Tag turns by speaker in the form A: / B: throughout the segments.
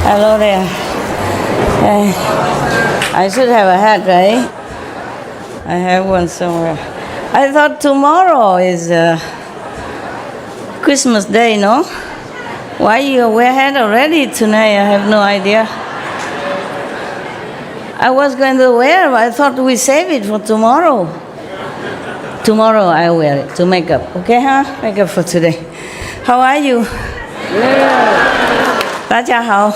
A: Hello there. I should have a hat, right? I have one somewhere. I thought tomorrow is Christmas Day, no? Why you wear hat already tonight? I have no idea. I was going to wear, but I thought we save it for tomorrow. Tomorrow I wear it to make up. Okay, huh? Make up for today. How are you? Yeah. 大家好。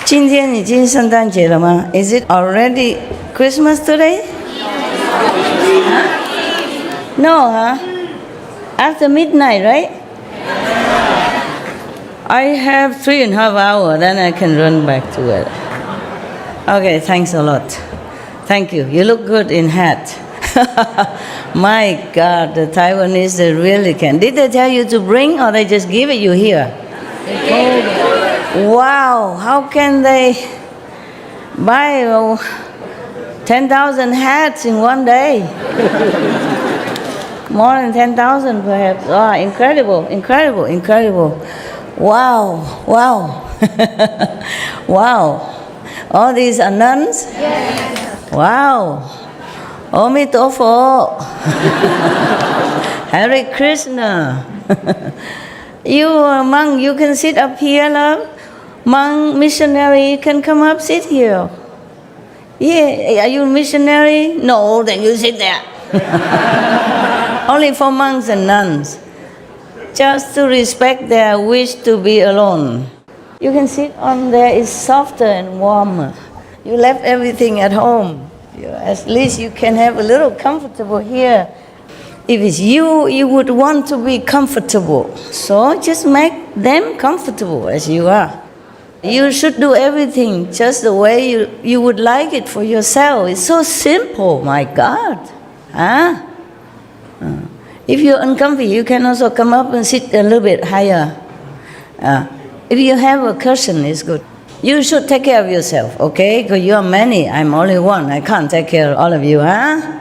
A: 今天已经圣诞节了吗？ Is it already Christmas today? No, huh? After midnight, right? I have 3.5 hours, then I can run back to it. Okay, thanks a lot. Thank you. You look good in hat. My God, the Taiwanese, they really can. Did they tell you to bring, or they just give it you here? Wow, how can they buy 10,000 hats in one day? More than 10,000 perhaps. Oh, incredible, incredible, incredible. Wow, wow. Wow. All these are nuns? Yes. Wow. Omitofo. Hare Krishna. You are a monk, you can sit up here, love. Monk, missionary, you can come up, sit here. Yeah, are you a missionary? No, then you sit there. Only for monks and nuns. Just to respect their wish to be alone. You can sit on there, it's softer and warmer. You left everything at home. At least you can have a little comfortable here. If it's you, you would want to be comfortable. So just make them comfortable as you are. You should do everything just the way you would like it for yourself. It's so simple, my God. Huh? If you're uncomfy, you can also come up and sit a little bit higher. If you have a cushion, it's good. You should take care of yourself, okay? Because you are many, I'm only one. I can't take care of all of you, huh?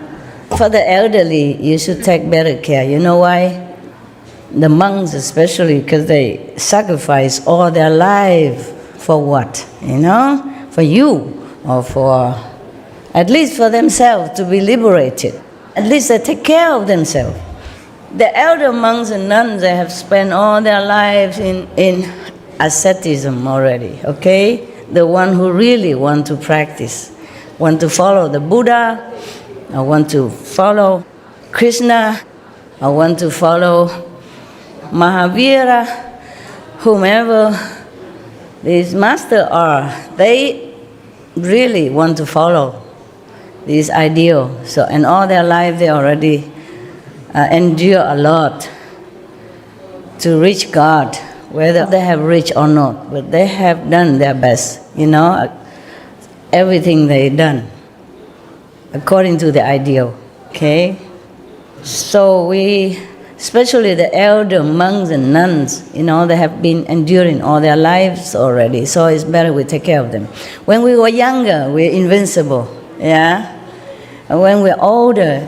A: For the elderly, you should take better care. You know why? The monks especially, because they sacrifice all their life for what? You know? For you, or for, at least for themselves, to be liberated. At least they take care of themselves. The elder monks and nuns, they have spent all their lives in asceticism already, okay? The one who really want to practice, want to follow the Buddha, or want to follow Krishna, or want to follow Mahavira, whomever these masters are, they really want to follow this ideal. So in all their life, they already endure a lot to reach God, whether they have reached or not, but they have done their best, you know, everything they've done according to the ideal, okay? So we, especially the elder monks and nuns, you know, they have been enduring all their lives already, so it's better we take care of them. When we were younger, we're invincible, yeah? And when we're older,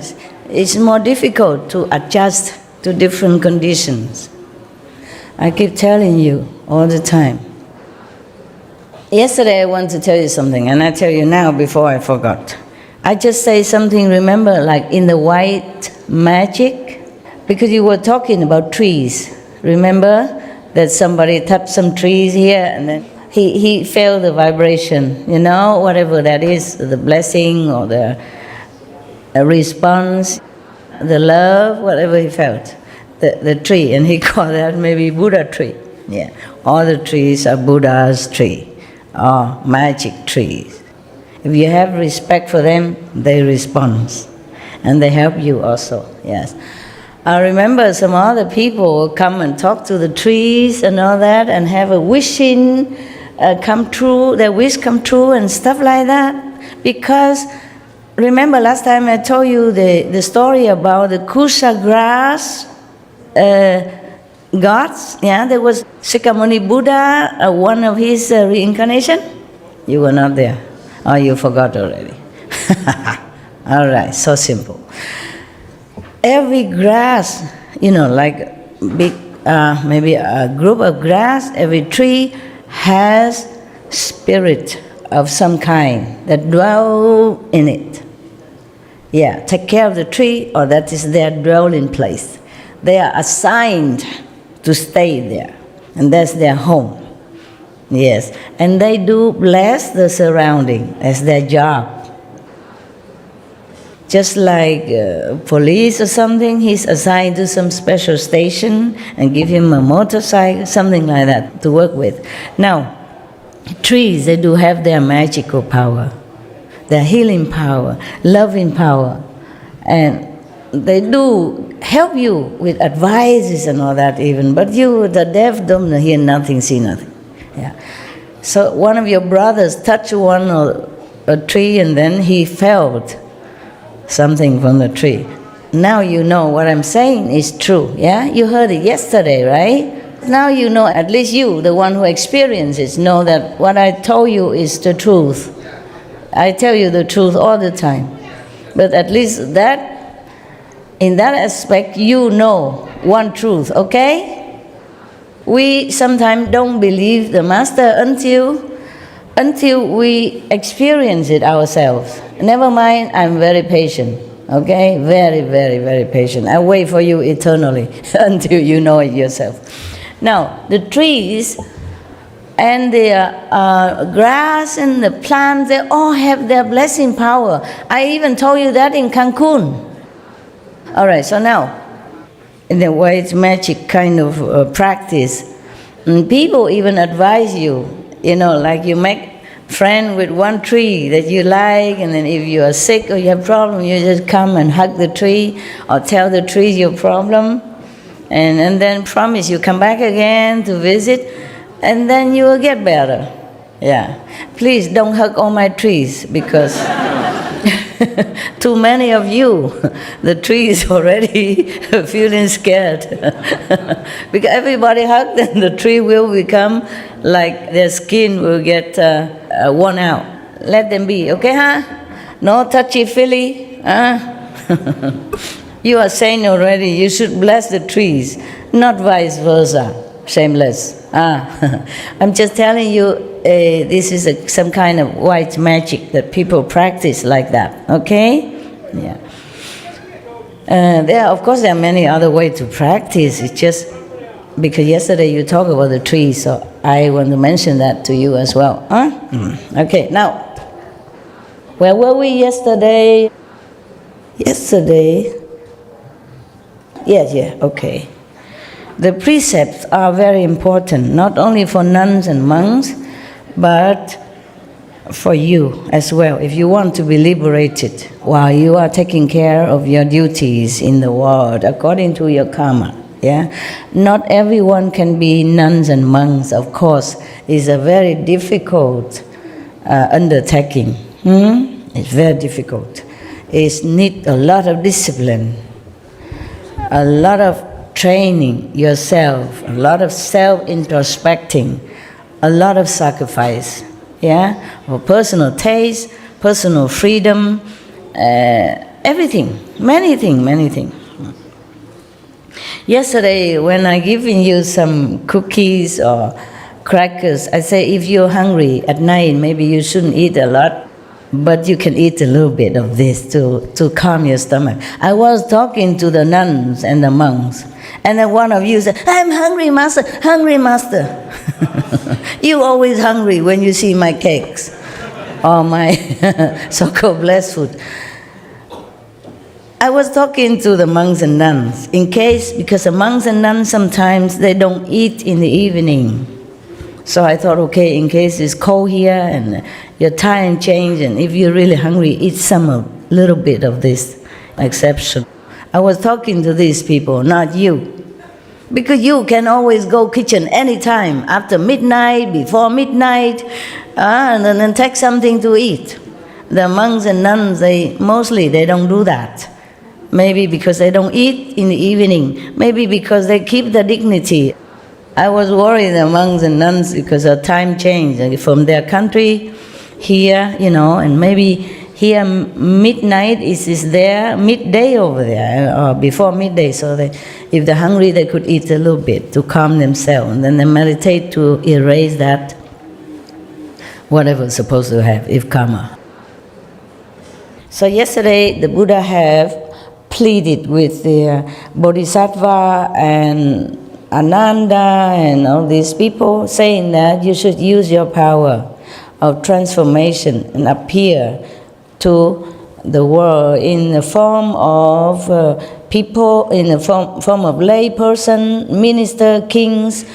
A: it's more difficult to adjust to different conditions. I keep telling you all the time. Yesterday I want to tell you something, and I tell you now before I forgot. I just say something, remember, like in the white magic? Because you were talking about trees. Remember that somebody touched some trees here, and then he felt the vibration, you know, whatever that is, the blessing or the response, the love, whatever he felt. The tree, and he called that maybe Buddha tree. Yeah, all the trees are Buddha's tree, or magic trees. If you have respect for them, they respond, and they help you also, yes. I remember some other people will come and talk to the trees and all that, and have a wishing come true, their wish come true and stuff like that. Because, remember last time I told you the story about the Kusha grass, gods, yeah, there was Shakyamuni Buddha, one of his reincarnation. You were not there. Oh, you forgot already. All right, so simple. Every grass, you know, like big maybe a group of grass, every tree has spirit of some kind that dwell in it. Yeah, take care of the tree, or that is their dwelling place. They are assigned to stay there, and that's their home. Yes, and they do bless the surrounding as their job. Just like police or something, he's assigned to some special station and give him a motorcycle, something like that, to work with. Now, trees, they do have their magical power, their healing power, loving power, and they do help you with advices and all that even, but you, the deaf, don't hear nothing, see nothing. Yeah. So one of your brothers touched a tree, and then he felt something from the tree. Now you know what I'm saying is true. Yeah, you heard it yesterday, right? Now you know, at least you, the one who experiences, know that what I told you is the truth. I tell you the truth all the time, but at least that, in that aspect, you know one truth. Okay? We sometimes don't believe the Master until we experience it ourselves. Never mind, I'm very patient, okay? Very, very, very patient. I wait for you eternally until you know it yourself. Now, the trees and the grass and the plants, they all have their blessing power. I even told you that in Cancun. All right, so now, in the white magic kind of practice, people even advise you, like you make friend with one tree that you like, and then if you are sick or you have problem, you just come and hug the tree or tell the tree your problem, and then promise you come back again to visit, and then you will get better. Yeah. Please don't hug all my trees, because too many of you, the tree is already feeling scared. Because everybody hugs, then the tree will become like their skin will get worn out. Let them be, okay, huh? No touchy-feely, huh? You are saying already you should bless the trees, not vice versa. Shameless. I'm just telling you, this is some kind of white magic that people practice like that, okay? Yeah. Of course, there are many other ways to practice. It's just because yesterday you talked about the tree, so I want to mention that to you as well. Huh? Okay, now, where were we yesterday? Yeah, okay. The precepts are very important, not only for nuns and monks, but for you as well, if you want to be liberated while you are taking care of your duties in the world according to your karma. Yeah? Not everyone can be nuns and monks, of course. It's a very difficult undertaking. It's very difficult. It needs a lot of discipline, a lot of training yourself, a lot of self-introspecting, a lot of sacrifice, yeah, for personal taste, personal freedom, everything, many things. Yesterday, when I given you some cookies or crackers, I say if you're hungry at night, maybe you shouldn't eat a lot, but you can eat a little bit of this to calm your stomach. I was talking to the nuns and the monks, and then one of you said, I'm hungry, Master, hungry, Master. You always hungry when you see my cakes or my so-called blessed food. I was talking to the monks and nuns, because the monks and nuns sometimes they don't eat in the evening. So I thought, okay, in case it's cold here and your time change, and if you're really hungry, eat little bit of this exception. I was talking to these people, not you. Because you can always go kitchen anytime, after midnight, before midnight, and then take something to eat. The monks and nuns, they don't do that. Maybe because they don't eat in the evening. Maybe because they keep the dignity. I was worried, the monks and nuns, because of time change from their country here, and maybe Here midnight is there, midday over there, or before midday. So if they're hungry, they could eat a little bit to calm themselves. And then they meditate to erase that, whatever it's supposed to have, if karma. So yesterday, the Buddha have pleaded with the Bodhisattva and Ananda and all these people, saying that you should use your power of transformation and appear to the world in the form of people, in the form of lay person, minister, kings,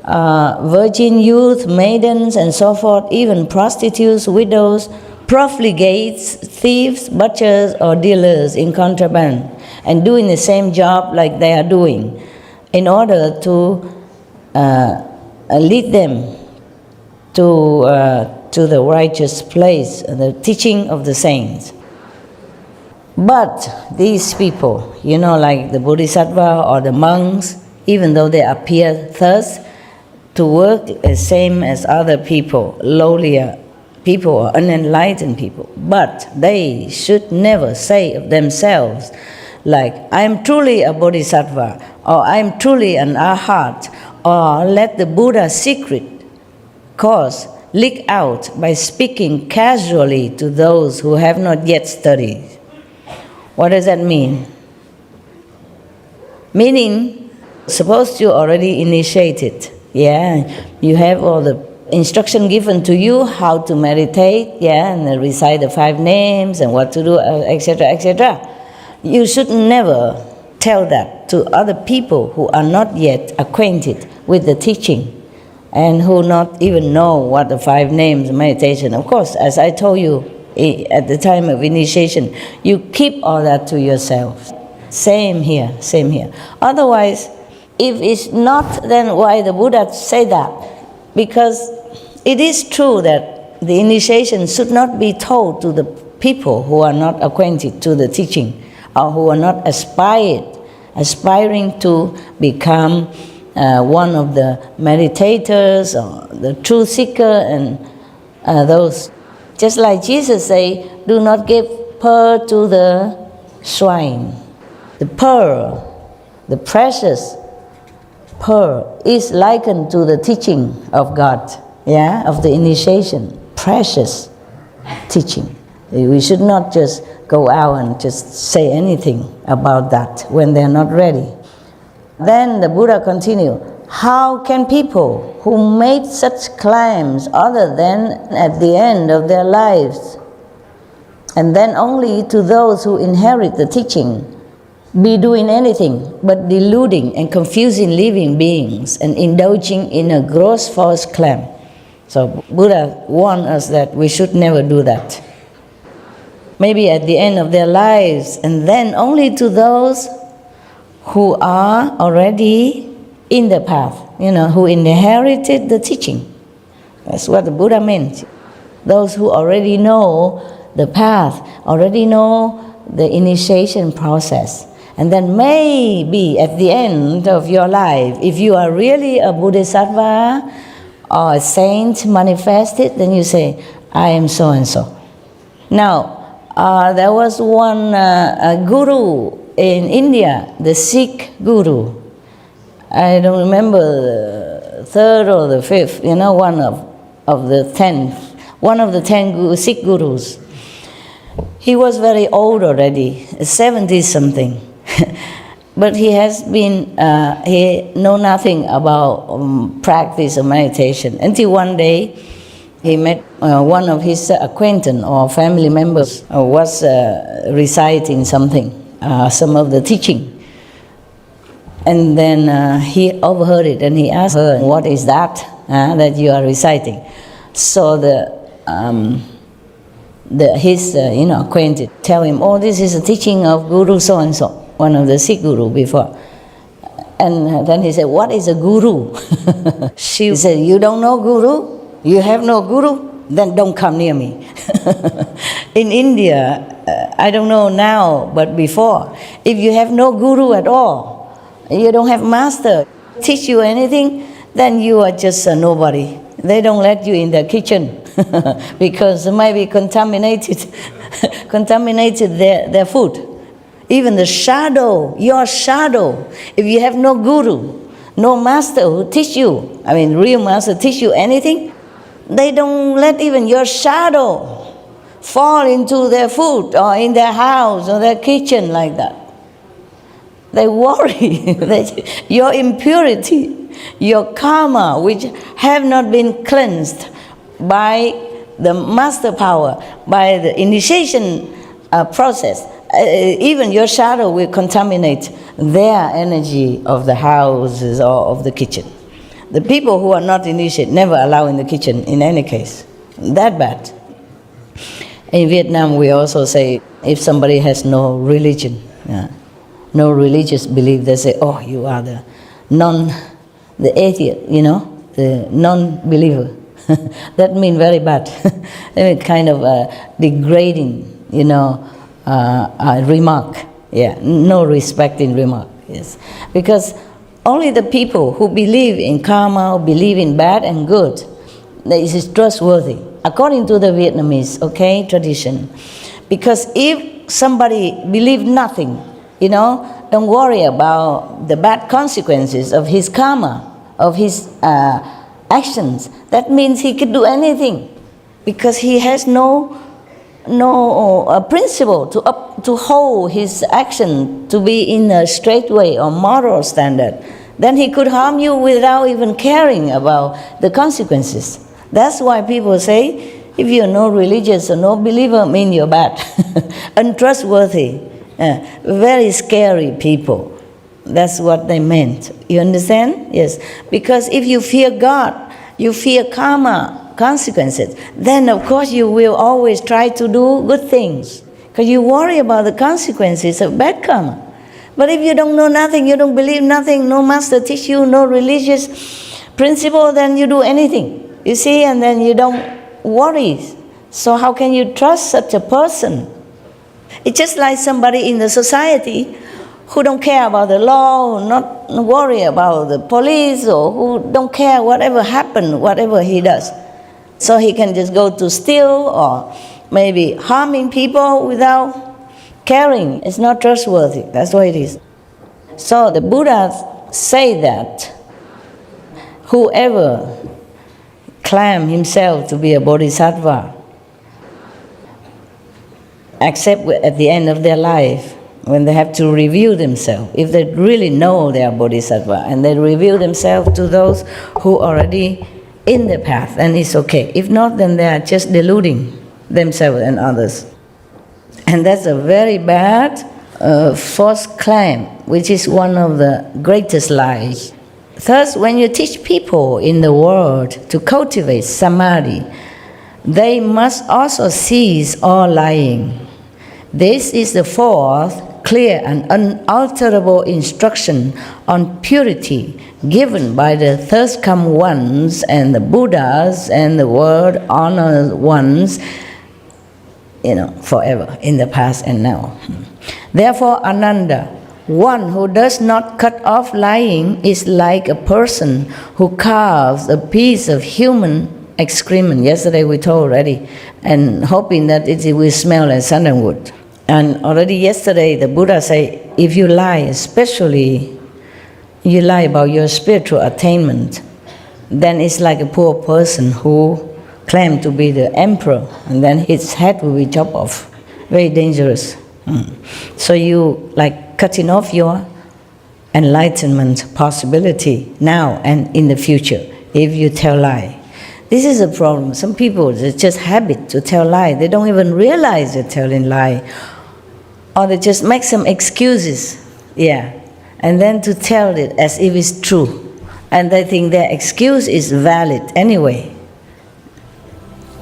A: virgin youth, maidens, and so forth, even prostitutes, widows, profligates, thieves, butchers, or dealers in contraband, and doing the same job like they are doing, in order to lead them to the righteous place, the teaching of the saints. But these people, like the Bodhisattva or the monks, even though they appear thus to work the same as other people, lowlier people or unenlightened people, but they should never say of themselves, like, I am truly a Bodhisattva, or I am truly an Arhat, or let the Buddha's secret cause leak out by speaking casually to those who have not yet studied. What does that mean? Meaning, suppose you already initiated, you have all the instruction given to you how to meditate, and recite the 5 names and what to do, etc., etc. You should never tell that to other people who are not yet acquainted with the teaching and who not even know what the 5 names meditation. Of course, as I told you at the time of initiation, you keep all that to yourself. Same here. Otherwise, if it's not, then why the Buddha say that? Because it is true that the initiation should not be told to the people who are not acquainted to the teaching, or who are not aspiring to become one of the meditators or the truth seeker, and those. Just like Jesus say, do not give pearl to the swine. The pearl, the precious pearl, is likened to the teaching of God, of the initiation. Precious teaching. We should not just go out and just say anything about that when they're not ready. Then the Buddha continued, how can people who made such claims other than at the end of their lives, and then only to those who inherit the teaching, be doing anything but deluding and confusing living beings and indulging in a gross false claim? So Buddha warned us that we should never do that. Maybe at the end of their lives, and then only to those who are already in the path, who inherited the teaching. That's what the Buddha meant. Those who already know the path, already know the initiation process. And then maybe at the end of your life, if you are really a Bodhisattva or a saint manifested, then you say, I am so and so. Now, there was one guru in India, the Sikh guru. I don't remember the 3rd or the 5th, one of the 10. One of the 10 Sikh gurus. He was very old already, 70-something. But he has been, he know nothing about practice of meditation. Until one day, he met one of his acquaintance or family members was reciting something, some of the teaching. And then he overheard it, and he asked her, what is that that you are reciting? So his acquaintance tell him, oh, this is a teaching of Guru so-and-so, one of the Sikh guru before. And then he said, what is a guru? She said, you don't know guru? You have no guru? Then don't come near me. In India, I don't know now, but before, if you have no guru at all, you don't have master, teach you anything, then you are just a nobody. They don't let you in the kitchen because it might be contaminated contaminated their food. Even the shadow, your shadow, if you have no guru, no master who teach you, real master teach you anything, they don't let even your shadow fall into their food or in their house or their kitchen like that. They worry that your impurity, your karma, which have not been cleansed by the master power, by the initiation process, even your shadow will contaminate their energy of the houses or of the kitchen. The people who are not initiated never allow in the kitchen in any case. That bad. In Vietnam, we also say if somebody has no religion, no religious belief, they say, oh, you are the atheist, the non-believer. That means very bad. Kind of degrading, remark. Yeah, no respect in remark. Yes, because only the people who believe in karma, who believe in bad and good, that is trustworthy, according to the Vietnamese, tradition. Because if somebody believes nothing, don't worry about the bad consequences of his karma, of his actions. That means he could do anything, because he has no principle to hold his action to be in a straight way or moral standard. Then he could harm you without even caring about the consequences. That's why people say, if you're no religious or no believer, mean you're bad, untrustworthy, very scary people. That's what they meant. You understand? Yes. Because if you fear God, you fear karma, consequences, then of course you will always try to do good things, because you worry about the consequences of bad karma. But if you don't know nothing, you don't believe nothing, no master teach you, no religious principle, then you do anything, you see, and then you don't worry. So how can you trust such a person? It's just like somebody in the society who don't care about the law, who not worry about the police, or who don't care whatever happened, whatever he does. So he can just go to steal or maybe harming people without caring. It's not trustworthy. That's what it is. So the Buddhas say that whoever claims himself to be a bodhisattva, except at the end of their life, when they have to review themselves, if they really know they are bodhisattva, and they reveal themselves to those who already in the path, and it's okay. If not, then they are just deluding themselves and others. And that's a very bad false claim, which is one of the greatest lies. Thus, when you teach people in the world to cultivate samadhi, they must also cease all lying. This is the fourth clear and unalterable instruction on purity given by the thirst come ones and the Buddhas and the world honored ones, forever, in the past and now. Therefore, Ananda, one who does not cut off lying is like a person who carves a piece of human excrement. Yesterday we told already, and hoping that it will smell like sandalwood. And already yesterday the Buddha said, if you lie, especially you lie about your spiritual attainment, then it's like a poor person who claimed to be the emperor, and then his head will be chopped off. Very dangerous. So you like cutting off your enlightenment possibility now and in the future if you tell lie. This is a problem. Some people, it's just habit to tell lie. They don't even realize they're telling lie. Or they just make some excuses, and then to tell it as if it's true. And they think their excuse is valid anyway.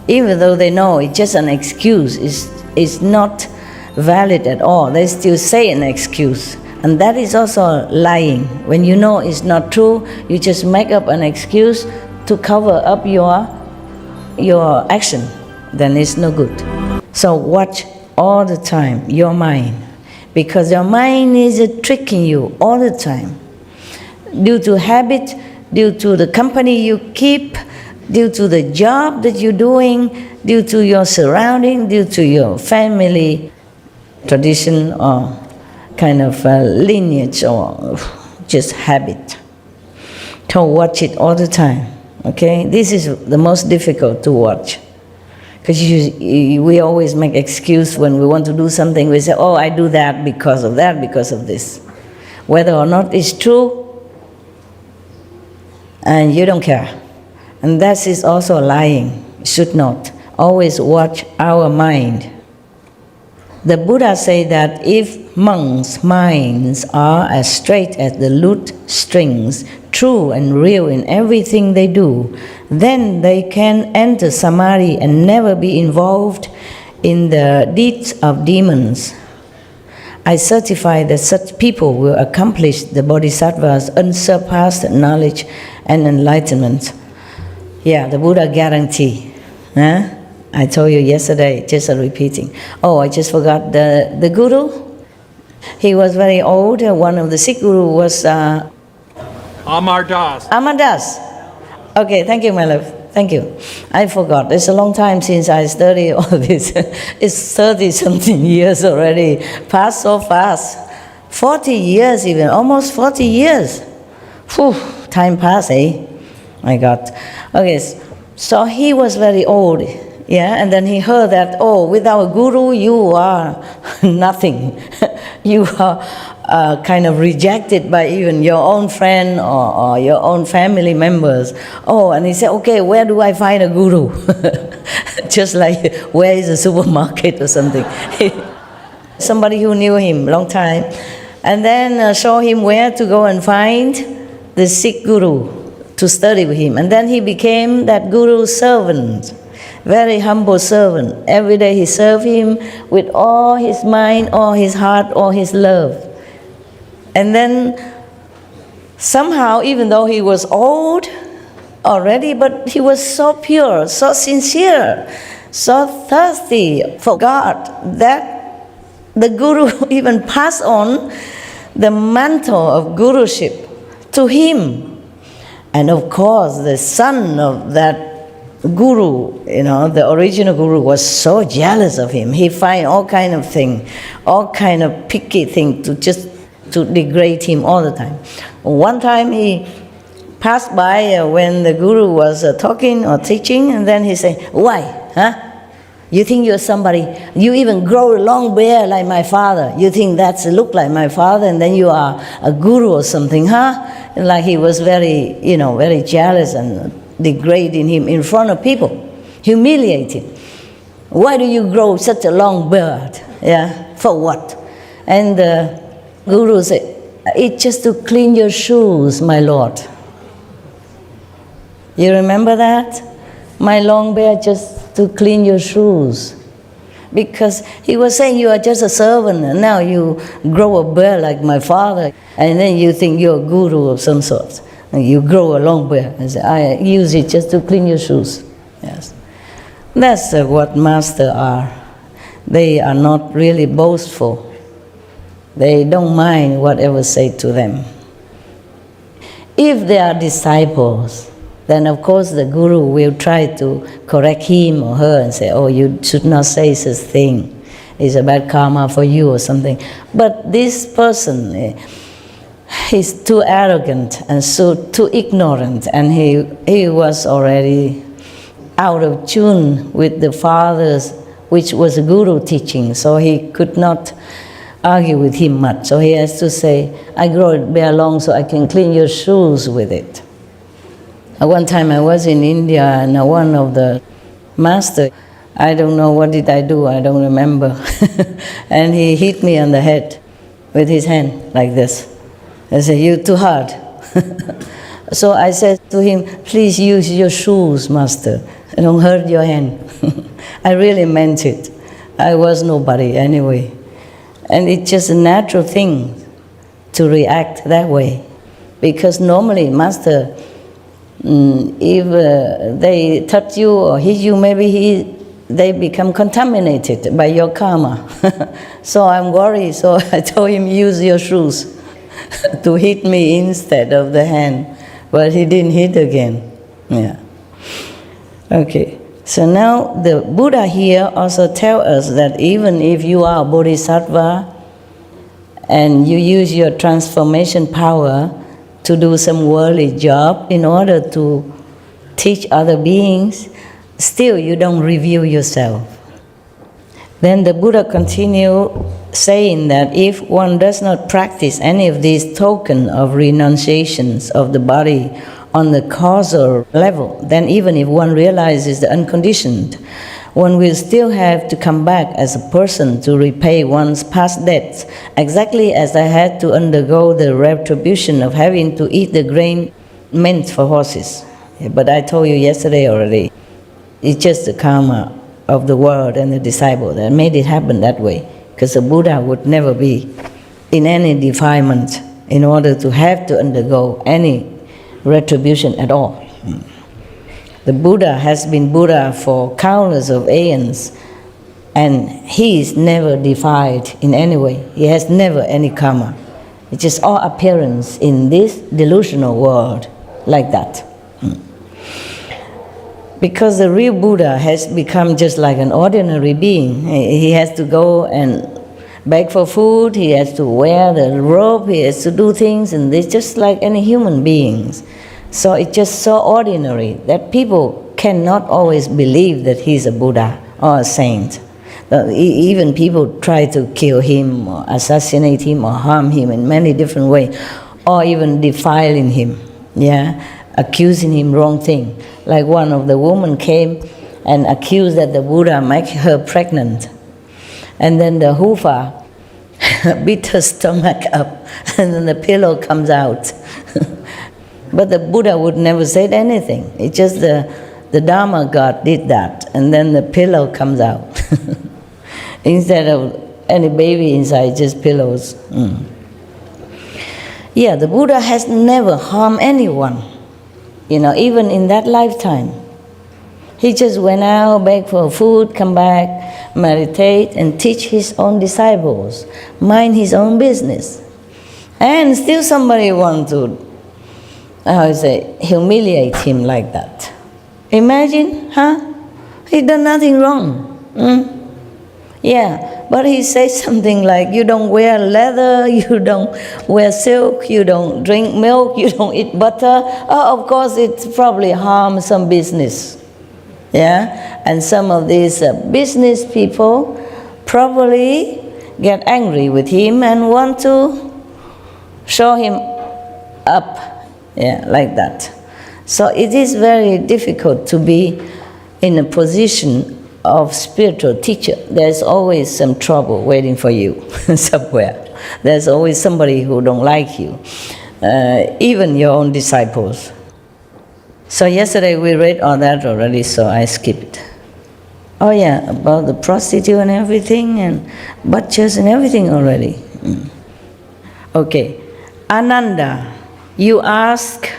A: Even though they know it's just an excuse, it's not valid at all. They still say an excuse. And that is also lying. When you know it's not true, you just make up an excuse to cover up your action. Then it's no good. So watch all the time your mind, because your mind is tricking you all the time. Due to habit, due to the company you keep, due to the job that you're doing, due to your surrounding, due to your family tradition or kind of lineage or just habit. So watch it all the time, okay? This is the most difficult to watch. Because we always make excuse when we want to do something. We say, oh, I do that, because of this. Whether or not it's true, and you don't care. And that is also lying. Should not. Always watch our mind. The Buddha said that if monks' minds are as straight as the lute strings, true and real in everything they do, then they can enter samadhi and never be involved in the deeds of demons. I certify that such people will accomplish the Bodhisattva's unsurpassed knowledge and enlightenment. Yeah, the Buddha guarantee. Huh? I told you yesterday, just repeating. Oh, I just forgot the guru. He was very old. One of the Sikh guru was
B: Amar Das.
A: Amar Das. Okay, thank you, my love. Thank you. I forgot. It's a long time since I studied all this. It's 30-something years already. Passed so fast. 40 years even, almost 40 years. Whew, time passed, eh? My God. Okay, so he was very old. Yeah, and then he heard that, oh, without a guru, you are nothing. You are kind of rejected by even your own friend or your own family members. Oh, and he said, okay, where do I find a guru? Just like, where is a supermarket or something? Somebody who knew him long time. And then show him where to go and find the Sikh guru to study with him. And then he became that guru's servant. Very humble servant. Every day he served him with all his mind, all his heart, all his love. And then somehow, even though he was old already, but he was so pure, so sincere, so thirsty for God, that the guru even passed on the mantle of guruship to him. And of course, the son of that guru, the original guru, was so jealous of him. He find all kind of thing, all kind of picky thing to degrade him all the time. One time he passed by when the guru was talking or teaching, and then he said, why, huh? You think you're somebody, you even grow a long beard like my father. You think that's look like my father, and then you are a guru or something, huh? And like he was very, very jealous and degrading him in front of people, humiliating. Why do you grow such a long beard? Yeah, for what? And the guru said, it's just to clean your shoes, my lord. You remember that? My long beard just to clean your shoes. Because he was saying you are just a servant, and now you grow a beard like my father, and then you think you're a guru of some sort. You grow a long beard. I use it just to clean your shoes. Yes, that's what masters are. They are not really boastful. They don't mind whatever said to them. If they are disciples, then of course the guru will try to correct him or her and say, oh, you should not say such thing. It's a bad karma for you or something. But this person, he's too arrogant and so too ignorant, and he was already out of tune with the fathers, which was a guru teaching, so he could not argue with him much. So he has to say, I grow it bear long so I can clean your shoes with it. One time I was in India, and one of the master, I don't know what did I do, I don't remember, and he hit me on the head with his hand like this. I said, you're too hard. So I said to him, please use your shoes, master. Don't hurt your hand. I really meant it. I was nobody anyway. And it's just a natural thing to react that way. Because normally, master, if they touch you or hit you, maybe they become contaminated by your karma. So I'm worried, so I told him, use your shoes to hit me instead of the hand. But he didn't hit again. Yeah. Okay. So now the Buddha here also tells us that even if you are a bodhisattva and you use your transformation power to do some worldly job in order to teach other beings, still you don't review yourself. Then the Buddha continued saying that if one does not practice any of these tokens of renunciations of the body on the causal level, then even if one realizes the unconditioned, one will still have to come back as a person to repay one's past debts, exactly as I had to undergo the retribution of having to eat the grain meant for horses. But I told you yesterday already, it's just the karma of the world and the disciple that made it happen that way, because the Buddha would never be in any defilement in order to have to undergo any retribution at all. The Buddha has been Buddha for countless of aeons, and he is never defied in any way. He has never any karma. It's just all appearance in this delusional world like that. Because the real Buddha has become just like an ordinary being. He has to go and beg for food, he has to wear the robe, he has to do things, and it's just like any human beings. So it's just so ordinary that people cannot always believe that he's a Buddha or a saint. Even people try to kill him or assassinate him or harm him in many different ways, or even defiling him, accusing him wrong thing. Like one of the women came and accused that the Buddha make her pregnant. And then the Hufa beat her stomach up, and then the pillow comes out. But the Buddha would never say anything. It's just the Dharma God did that, and then the pillow comes out. Instead of any baby inside, just pillows. Yeah, the Buddha has never harmed anyone, even in that lifetime. He just went out, begged for food, come back, meditate, and teach his own disciples, mind his own business. And still somebody wants to, humiliate him like that. Imagine, He done nothing wrong. Yeah, but he says something like, you don't wear leather, you don't wear silk, you don't drink milk, you don't eat butter. Of course, it probably harms some business. And some of these business people probably get angry with him and want to show him up, like that. So it is very difficult to be in a position of spiritual teacher. There's always some trouble waiting for you somewhere. There's always somebody who don't like you, even your own disciples. So yesterday we read all that already, so I skipped it. Oh yeah, about the prostitute and everything, and butchers and everything already. Okay, Ananda, you ask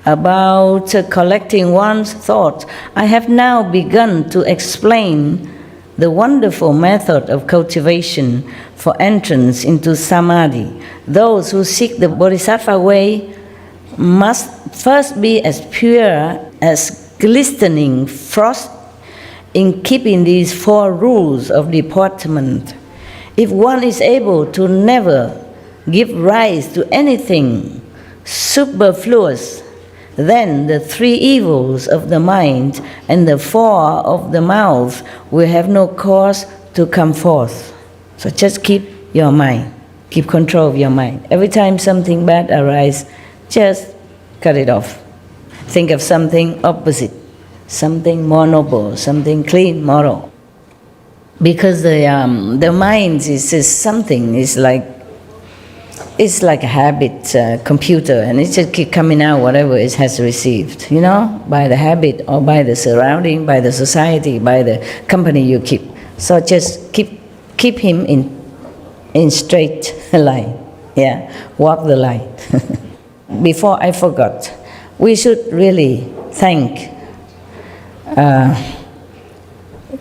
A: about collecting one's thoughts. I have now begun to explain the wonderful method of cultivation for entrance into samadhi. Those who seek the bodhisattva way must first be as pure as glistening frost in keeping these 4 rules of deportment. If one is able to never give rise to anything superfluous, then the 3 evils of the mind and the 4 of the mouth will have no cause to come forth. So just keep your mind, keep control of your mind. Every time something bad arises, just cut it off. Think of something opposite, something more noble, something clean, moral. Because the mind is just something, it's like a habit computer, and it just keep coming out whatever it has received, by the habit or by the surrounding, by the society, by the company you keep. So just keep him in straight line, walk the line. Before I forgot, we should really thank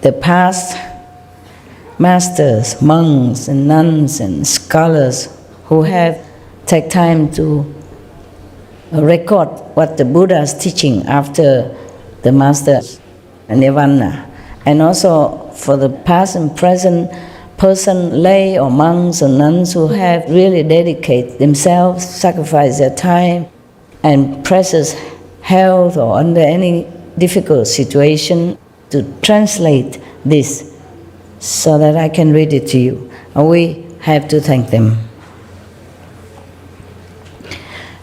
A: the past masters, monks and nuns and scholars who have taken time to record what the Buddha is teaching after the masters nirvana. And also for the past and present person, lay or monks or nuns who have really dedicated themselves, sacrificed their time and precious health or under any difficult situation to translate this so that I can read it to you. And we have to thank them.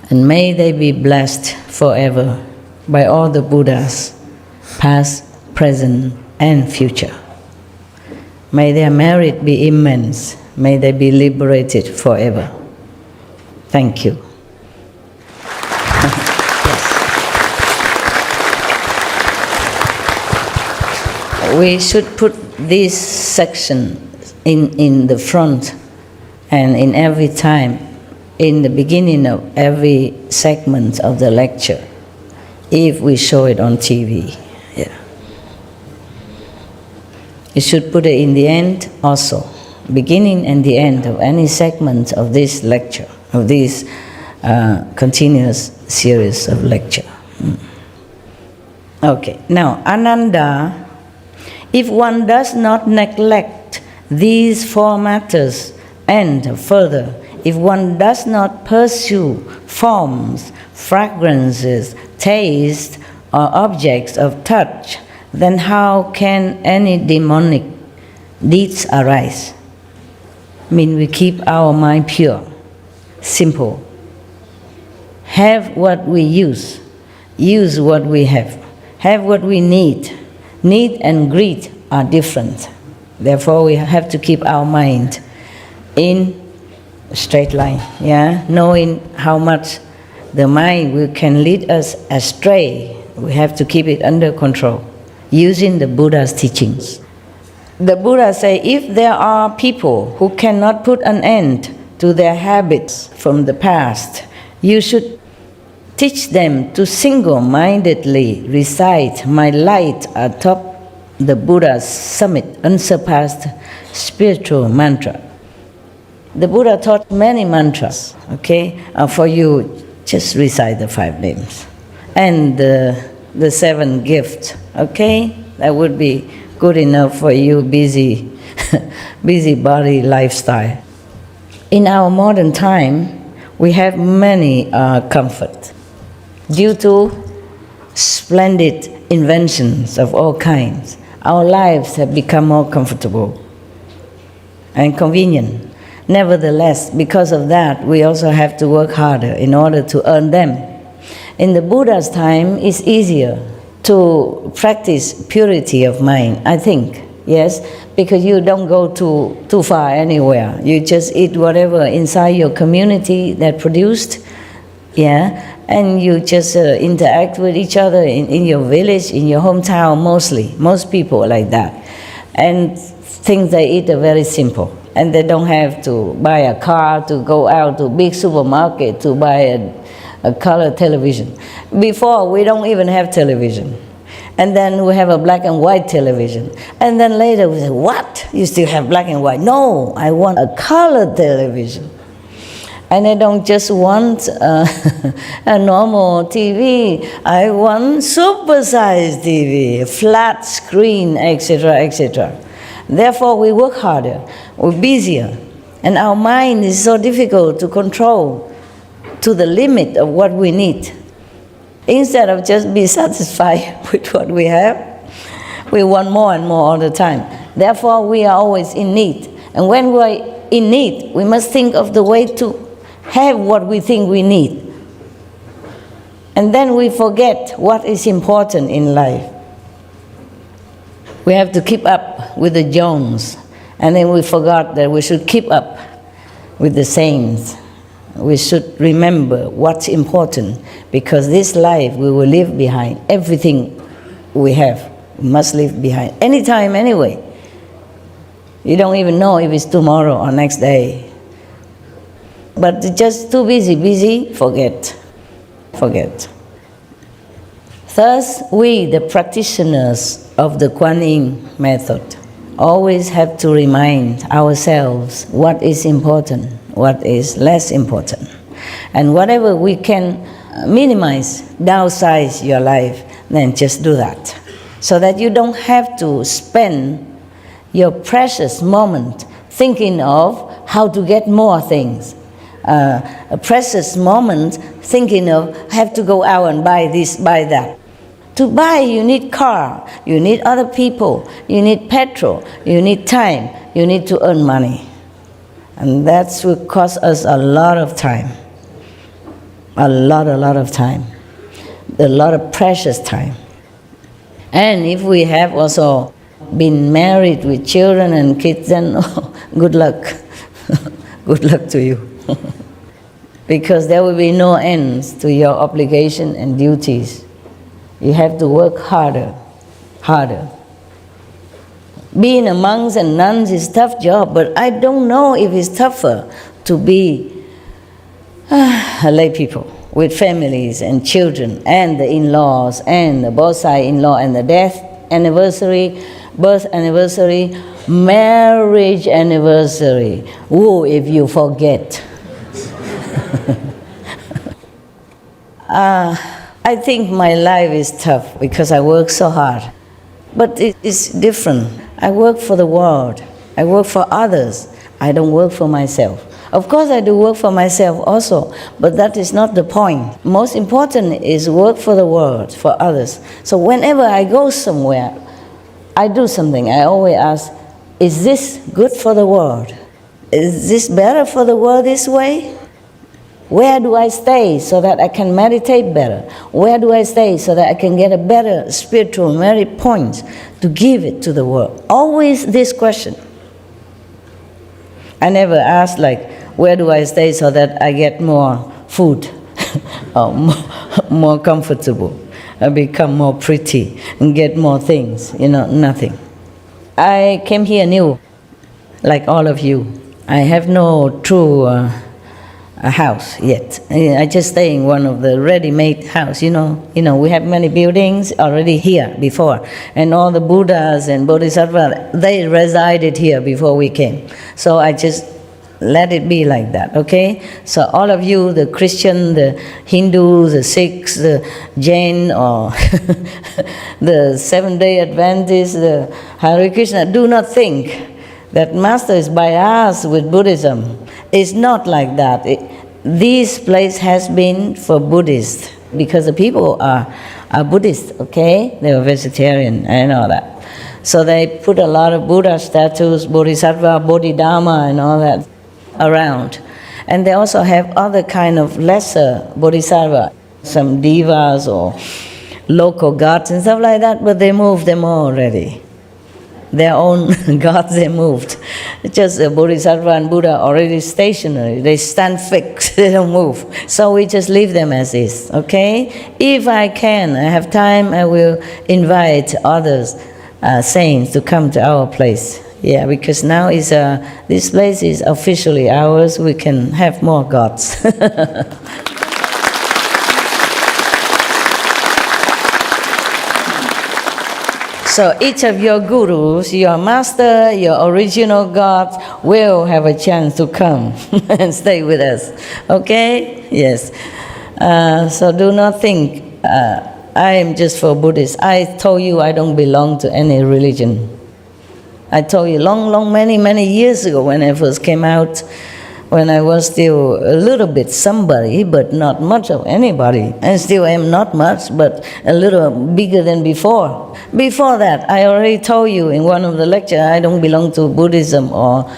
A: And may they be blessed forever by all the Buddhas, past, present, and future. May their merit be immense. May they be liberated forever. Thank you. We should put this section in the front and in every time, in the beginning of every segment of the lecture, if we show it on TV. Yeah. You should put it in the end also, beginning and the end of any segment of this lecture, of this continuous series of lecture. Okay, now Ananda, if one does not neglect these four matters, and further, if one does not pursue forms, fragrances, taste, or objects of touch, then how can any demonic deeds arise? I mean, we keep our mind pure, simple. Have what we use what we have what we need. Need and greed are different. Therefore, we have to keep our mind in a straight line, yeah? Knowing how much the mind can lead us astray, we have to keep it under control, using the Buddha's teachings. The Buddha say, if there are people who cannot put an end to their habits from the past, you should teach them to single-mindedly recite my light atop the Buddha's summit, unsurpassed spiritual mantra. The Buddha taught many mantras, okay? For you, just recite the 5 names. And the 7 gifts, okay? That would be good enough for you, busybody lifestyle. In our modern time, we have many comfort. Due to splendid inventions of all kinds, our lives have become more comfortable and convenient. Nevertheless, because of that, we also have to work harder in order to earn them. In the Buddha's time, it's easier to practice purity of mind, I think, yes, because you don't go too far anywhere. You just eat whatever inside your community that produced, yeah, and you just interact with each other in your village, in your hometown mostly. Most people are like that. And things they eat are very simple. And they don't have to buy a car to go out to a big supermarket to buy a color television. Before, we don't even have television. And then we have a black and white television. And then later we say, what? You still have black and white? No, I want a color television. And I don't just want a normal TV. I want super-sized TV, flat screen, etc., etc. Therefore, we work harder, we're busier, and our mind is so difficult to control to the limit of what we need. Instead of just be satisfied with what we have, we want more and more all the time. Therefore, we are always in need. And when we're in need, we must think of the way to have what we think we need. And then we forget what is important in life. We have to keep up with the Jones, and then we forgot that we should keep up with the saints. We should remember what's important, because this life we will leave behind. Everything we have, we must leave behind. Anytime, anyway. You don't even know if it's tomorrow or next day. But just too busy, forget. Thus, we, the practitioners of the Kuan method, always have to remind ourselves what is important, what is less important. And whatever we can minimize, downsize your life, then just do that. so that you don't have to spend your precious moment thinking of how to get more things. A precious moment thinking of have to go out and buy this, buy that. To buy, you need car, you need other people, you need petrol, you need time, you need to earn money. And that will cost us a lot of time. A lot of time. A lot of precious time. And if we have also been married with children and kids, then good luck. Good luck to you. Because there will be no ends to your obligation and duties. You have to work harder. Being a monks and nuns is a tough job, but I don't know if it's tougher to be lay people with families and children and the in-laws and the both side in-law and the death anniversary, birth anniversary, marriage anniversary. Whoa, if you forget. I think my life is tough because I work so hard. But it is different. I work for the world. I work for others. I don't work for myself. Of course I do work for myself also, but that is not the point. Most important is work for the world, for others. So whenever I go somewhere, I do something, I always ask, is this good for the world? Is this better for the world this way? Where do I stay so that I can meditate better? Where do I stay so that I can get a better spiritual merit points to give it to the world? Always this question. I never ask like, where do I stay so that I get more food or more comfortable, I become more pretty and get more things, nothing. I came here new, like all of you. I have no true a house yet. I just stay in one of the ready-made house. We have many buildings already here before, and all the Buddhas and Bodhisattvas, they resided here before we came. So I just let it be like that, okay? So all of you, the Christian, the Hindu, the Sikhs, the Jain, or the Seventh-day Adventists, the Hare Krishna, do not think that Master is biased with Buddhism. It's not like that. This place has been for Buddhists because the people are Buddhist, okay? They are vegetarian and all that. So they put a lot of Buddha statues, Bodhisattva, Bodhidharma and all that around. And they also have other kind of lesser Bodhisattva, some divas or local gods and stuff like that, but they moved them all already. Their own gods, they moved. Just Bodhisattva and Buddha already stationary. They stand fixed, they don't move. So we just leave them as is, okay? If I can, I have time, I will invite others, saints, to come to our place. Yeah, because now is this place is officially ours. We can have more gods. So each of your gurus, your master, your original gods will have a chance to come and stay with us. Okay? Yes. So do not think I am just for Buddhists. I told you I don't belong to any religion. I told you many years ago when I first came out, when I was still a little bit somebody, but not much of anybody. And still am not much, but a little bigger than before. Before that, I already told you in one of the lectures, I don't belong to Buddhism or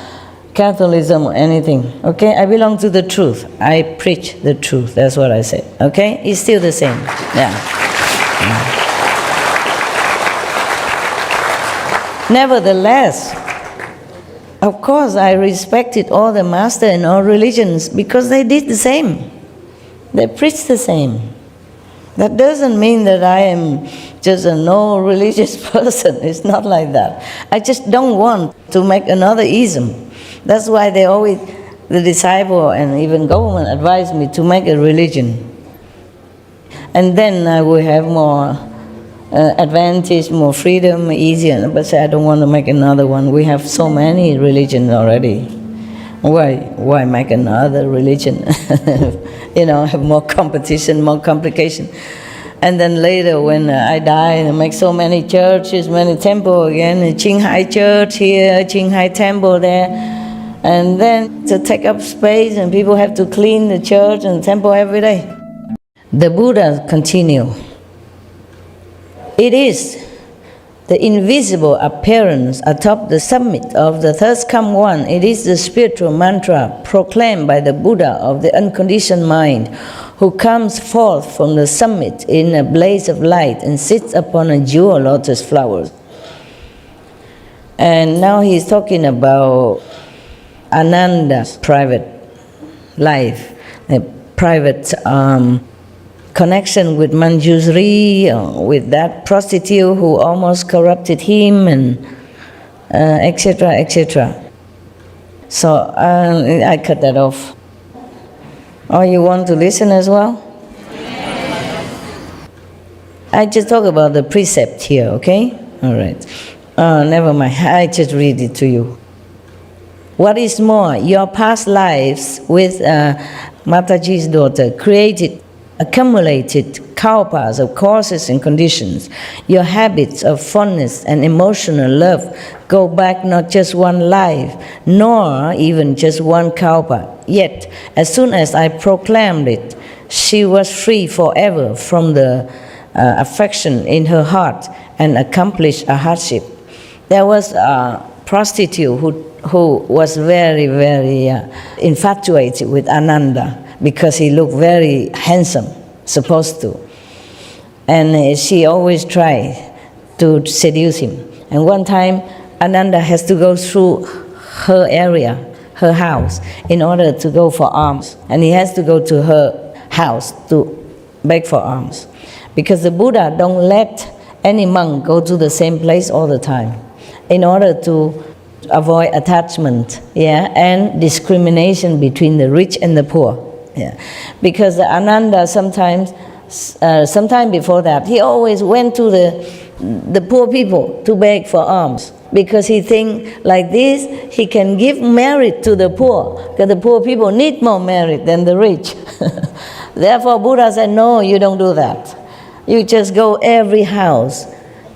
A: Catholicism or anything. Okay? I belong to the truth. I preach the truth. That's what I said. Okay? It's still the same. Yeah. Nevertheless, of course, I respected all the masters and all religions because they did the same. They preached the same. That doesn't mean that I am just a no-religious person. It's not like that. I just don't want to make another ism. That's why the disciple and even government advised me to make a religion. And then I will have more advantage, more freedom, easier. But I don't want to make another one. We have so many religions already. Why make another religion? Have more competition, more complication. And then later when I die, they make so many churches, many temples again, Qinghai Church here, Qinghai Temple there. And then to take up space and people have to clean the church and temple every day. The Buddha continue. It is the invisible appearance atop the summit of the third come one. It is the spiritual mantra proclaimed by the Buddha of the unconditioned mind, who comes forth from the summit in a blaze of light and sits upon a jewel lotus flower. And now he's talking about Ananda's private life, a private connection with Manjusri, with that prostitute who almost corrupted him, and etc., etc. So I cut that off. Oh, you want to listen as well? I just talk about the precept here, okay? All right. Never mind. I just read it to you. What is more, your past lives with Mataji's daughter created, accumulated kalpas of causes and conditions. Your habits of fondness and emotional love go back not just one life, nor even just one kalpa. Yet, as soon as I proclaimed it, she was free forever from the affection in her heart and accomplished a hardship. There was a prostitute who was very, very infatuated with Ananda because he looked very handsome, supposed to. And she always tried to seduce him. And one time, Ananda has to go through her area, her house, in order to go for alms. And he has to go to her house to beg for alms. Because the Buddha don't let any monk go to the same place all the time, in order to avoid attachment, and discrimination between the rich and the poor. Because Ananda sometime before that, he always went to the poor people to beg for alms, because he think like this he can give merit to the poor, because the poor people need more merit than the rich. Therefore Buddha said, no, you don't do that. You just go every house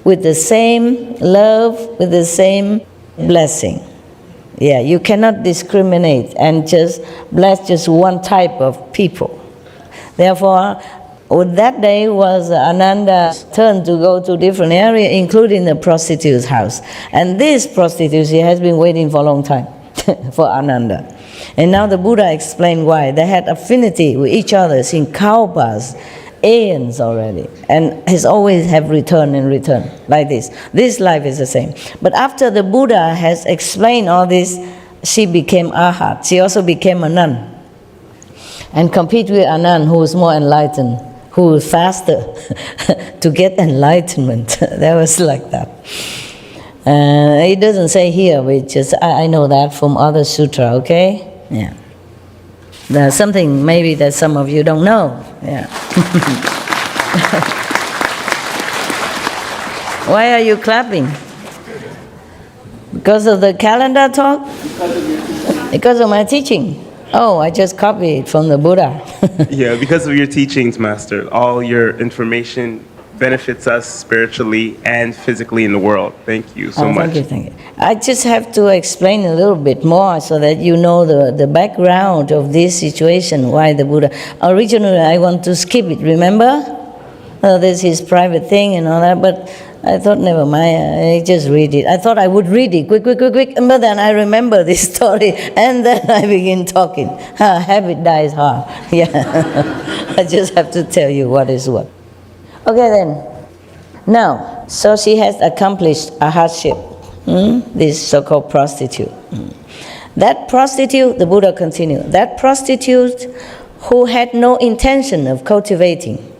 A: with the same love, with the same blessing. You cannot discriminate and just bless just one type of people. Therefore, with that day was Ananda's turn to go to different areas, including the prostitute's house. And this prostitute, she has been waiting for a long time for Ananda. And now the Buddha explained why. They had affinity with each other in kalpas, aeons already, and has always have return and return like this. This life is the same. But after the Buddha has explained all this, she became arhat. She also became a nun, and compete with a nun who is more enlightened, who is faster to get enlightenment. That was like that. It doesn't say here, but just I know that from other sutra. Okay, There's something maybe that some of you don't know. Why are you clapping? Because of the calendar talk? Because of my teaching? Oh, I just copied from the Buddha.
C: Because of your teachings, Master. All your information benefits us spiritually and physically in the world. Thank you so much.
A: Thank you. I just have to explain a little bit more so that you know the background of this situation, why the Buddha. Originally, I want to skip it, remember? This is his private thing and all that, but I thought, never mind, I just read it. I thought I would read it, quick, but then I remember this story, and then I begin talking. Habit dies hard. I just have to tell you what is what. Okay then, now, so she has accomplished a hardship, this so-called prostitute. That prostitute, the Buddha continued, that prostitute who had no intention of cultivating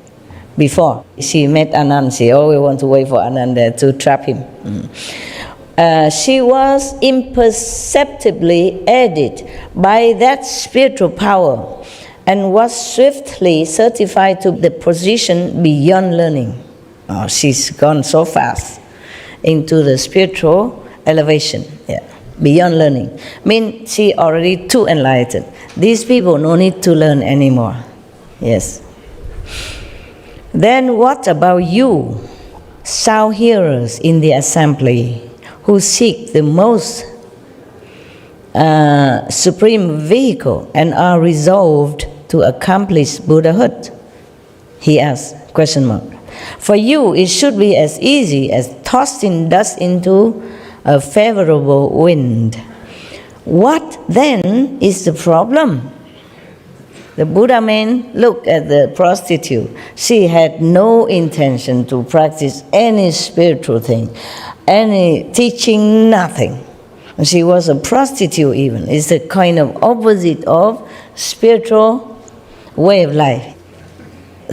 A: before she met Ananda, she always want to wait for Ananda to trap him. She was imperceptibly aided by that spiritual power and was swiftly certified to the position beyond learning. She's gone so fast into the spiritual elevation, beyond learning. Means she already too enlightened. These people no need to learn anymore. Yes. Then what about you, sound hearers in the assembly, who seek the most supreme vehicle and are resolved to accomplish Buddhahood? He asked, question mark. For you, it should be as easy as tossing dust into a favorable wind. What then is the problem? The Buddha man looked at the prostitute. She had no intention to practice any spiritual thing, any teaching, nothing. She was a prostitute even. It's a kind of opposite of spiritual way of life.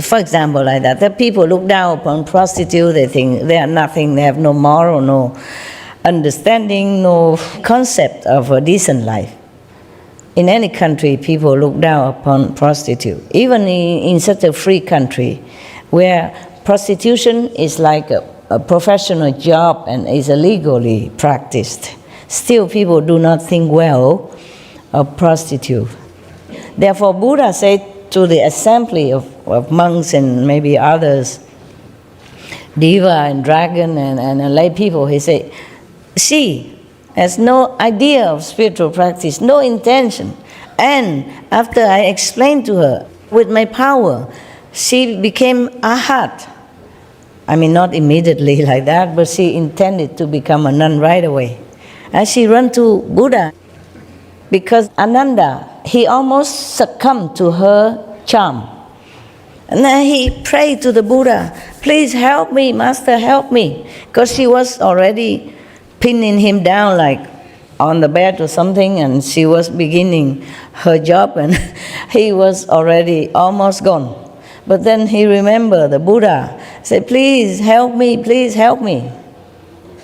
A: For example, like that, the people look down upon prostitutes, they think they are nothing, they have no moral, no understanding, no concept of a decent life. In any country, people look down upon prostitutes. Even in such a free country where prostitution is like a professional job and is illegally practiced, still people do not think well of prostitutes. Therefore, Buddha said to the assembly of monks and maybe others, Deva and dragon and lay people, he said, she has no idea of spiritual practice, no intention. And after I explained to her, with my power, she became Arhat. I mean, not immediately like that, but she intended to become a nun right away. And she ran to Buddha because Ananda, he almost succumbed to her charm. And then he prayed to the Buddha, please help me, Master, help me. Because she was already pinning him down like on the bed or something, and she was beginning her job, and he was already almost gone. But then he remembered the Buddha, said, please help me, please help me.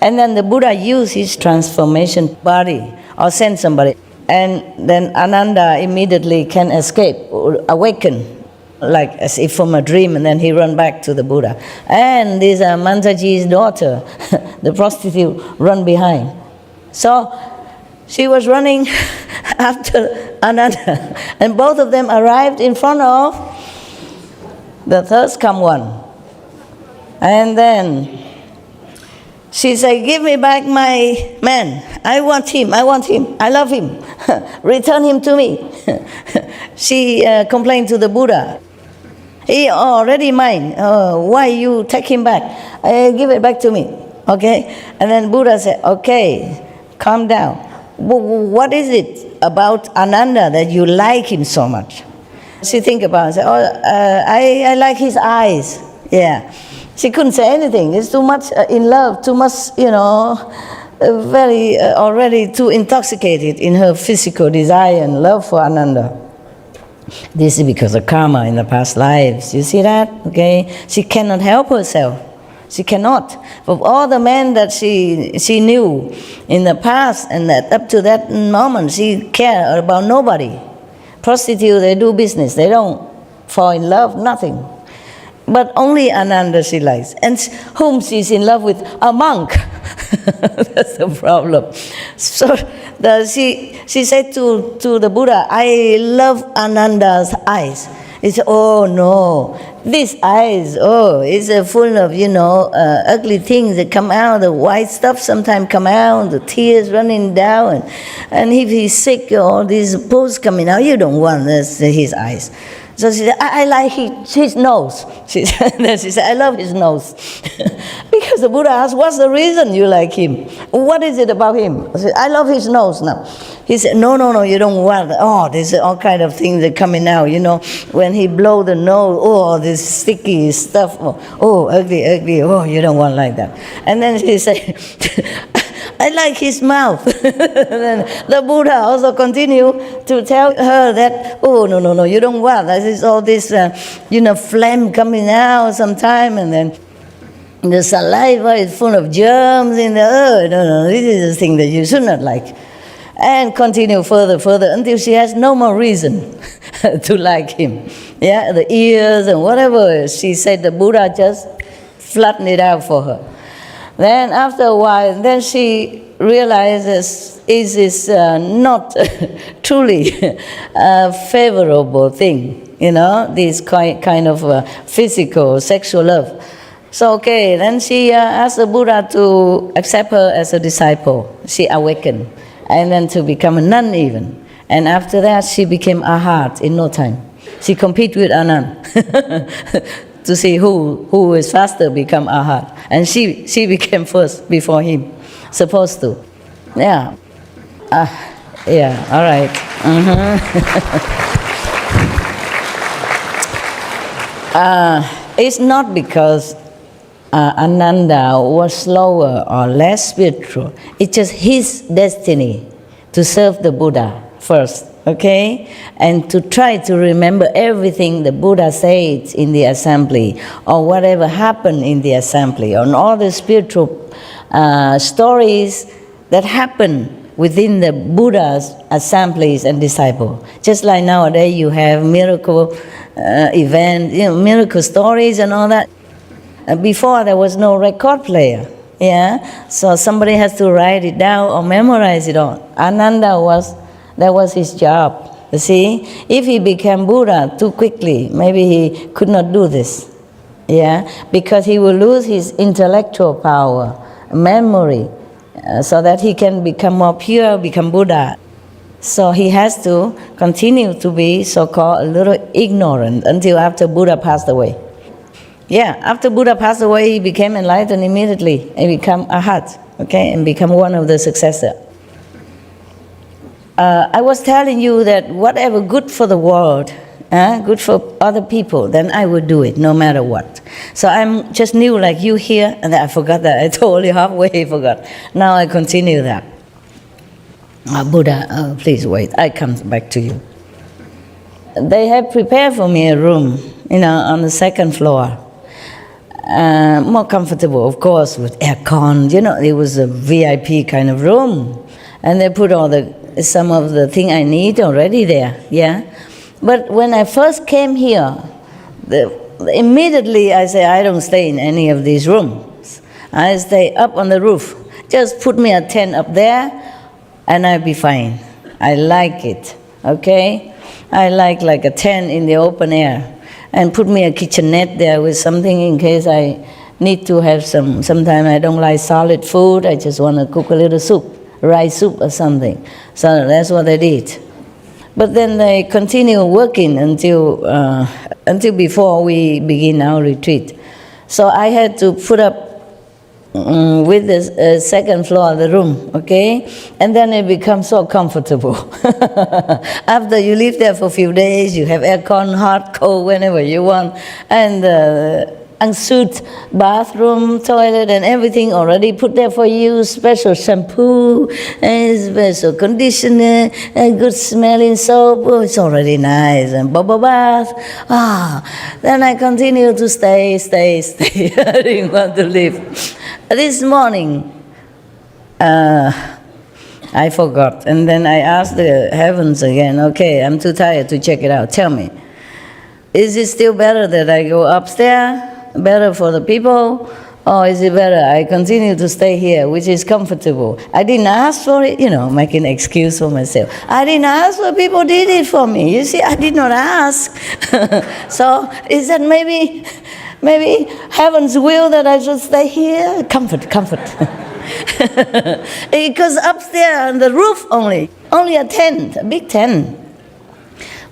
A: And then the Buddha used his transformation body or sent somebody. And then Ananda immediately can escape, or awaken, like as if from a dream, and then he ran back to the Buddha. And this Mantaji's daughter, the prostitute, ran behind. So she was running after Ananda, and both of them arrived in front of the thirsty one. And then she said, give me back my man. I want him, I want him, I love him. Return him to me. She complained to the Buddha. He already mine. Why you take him back? Give it back to me. Okay? And then Buddha said, okay, calm down. What is it about Ananda that you like him so much? She think about it. Said, I like his eyes. Yeah. She couldn't say anything. It's too much in love, too much, very already too intoxicated in her physical desire and love for Ananda. This is because of karma in the past lives. You see that? Okay? She cannot help herself. She cannot. Of all the men that she knew in the past, and that up to that moment, she cared about nobody. Prostitutes, they do business. They don't fall in love, nothing. But only Ananda she likes. And whom she's in love with? A monk. That's the problem. So she said to the Buddha, I love Ananda's eyes. He said, oh no, these eyes, it's full of, ugly things that come out, the white stuff sometimes come out, the tears running down. And if he's sick, all these pores coming out, you don't want his eyes. So she said, I like his nose. She said, I love his nose. Because the Buddha asked, what's the reason you like him? What is it about him? I said, I love his nose now. He said, no, you don't want, there's all kind of things that coming out, when he blow the nose, this sticky stuff, ugly, you don't want like that. And then he said, I like his mouth. Then the Buddha also continued to tell her that, no, you don't want. There's all this, phlegm coming out sometime, and then the saliva is full of germs in the no, this is the thing that you should not like. And continue further until she has no more reason to like him. Yeah, the ears and whatever. She said the Buddha just flattened it out for her. Then after a while, then she realizes it is not truly a favorable thing. this kind of physical, sexual love. So, okay, then she asked the Buddha to accept her as a disciple. She awakened, and then to become a nun even. And after that, she became Arhat in no time. She competed with Anand to see who is faster become Arhat. And she became first before him, supposed to. Yeah. Yeah, all right. It's not because Ananda was slower or less spiritual. It's just his destiny to serve the Buddha first, okay? And to try to remember everything the Buddha said in the assembly, or whatever happened in the assembly, on all the spiritual stories that happen within the Buddha's assemblies and disciples. Just like nowadays you have miracle events, miracle stories and all that. Before there was no record player, so somebody has to write it down or memorize it all. That was his job. You see, if he became Buddha too quickly, maybe he could not do this, because he will lose his intellectual power, memory, so that he can become more pure, become Buddha. So he has to continue to be so-called a little ignorant until after Buddha passed away. After Buddha passed away, he became enlightened immediately and become Arhat, okay, and become one of the successors. I was telling you that whatever good for the world, good for other people, then I would do it no matter what. So I'm just new like you here, and I forgot that. I totally halfway forgot. Now I continue that. Buddha, please wait, I come back to you. They have prepared for me a room, on the second floor. More comfortable, of course, with aircon. It was a VIP kind of room. And they put some of the thing I need already there, But when I first came here, immediately I say, I don't stay in any of these rooms. I stay up on the roof. Just put me a tent up there, and I'll be fine. I like it, okay? I like a tent in the open air. And put me a kitchenette there with something in case I need to have sometimes I don't like solid food, I just want to cook a little soup, rice soup or something. So that's what I did. But then they continue working until before we begin our retreat. So I had to put up with the second floor of the room, okay? And then it becomes so comfortable. After you live there for a few days, you have aircon, hot, cold, whenever you want, and ensuite bathroom, toilet, and everything already put there for you, special shampoo, and special conditioner, and good smelling soap. Oh, it's already nice, and bubble bath. Then I continue to stay. I didn't want to leave. This morning, I forgot, and then I asked the heavens again, okay, I'm too tired to check it out. Tell me, is it still better that I go upstairs, better for the people, or is it better I continue to stay here, which is comfortable? I didn't ask for it, making an excuse for myself. I didn't ask for people did it for me. You see, I did not ask. So is that maybe heaven's will that I should stay here? Comfort. Because upstairs on the roof only a tent, a big tent,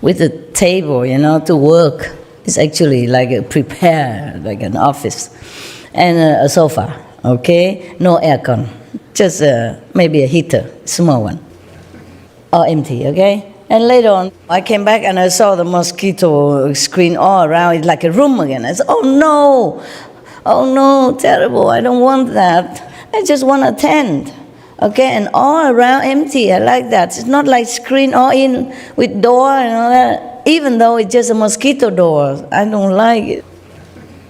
A: with a table, to work. It's actually like like an office, and a sofa, okay? No aircon, just maybe a heater, small one, or empty, okay? And later on, I came back and I saw the mosquito screen all around. It's like a room again. I said, oh no, terrible. I don't want that. I just want a tent, okay? And all around empty. I like that. It's not like screen all in with door and all that. Even though it's just a mosquito door, I don't like it.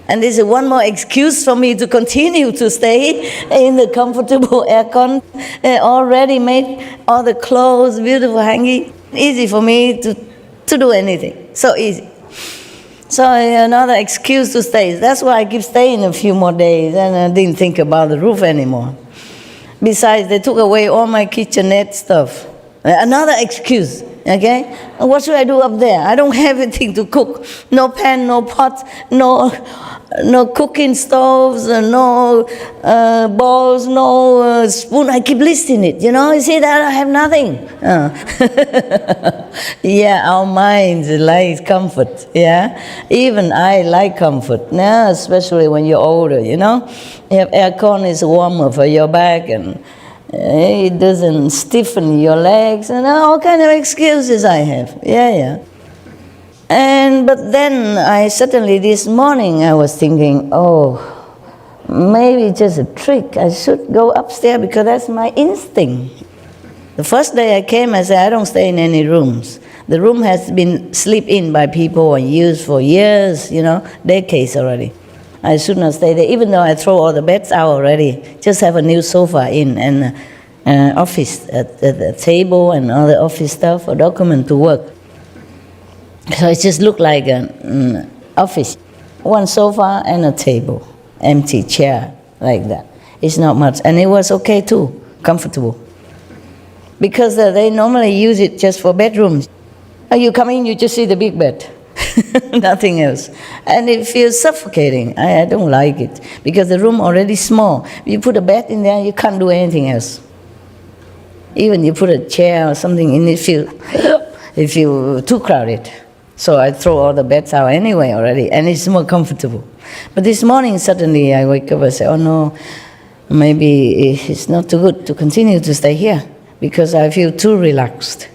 A: And this is one more excuse for me to continue to stay in the comfortable aircon, already made, all the clothes, beautiful hanging. Easy for me to do anything, so easy. So another excuse to stay. That's why I keep staying a few more days, and I didn't think about the roof anymore. Besides, they took away all my kitchenette stuff. Another excuse. Okay? And what should I do up there? I don't have anything to cook. No pan, no pot, no cooking stoves, no bowls, no spoon. I keep listing it, you know. You see that? I have nothing. Yeah, our minds like comfort, yeah. Even I like comfort, now, especially when you're older, you know. You have aircon, is warmer for your back, and it doesn't stiffen your legs, and all kind of excuses I have. Yeah. But then I suddenly this morning I was thinking, oh, maybe just a trick. I should go upstairs because that's my instinct. The first day I came, I said, I don't stay in any rooms. The room has been slept in by people and used for years, you know, decades already. I should not stay there, even though I throw all the beds out already. Just have a new sofa in and office, a table and all the office stuff, a document to work. So it just looked like an office. One sofa and a table, empty chair, like that. It's not much. And it was okay too, comfortable. Because they normally use it just for bedrooms. You come in, you just see the big bed. Nothing else. And it feels suffocating. I don't like it. Because the room already small. You put a bed in there, you can't do anything else. Even you put a chair or something in it, it feels too crowded. So I throw all the beds out anyway already, and it's more comfortable. But this morning, suddenly I wake up and say, oh no, maybe it's not too good to continue to stay here, because I feel too relaxed.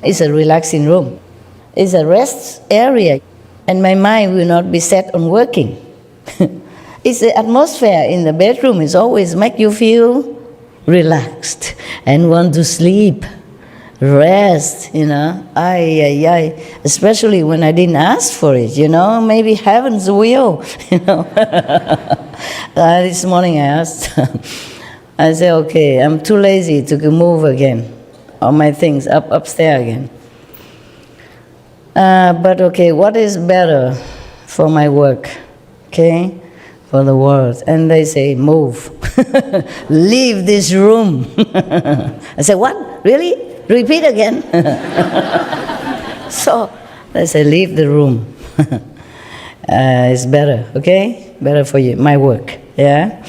A: It's a relaxing room. It's a rest area, and my mind will not be set on working. It's the atmosphere in the bedroom is always make you feel relaxed and want to sleep. Rest, you know, especially when I didn't ask for it, you know, maybe heaven's will, you know. This morning I asked, I said, okay, I'm too lazy to move again, all my things upstairs again. But okay, what is better for my work, okay, for the world? And they say, move, leave this room. I said, what, really? Repeat again. So I said, leave the room. It's better, okay? Better for you, my work, yeah?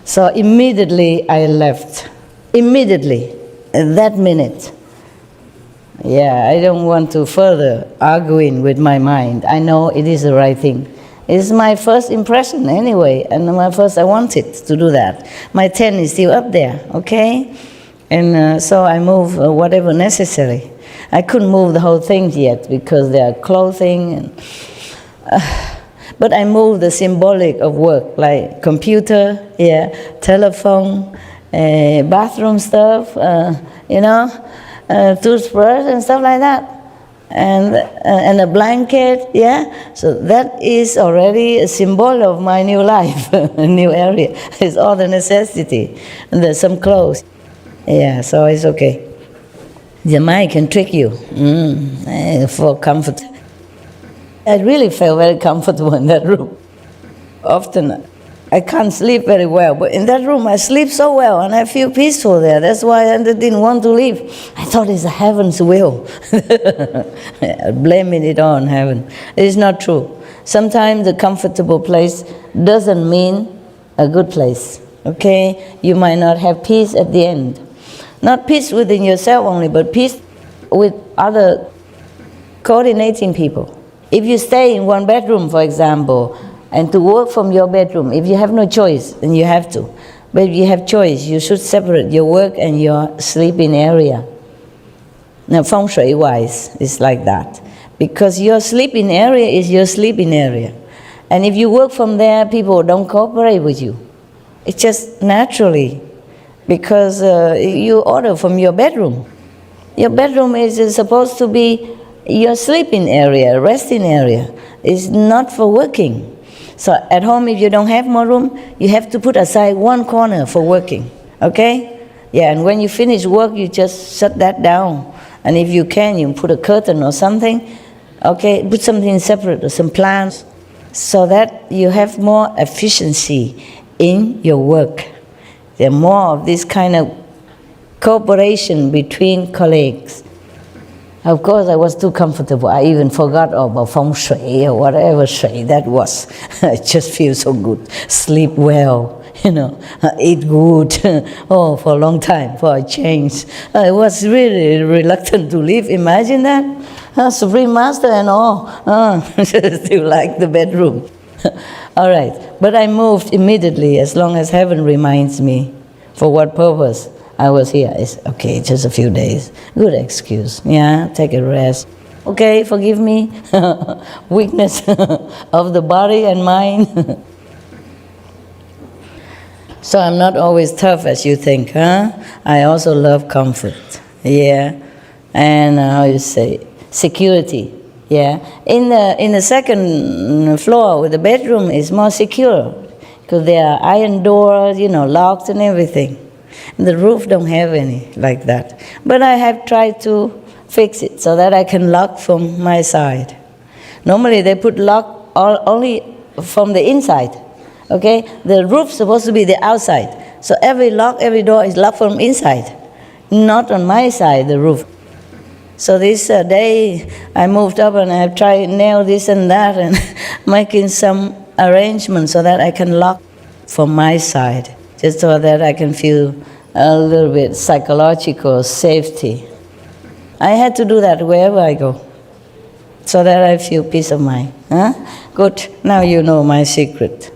A: So immediately I left. Immediately, at that minute. Yeah, I don't want to further arguing with my mind. I know it is the right thing. It's my first impression anyway, and I wanted to do that. My tent is still up there, okay? And so I move whatever necessary. I couldn't move the whole thing yet because there are clothing. And, but I moved the symbolic of work, like computer, yeah, telephone, bathroom stuff, you know, toothbrush and stuff like that. And a blanket, yeah. So that is already a symbol of my new life, a new area. It's all the necessity. And there's some clothes. Yeah, so it's okay. The mind can trick you for comfort. I really felt very comfortable in that room. Often I can't sleep very well, but in that room I sleep so well and I feel peaceful there. That's why I didn't want to leave. I thought it's heaven's will. Blaming it on heaven. It is not true. Sometimes a comfortable place doesn't mean a good place. Okay? You might not have peace at the end. Not peace within yourself only, but peace with other coordinating people. If you stay in one bedroom, for example, and to work from your bedroom, if you have no choice, then you have to. But if you have choice, you should separate your work and your sleeping area. Now, feng shui-wise, it's like that. Because your sleeping area is your sleeping area. And if you work from there, people don't cooperate with you. It's just naturally. Because you order from your bedroom. Your bedroom is supposed to be your sleeping area, resting area. It's not for working. So at home, if you don't have more room, you have to put aside one corner for working, okay? Yeah, and when you finish work, you just shut that down. And if you can, you put a curtain or something, okay? Put something separate or some plants so that you have more efficiency in your work. There are more of this kind of cooperation between colleagues. Of course, I was too comfortable. I even forgot about feng shui or whatever shui that was. I just feel so good. Sleep well, eat good. Oh, for a long time, for a change. I was really reluctant to leave. Imagine that. Supreme Master and all. Still like the bedroom. All right. But I moved immediately as long as heaven reminds me for what purpose I was here. It's okay, just a few days. Good excuse. Yeah, take a rest. Okay, forgive me. Weakness of the body and mind. So I'm not always tough as you think, huh? I also love comfort. Yeah. And how you say, security. Yeah. In the second floor with the bedroom is more secure because there are iron doors, locked and everything. The roof don't have any like that. But I have tried to fix it so that I can lock from my side. Normally they put lock only from the inside. Okay? The roof's supposed to be the outside. So every door is locked from inside. Not on my side, the roof. So this day I moved up and I've tried nail this and that and making some arrangements so that I can lock from my side. Just so that I can feel a little bit psychological safety. I had to do that wherever I go, so that I feel peace of mind. Huh? Good. Now you know my secret,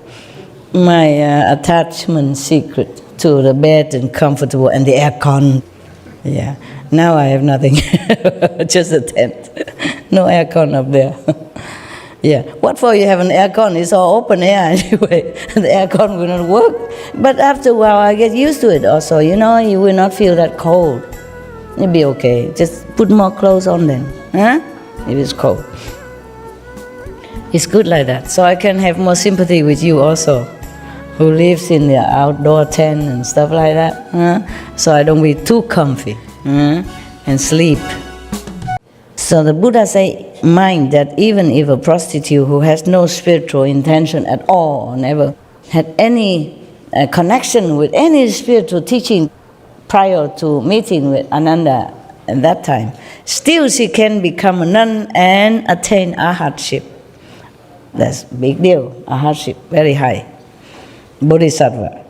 A: my attachment secret to the bed and comfortable and the aircon. Yeah. Now I have nothing, just a tent. No aircon up there. Yeah, what for you have an aircon? It's all open air anyway. The aircon will not work. But after a while, I get used to it also. You will not feel that cold. You'll be okay. Just put more clothes on then. Huh? If it's cold. It's good like that. So I can have more sympathy with you also, who lives in the outdoor tent and stuff like that. Huh? So I don't be too comfy and sleep. So the Buddha say, mind that even if a prostitute who has no spiritual intention at all, never had any connection with any spiritual teaching prior to meeting with Ananda at that time, still she can become a nun and attain arhatship. That's a big deal, arhatship, very high. Bodhisattva.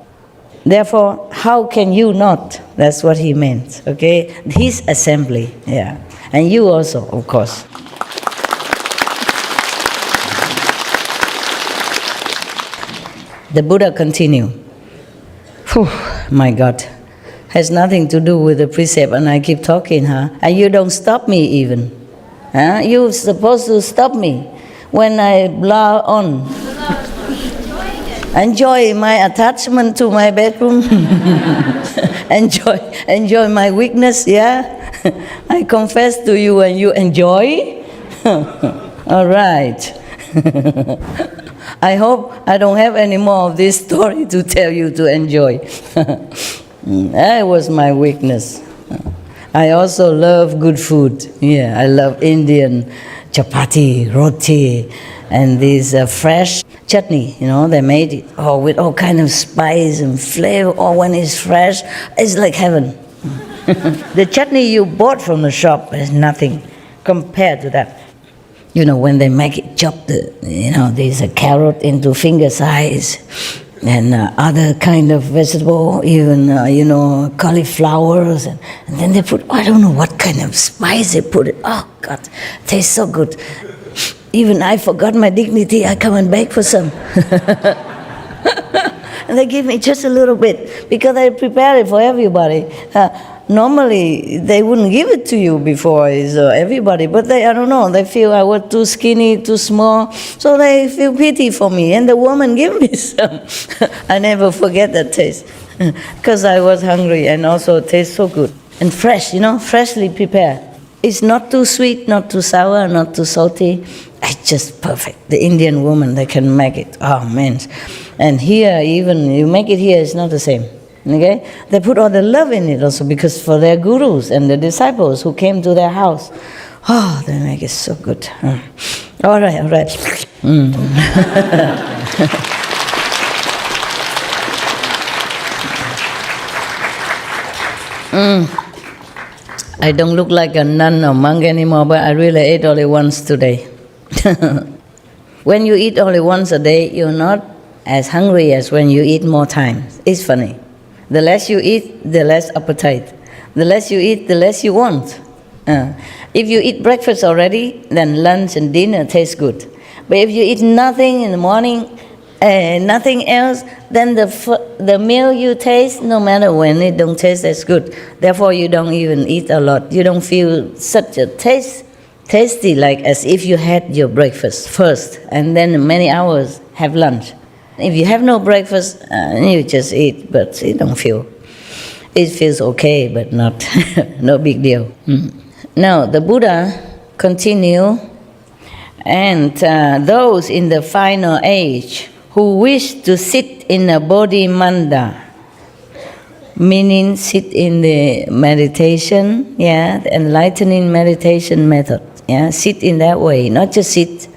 A: Therefore, how can you not? That's what he meant, okay? His assembly, yeah. And you also, of course. The Buddha continued. My God, has nothing to do with the precept, and I keep talking, huh? And you don't stop me even. Huh? You're supposed to stop me when I blah on. Enjoy my attachment to my bedroom. enjoy my weakness, yeah? I confess to you and you enjoy. All right. I hope I don't have any more of this story to tell you to enjoy. That was my weakness. I also love good food. Yeah, I love Indian chapati, roti, and this fresh chutney. They made it with all kind of spice and flavor. Oh, when it's fresh, it's like heaven. The chutney you bought from the shop is nothing compared to that. When they make it, chop there's a carrot into finger size and other kind of vegetable, even, cauliflowers. And then they put, I don't know what kind of spice they put it. Oh, God, tastes so good. Even I forgot my dignity. I come and beg for some. And they give me just a little bit because I prepare it for everybody. Normally, they wouldn't give it to you before everybody, but I don't know, they feel I was too skinny, too small, so they feel pity for me, and the woman gave me some. I never forget that taste, because I was hungry, and also it tastes so good. And fresh, freshly prepared. It's not too sweet, not too sour, not too salty. It's just perfect. The Indian woman, they can make it. Oh, man. And here, even, you make it here, it's not the same. Okay? They put all the love in it also because for their gurus and the disciples who came to their house. Oh, they make it so good. All right. I don't look like a nun or monk anymore, but I really ate only once today. When you eat only once a day, you're not as hungry as when you eat more times. It's funny. The less you eat, the less appetite. The less you eat, the less you want. If you eat breakfast already, then lunch and dinner taste good. But if you eat nothing in the morning, nothing else, then the meal you taste, no matter when, it don't taste as good. Therefore, you don't even eat a lot. You don't feel such a tasty like as if you had your breakfast first and then many hours have lunch. If you have no breakfast, you just eat, but you don't feel. It feels okay, but not no big deal. Now, the Buddha continue, and those in the final age who wish to sit in a bodhimanda, meaning sit in the meditation, the enlightening meditation method, sit in that way, not just sit,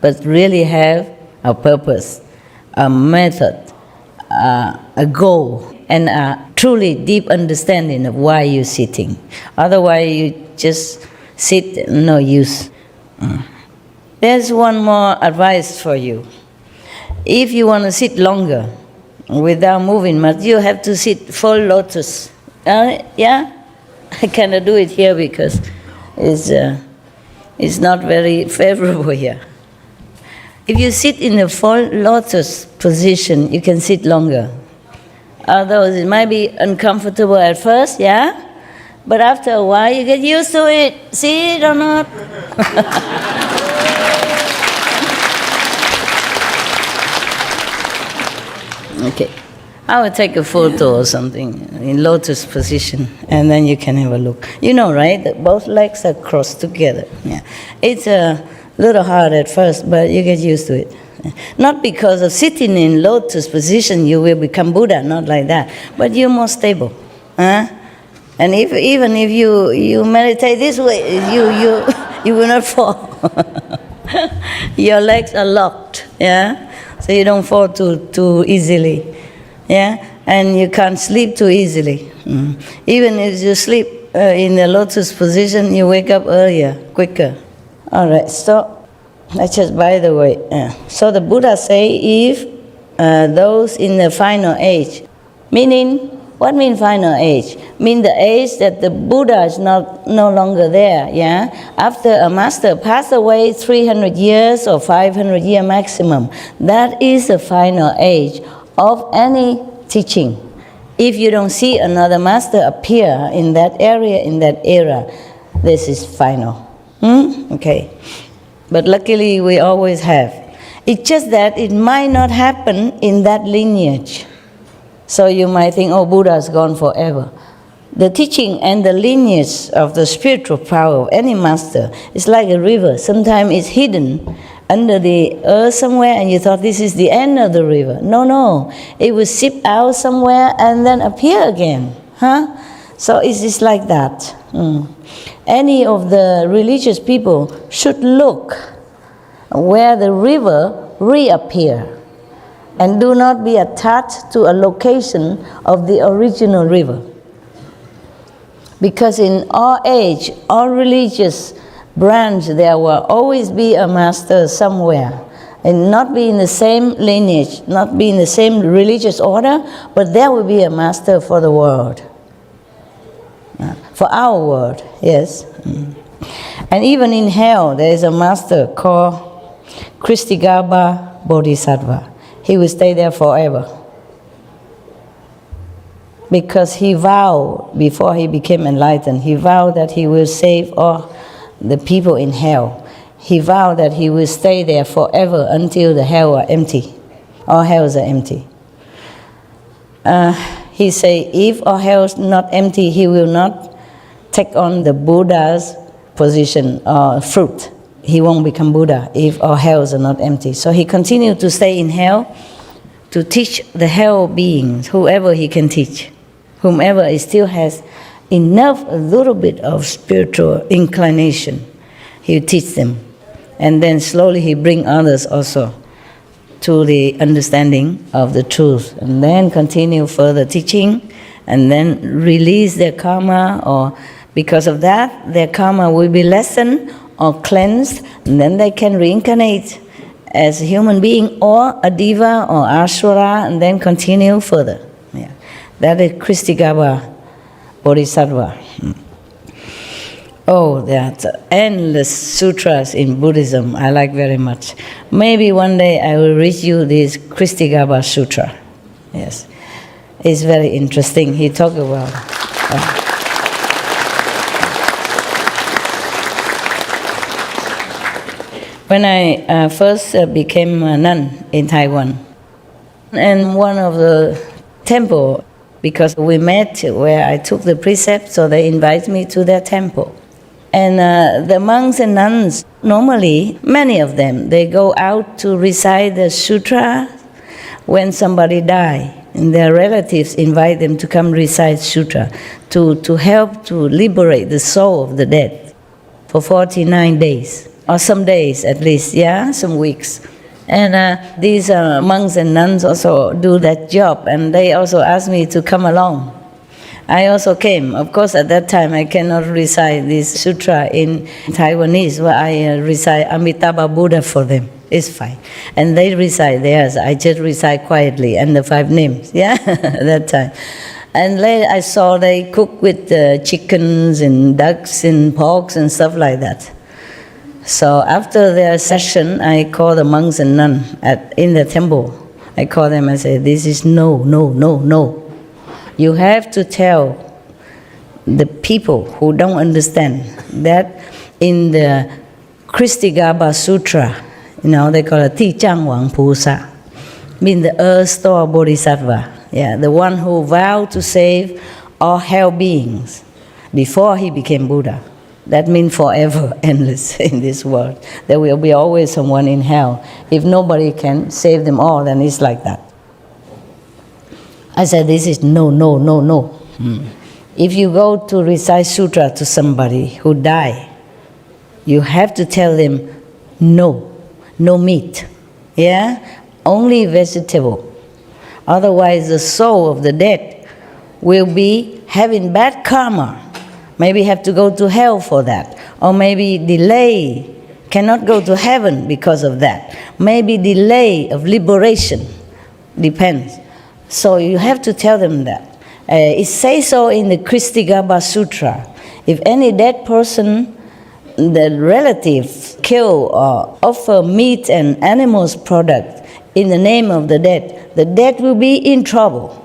A: but really have a purpose, a method, a goal, and a truly deep understanding of why you're sitting. Otherwise, you just sit, no use. There's one more advice for you. If you want to sit longer without moving much, you have to sit full lotus. I cannot do it here because it's not very favorable here. If you sit in the full lotus position, you can sit longer. Although it might be uncomfortable at first, but after a while you get used to it. See it or not? Okay. I will take a photo or something in lotus position, and then you can have a look. You know, right? That both legs are crossed together. It's a little hard at first, but you get used to it. Not because of sitting in lotus position you will become Buddha, not like that, but you're more stable. And even if you meditate this way, you will not fall. Your legs are locked, so you don't fall too easily, and you can't sleep too easily. Even if you sleep in the lotus position, you wake up earlier, quicker. All right, so that's just by the way. So the Buddha say, if those in the final age, meaning, what means final age? Mean the age that the Buddha is no longer there, After a master passed away 300 years or 500 years maximum, that is the final age of any teaching. If you don't see another master appear in that area, in that era, this is final. Okay. But luckily we always have. It's just that it might not happen in that lineage. So you might think, Buddha's gone forever. The teaching and the lineage of the spiritual power of any master is like a river. Sometimes it's hidden under the earth somewhere and you thought this is the end of the river. No. It will seep out somewhere and then appear again. So it's just like that. Any of the religious people should look where the river reappear and do not be attached to a location of the original river. Because in all age, all religious branch, there will always be a master somewhere. And not be in the same lineage, not be in the same religious order, but there will be a master for the world. For our world, yes. And even in hell, there is a master called Kristigaba Bodhisattva. He will stay there forever. Because he vowed, before he became enlightened, he vowed that he will save all the people in hell. He vowed that he will stay there forever until the hell are empty. All hells are empty. He say, if all hell's not empty, he will not take on the Buddha's position or fruit. He won't become Buddha if all hells are not empty. So he continued to stay in hell to teach the hell beings, whoever he can teach. Whomever still has enough, a little bit of spiritual inclination, he will teach them. And then slowly he bring others also to the understanding of the truth. And then continue further teaching, and then release their karma or Because of that, their karma will be lessened or cleansed, and then they can reincarnate as a human being or a diva or asura, and then continue further. Yeah. That is Kristigaba Bodhisattva. Oh, there are endless sutras in Buddhism I like very much. Maybe one day I will read you this Kristigaba Sutra. Yes. It's very interesting. He talked about... When I first became a nun in Taiwan, and one of the temple, because we met where I took the precept, so they invited me to their temple. And the monks and nuns, normally, many of them, they go out to recite the sutra when somebody dies. And their relatives invite them to come recite sutra to help to liberate the soul of the dead for 49 days. Or some days at least, yeah, some weeks. And these monks and nuns also do that job, and they also asked me to come along. I also came. Of course, at that time, I cannot recite this sutra in Taiwanese, where I recite Amitabha Buddha for them. It's fine. And they recite theirs. I just recite quietly, and the 5 names, yeah, at that time. And later I saw they cook with chickens and ducks and porks and stuff like that. So after their session, I called the monks and nuns in the temple. I called them and said, this is no. You have to tell the people who don't understand that in the Kristigaba Sutra, they call it Ti Chang Wang Pusa, means the earth store bodhisattva, the one who vowed to save all hell beings before he became Buddha. That means forever, endless in this world. There will be always someone in hell. If nobody can save them all, then it's like that. I said, this is no. If you go to recite sutra to somebody who died, you have to tell them, no meat, only vegetable. Otherwise, the soul of the dead will be having bad karma. Maybe have to go to hell for that. Or maybe delay, cannot go to heaven because of that. Maybe delay of liberation, depends. So you have to tell them that. It says so in the Kristigaba Sutra. If any dead person, the relative kill or offer meat and animals product in the name of the dead will be in trouble.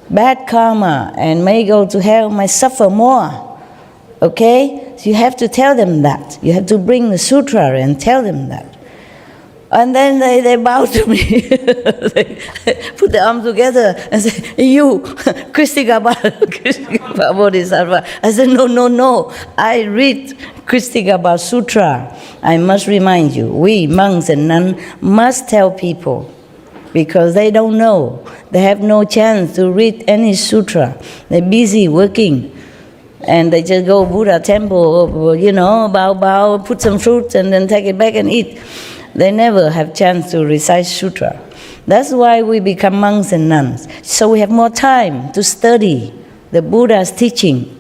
A: Bad karma and may go to hell, may suffer more. Okay? So you have to tell them that. You have to bring the sutra and tell them that. And then they bow to me. They put their arms together and say, you, Kristigaba Bodhisattva. I said, no. I read Kristigaba Sutra. I must remind you, we monks and nuns must tell people because they don't know. They have no chance to read any sutra. They're busy working. And they just go Buddha temple, bow, put some fruit and then take it back and eat. They never have chance to recite sutra. That's why we become monks and nuns. So we have more time to study the Buddha's teaching.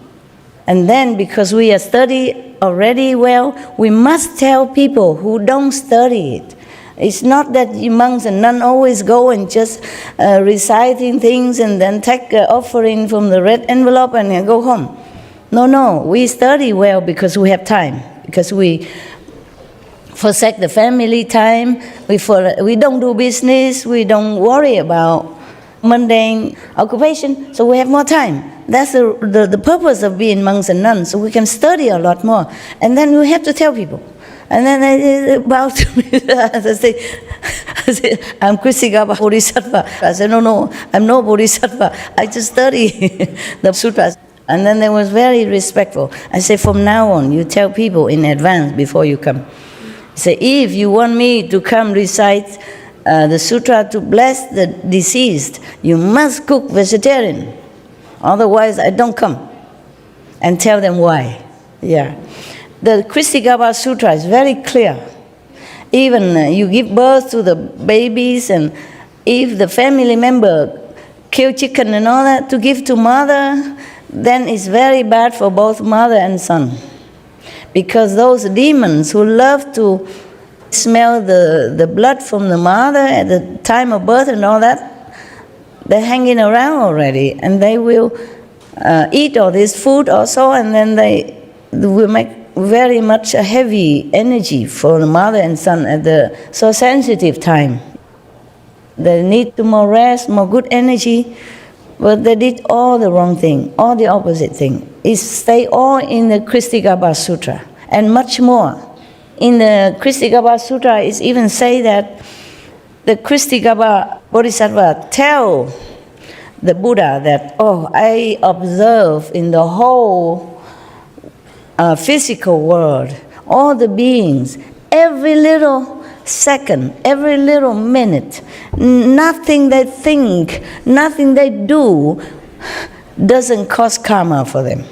A: And then because we are study already well, we must tell people who don't study it. It's not that you monks and nuns always go and just reciting things and then take an offering from the red envelope and go home. No, we study well because we have time, because we forsake the family time, we don't do business, we don't worry about mundane occupation, so we have more time. That's the purpose of being monks and nuns, so we can study a lot more. And then we have to tell people. And then they bow to me. I say, I'm Kristigaba Bodhisattva. I said, no, I'm no Bodhisattva. I just study the sutras. And then they was very respectful. I said, from now on, you tell people in advance before you come. Say, if you want me to come recite the sutra to bless the deceased, you must cook vegetarian. Otherwise, I don't come. And tell them why. The Kristigaba Sutra is very clear. Even you give birth to the babies, and if the family member kill chicken and all that to give to mother, then it's very bad for both mother and son. Because those demons who love to smell the blood from the mother at the time of birth and all that, they're hanging around already, and they will eat all this food also, and then they will make very much a heavy energy for the mother and son at the so sensitive time. They need more rest, more good energy, but they did all the wrong thing, all the opposite thing. It's stay all in the Kristigabha Sutra, and much more. In the Kristigabha Sutra, it's even say that the Kristigabha Bodhisattva tell the Buddha that, oh, I observe in the whole physical world, all the beings, every little second, every little minute, nothing they think, nothing they do doesn't cause karma for them.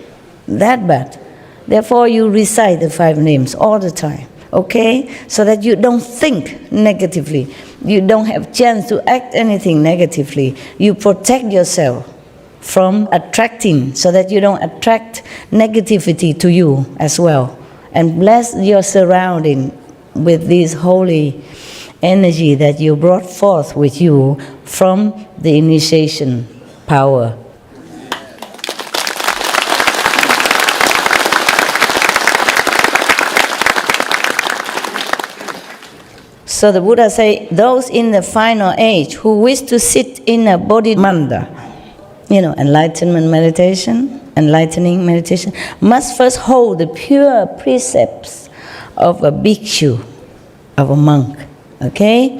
A: That bad. Therefore, you recite the 5 names all the time, okay? So that you don't think negatively. You don't have chance to act anything negatively. You protect yourself from attracting, so that you don't attract negativity to you as well. And bless your surrounding with this holy energy that you brought forth with you from the initiation power. So the Buddha say, those in the final age who wish to sit in a bodhimanda, enlightenment meditation, enlightening meditation, must first hold the pure precepts of a bhikshu, of a monk, okay?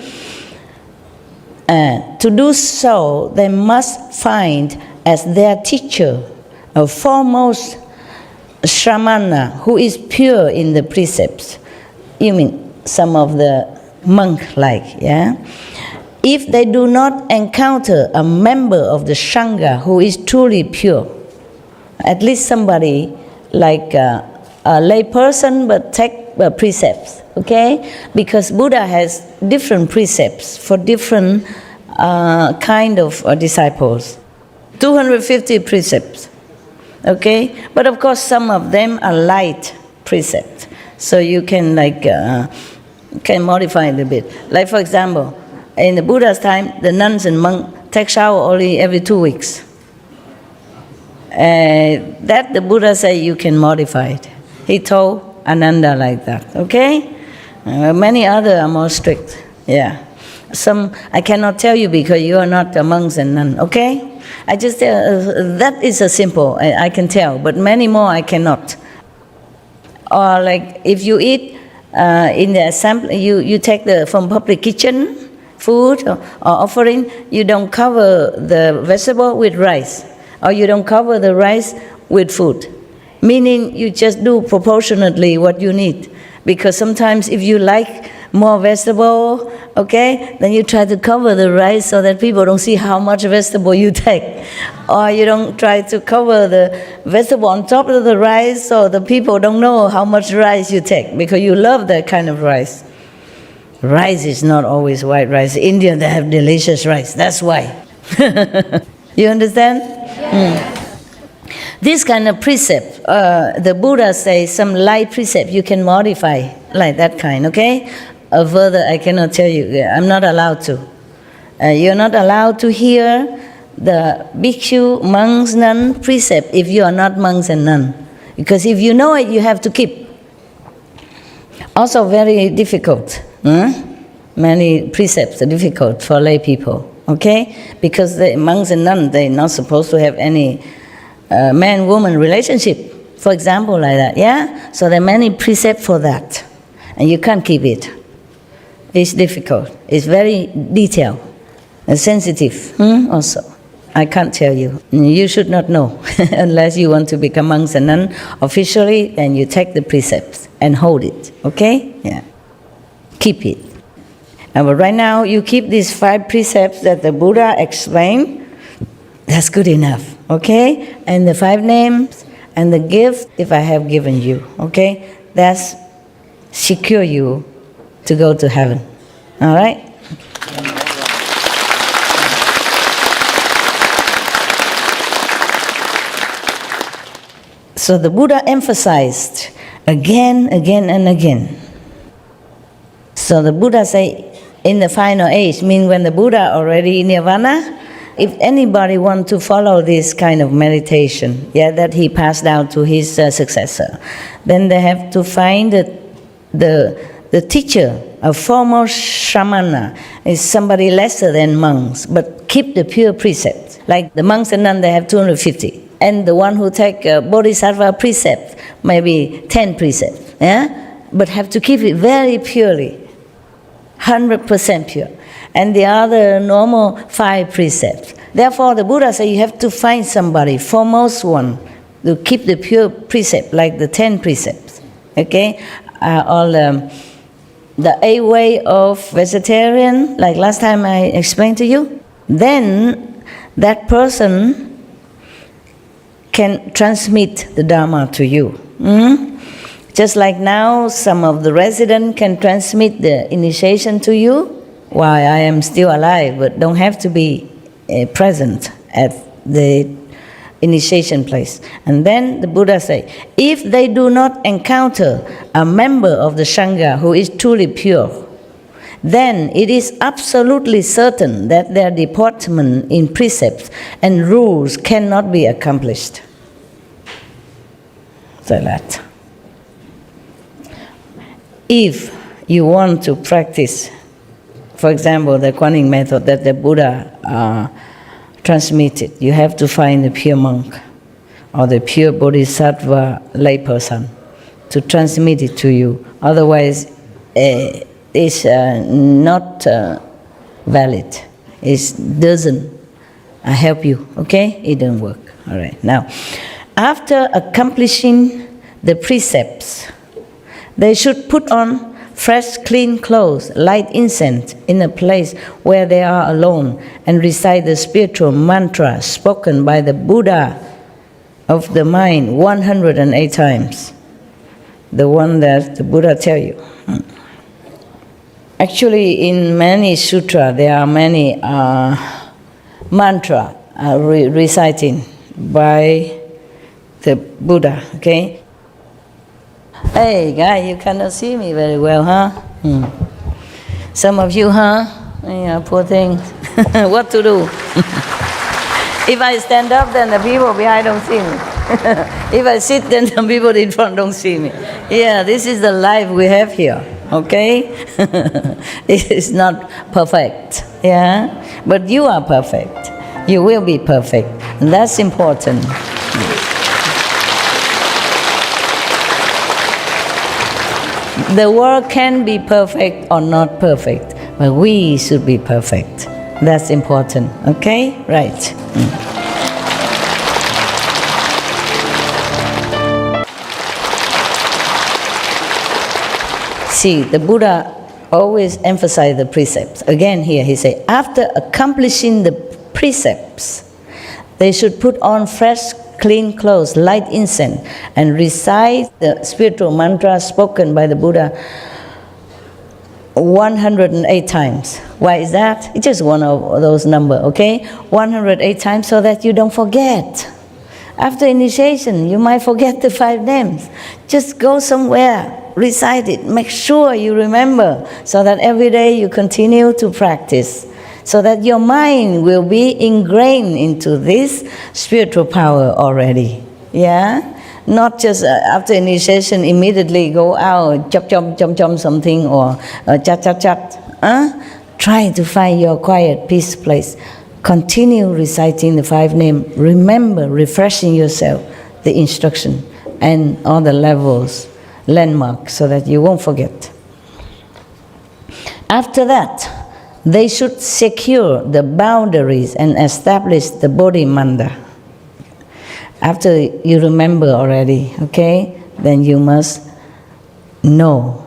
A: To do so, they must find as their teacher a foremost shramana who is pure in the precepts. You mean some of the monk-like, yeah? If they do not encounter a member of the Sangha who is truly pure, at least somebody like a lay person but take precepts, okay? Because Buddha has different precepts for different kind of disciples. 250 precepts, okay? But of course some of them are light precepts, so you can can modify a little bit. Like for example, in the Buddha's time, the nuns and monks take shower only every 2 weeks. That the Buddha say you can modify it. He told Ananda like that, okay? Many other are more strict, yeah. Some I cannot tell you because you are not a monks and nuns, okay? I just tell, that is a simple, I can tell, but many more I cannot. Or like if you eat in the assembly, you take from public kitchen food or offering, you don't cover the vegetable with rice, or you don't cover the rice with food. Meaning you just do proportionately what you need. Because sometimes if you like more vegetable, okay, then you try to cover the rice so that people don't see how much vegetable you take. Or you don't try to cover the vegetable on top of the rice so the people don't know how much rice you take, because you love that kind of rice. Rice is not always white rice. India, they have delicious rice, that's why. You understand? Yeah. This kind of precept, the Buddha says some light precept you can modify, like that kind, okay? Further, I cannot tell you, I'm not allowed to. You're not allowed to hear the bhikshu, monks, nun precept if you are not monks and nun. Because if you know it, you have to keep. Also very difficult. Many precepts are difficult for lay people, okay? Because the monks and nuns, they're not supposed to have any man-woman relationship, for example, like that, yeah? So there are many precepts for that, and you can't keep it. It's difficult. It's very detailed and sensitive also. I can't tell you. You should not know unless you want to become monks and nuns officially, and you take the precepts and hold it, okay? Yeah. Keep it. But right now, you keep these 5 precepts that the Buddha explained. That's good enough, okay? And the 5 names and the gift, if I have given you, okay? That's secure you to go to heaven, all right? So the Buddha emphasized again, and again. So the Buddha say, in the final age, mean when the Buddha already in nirvana, if anybody want to follow this kind of meditation, that he passed down to his successor, then they have to find the teacher, a foremost shamana, is somebody lesser than monks, but keep the pure precepts. Like the monks and nuns, they have 250. And the one who take bodhisattva precept, maybe 10 precepts, but have to keep it very purely, 100% pure. And the other normal 5 precepts. Therefore, the Buddha said you have to find somebody, foremost one, to keep the pure precept, like the 10 precepts. Okay? All the 8 way of vegetarian, like last time I explained to you. Then that person can transmit the Dharma to you. Just like now, some of the residents can transmit the initiation to you while I am still alive, but don't have to be present at the initiation place. And then the Buddha say, if they do not encounter a member of the Sangha who is truly pure, then it is absolutely certain that their deportment in precepts and rules cannot be accomplished. So that. If you want to practice, for example, the CUNG method that the Buddha transmitted, you have to find the pure monk or the pure bodhisattva layperson to transmit it to you. Otherwise, it's not valid. It doesn't help you, okay? It doesn't work. All right. Now, after accomplishing the precepts, they should put on fresh, clean clothes, light incense in a place where they are alone, and recite the spiritual mantra spoken by the Buddha of the mind 108 times. The one that the Buddha tell you. Actually, in many sutras, there are many mantra reciting by the Buddha, okay? Hey, guy, you cannot see me very well, huh? Some of you, huh? Yeah, poor thing. What to do? If I stand up, then the people behind don't see me. If I sit, then the people in front don't see me. Yeah, this is the life we have here, okay? It is not perfect, yeah? But you are perfect. You will be perfect. And that's important. The world can be perfect or not perfect, but we should be perfect. That's important, okay? Right. See, the Buddha always emphasized the precepts. Again here he said, after accomplishing the precepts, they should put on fresh, clean clothes, light incense, and recite the spiritual mantra spoken by the Buddha 108 times. Why is that? It's just one of those numbers, okay? 108 times so that you don't forget. After initiation, you might forget the 5 names. Just go somewhere, recite it, make sure you remember, so that every day you continue to practice, so that your mind will be ingrained into this spiritual power already. Yeah? Not just after initiation immediately go out, chop something, or chat. Try to find your quiet, peace place. Continue reciting the 5 names. Remember, refreshing yourself, the instruction, and all the levels, landmarks, so that you won't forget. After that, they should secure the boundaries and establish the bodhi manda. After you remember already, okay, then you must know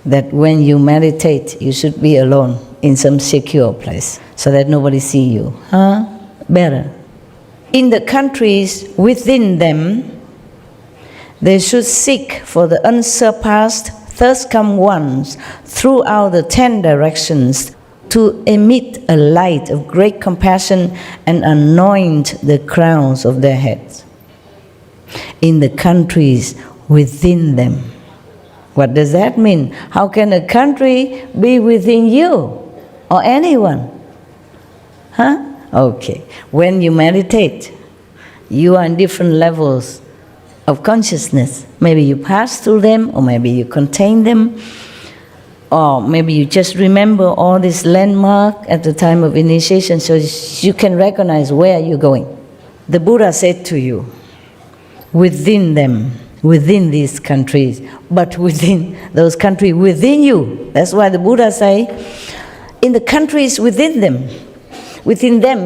A: that when you meditate, you should be alone in some secure place so that nobody see you. Better. In the countries within them, they should seek for the unsurpassed thirst-come ones throughout the 10 directions to emit a light of great compassion and anoint the crowns of their heads. in the countries within them. What does that mean? How can a country be within you or anyone? Huh? Okay. When you meditate, you are in different levels of consciousness. Maybe you pass through them, or maybe you contain them, or maybe you just remember all this landmark at the time of initiation so you can recognize where you're going. The Buddha said to you, within them, within these countries, but within those countries within you. That's why the Buddha say, in the countries within them,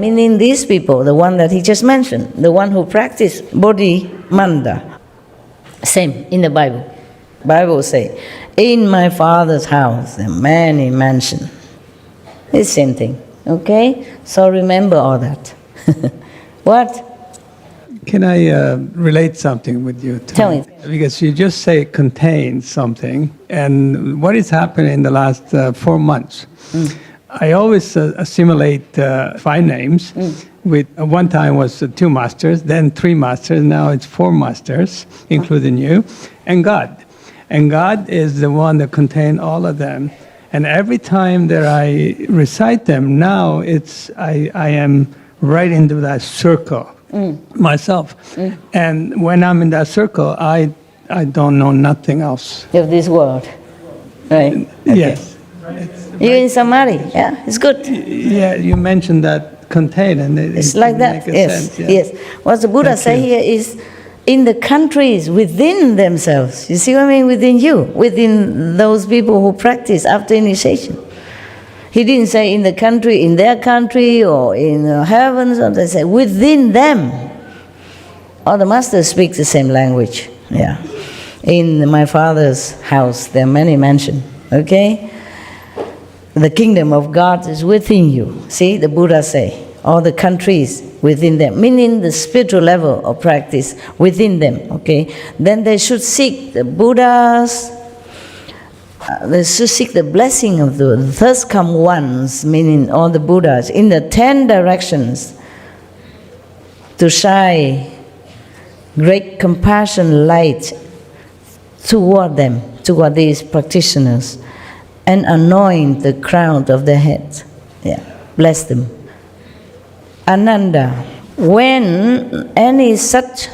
A: meaning these people, the one that he just mentioned, the one who practice Bodhimanda. Same in the Bible. Bible say, in my Father's house there are many mansions. It's the same thing, okay? So remember all that. What?
D: Can I relate something with you?
A: Tell me.
D: Because you just say contain something, and what has happened in the last 4 months? I always assimilate 5 names. With one time was 2 masters, then 3 masters, now it's 4 masters, including you, and God. And God is the one that contains all of them. And every time that I recite them, now I am right into that circle. Myself. And when I'm in that circle, I don't know nothing else.
A: Of this world, right? Okay.
D: Yes.
A: You're in Samadhi, yeah, it's good.
D: Yeah, you mentioned that contain, and
A: It's like that, yes,
D: sense, yeah.
A: yes. What the Buddha
D: Thank
A: say
D: you.
A: here is, in the countries within themselves. You see what I mean? Within you, within those people who practice after initiation. He didn't say in the country, in their country, or in the heavens, or they say within them. All the masters speak the same language. Yeah. In my Father's house, there are many mansions. Okay? The kingdom of God is within you. See, the Buddha say, all the countries within them, meaning the spiritual level of practice within them. Okay? Then they should seek the Buddhas. They should seek the blessing of the first come ones, meaning all the Buddhas, in the 10 directions to shine great compassion light toward them, toward these practitioners, and anoint the crown of their heads. Yeah, bless them. Ananda, when any such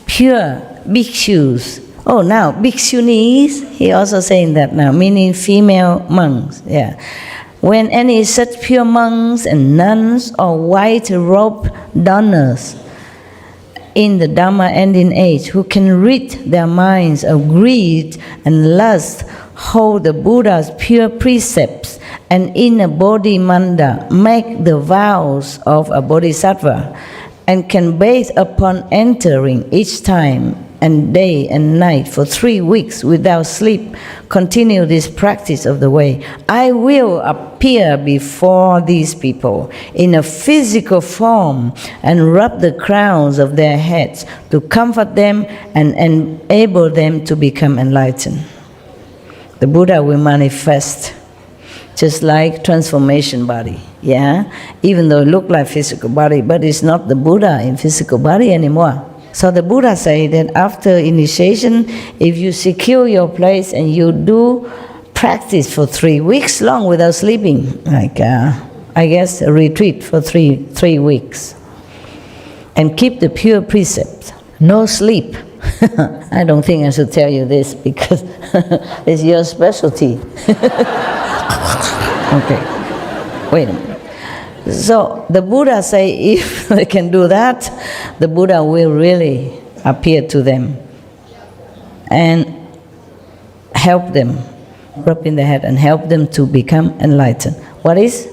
A: pure bhikshus, now bhikshunis, he also saying that now, meaning female monks, yeah. When any such pure monks and nuns or white-robed donors in the Dhamma ending age who can rid their minds of greed and lust, hold the Buddha's pure precepts, and in a bodhimanda make the vows of a bodhisattva, and can bathe upon entering each time and day and night for 3 weeks without sleep, continue this practice of the way, I will appear before these people in a physical form and rub the crowns of their heads to comfort them and enable them to become enlightened. The Buddha will manifest just like transformation body, yeah? Even though it looks like physical body, but it's not the Buddha in physical body anymore. So the Buddha say that after initiation, if you secure your place and you do practice for 3 weeks long without sleeping, like I guess a retreat for three weeks, and keep the pure precept, no sleep. I don't think I should tell you this because it's your specialty. Okay, wait a minute. So the Buddha say if they can do that, the Buddha will really appear to them and help them, rub in the head and help them to become enlightened. What is?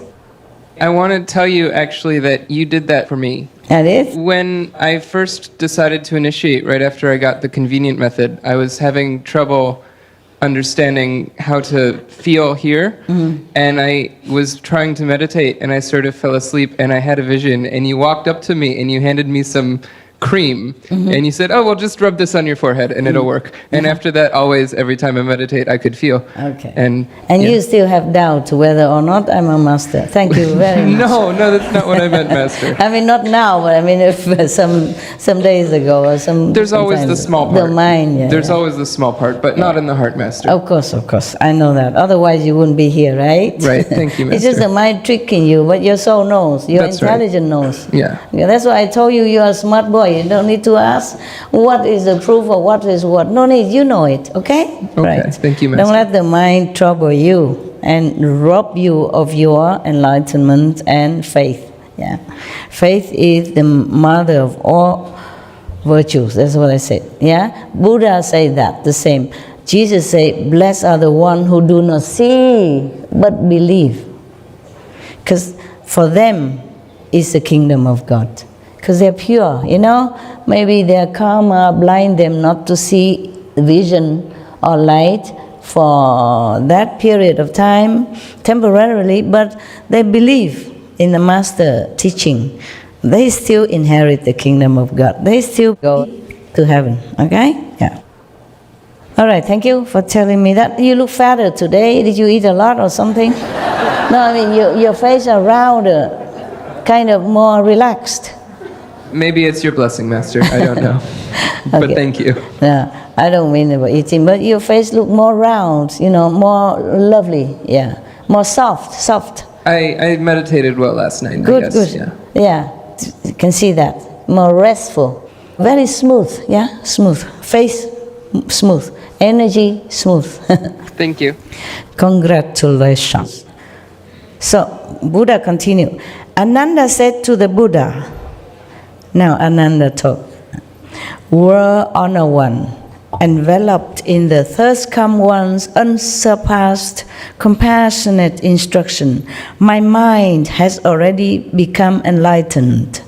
E: I want to tell you actually that you did that for me.
A: That is?
E: When I first decided to initiate, right after I got the convenient method, I was having trouble understanding how to feel here, and I was trying to meditate, and I sort of fell asleep, and I had a vision, and you walked up to me, and you handed me some cream, and you said, "Oh, well, just rub this on your forehead, and it'll work." And after that, always, every time I meditate, I could feel.
A: Okay.
E: And
A: you still have doubt whether or not I'm a master. Thank you very much.
E: No, that's not what I meant, Master.
A: I mean, not now, but I mean, if some days ago or some.
E: There's always the small part.
A: The mind, yeah.
E: There's always the small part, but not in the heart, Master.
A: Of course, I know that. Otherwise, you wouldn't be here, right?
E: Right. Thank you, Master.
A: It's just the mind tricking you, but your soul knows. Your
E: That's right.
A: intelligence knows.
E: Yeah.
A: That's why I told you you're a smart boy. You don't need to ask what is the proof or what is what. No need. You know it. Okay.
E: Okay.
A: Right.
E: Thank you, Master.
A: Don't let the mind trouble you and rob you of your enlightenment and faith. Yeah. Faith is the mother of all virtues. That's what I said. Yeah. Buddha said that the same. Jesus said, "Blessed are the one who do not see but believe," because for them is the kingdom of God. Because they're pure, you know. Maybe their karma blind them not to see vision or light for that period of time, temporarily, but they believe in the master teaching. They still inherit the kingdom of God. They still go to heaven, okay? Yeah. All right, thank you for telling me that. You look fatter today. Did you eat a lot or something? No, I mean, your face are rounder, kind of more relaxed.
E: Maybe it's your blessing, Master. I don't know. But
A: Okay.
E: thank you.
A: No, I don't mean about eating, but your face look more round, you know, more lovely, yeah. More soft.
E: I meditated well last night,
A: Good,
E: I guess.
A: good.
E: Yeah.
A: Yeah, you can see that. More restful. Very smooth, yeah, smooth. Face, smooth. Energy, smooth.
E: Thank you.
A: Congratulations. So, Buddha continued. Ananda said to the Buddha, now Ananda talk, "Were Honor One, enveloped in the thirst come one's unsurpassed, compassionate instruction, my mind has already become enlightened,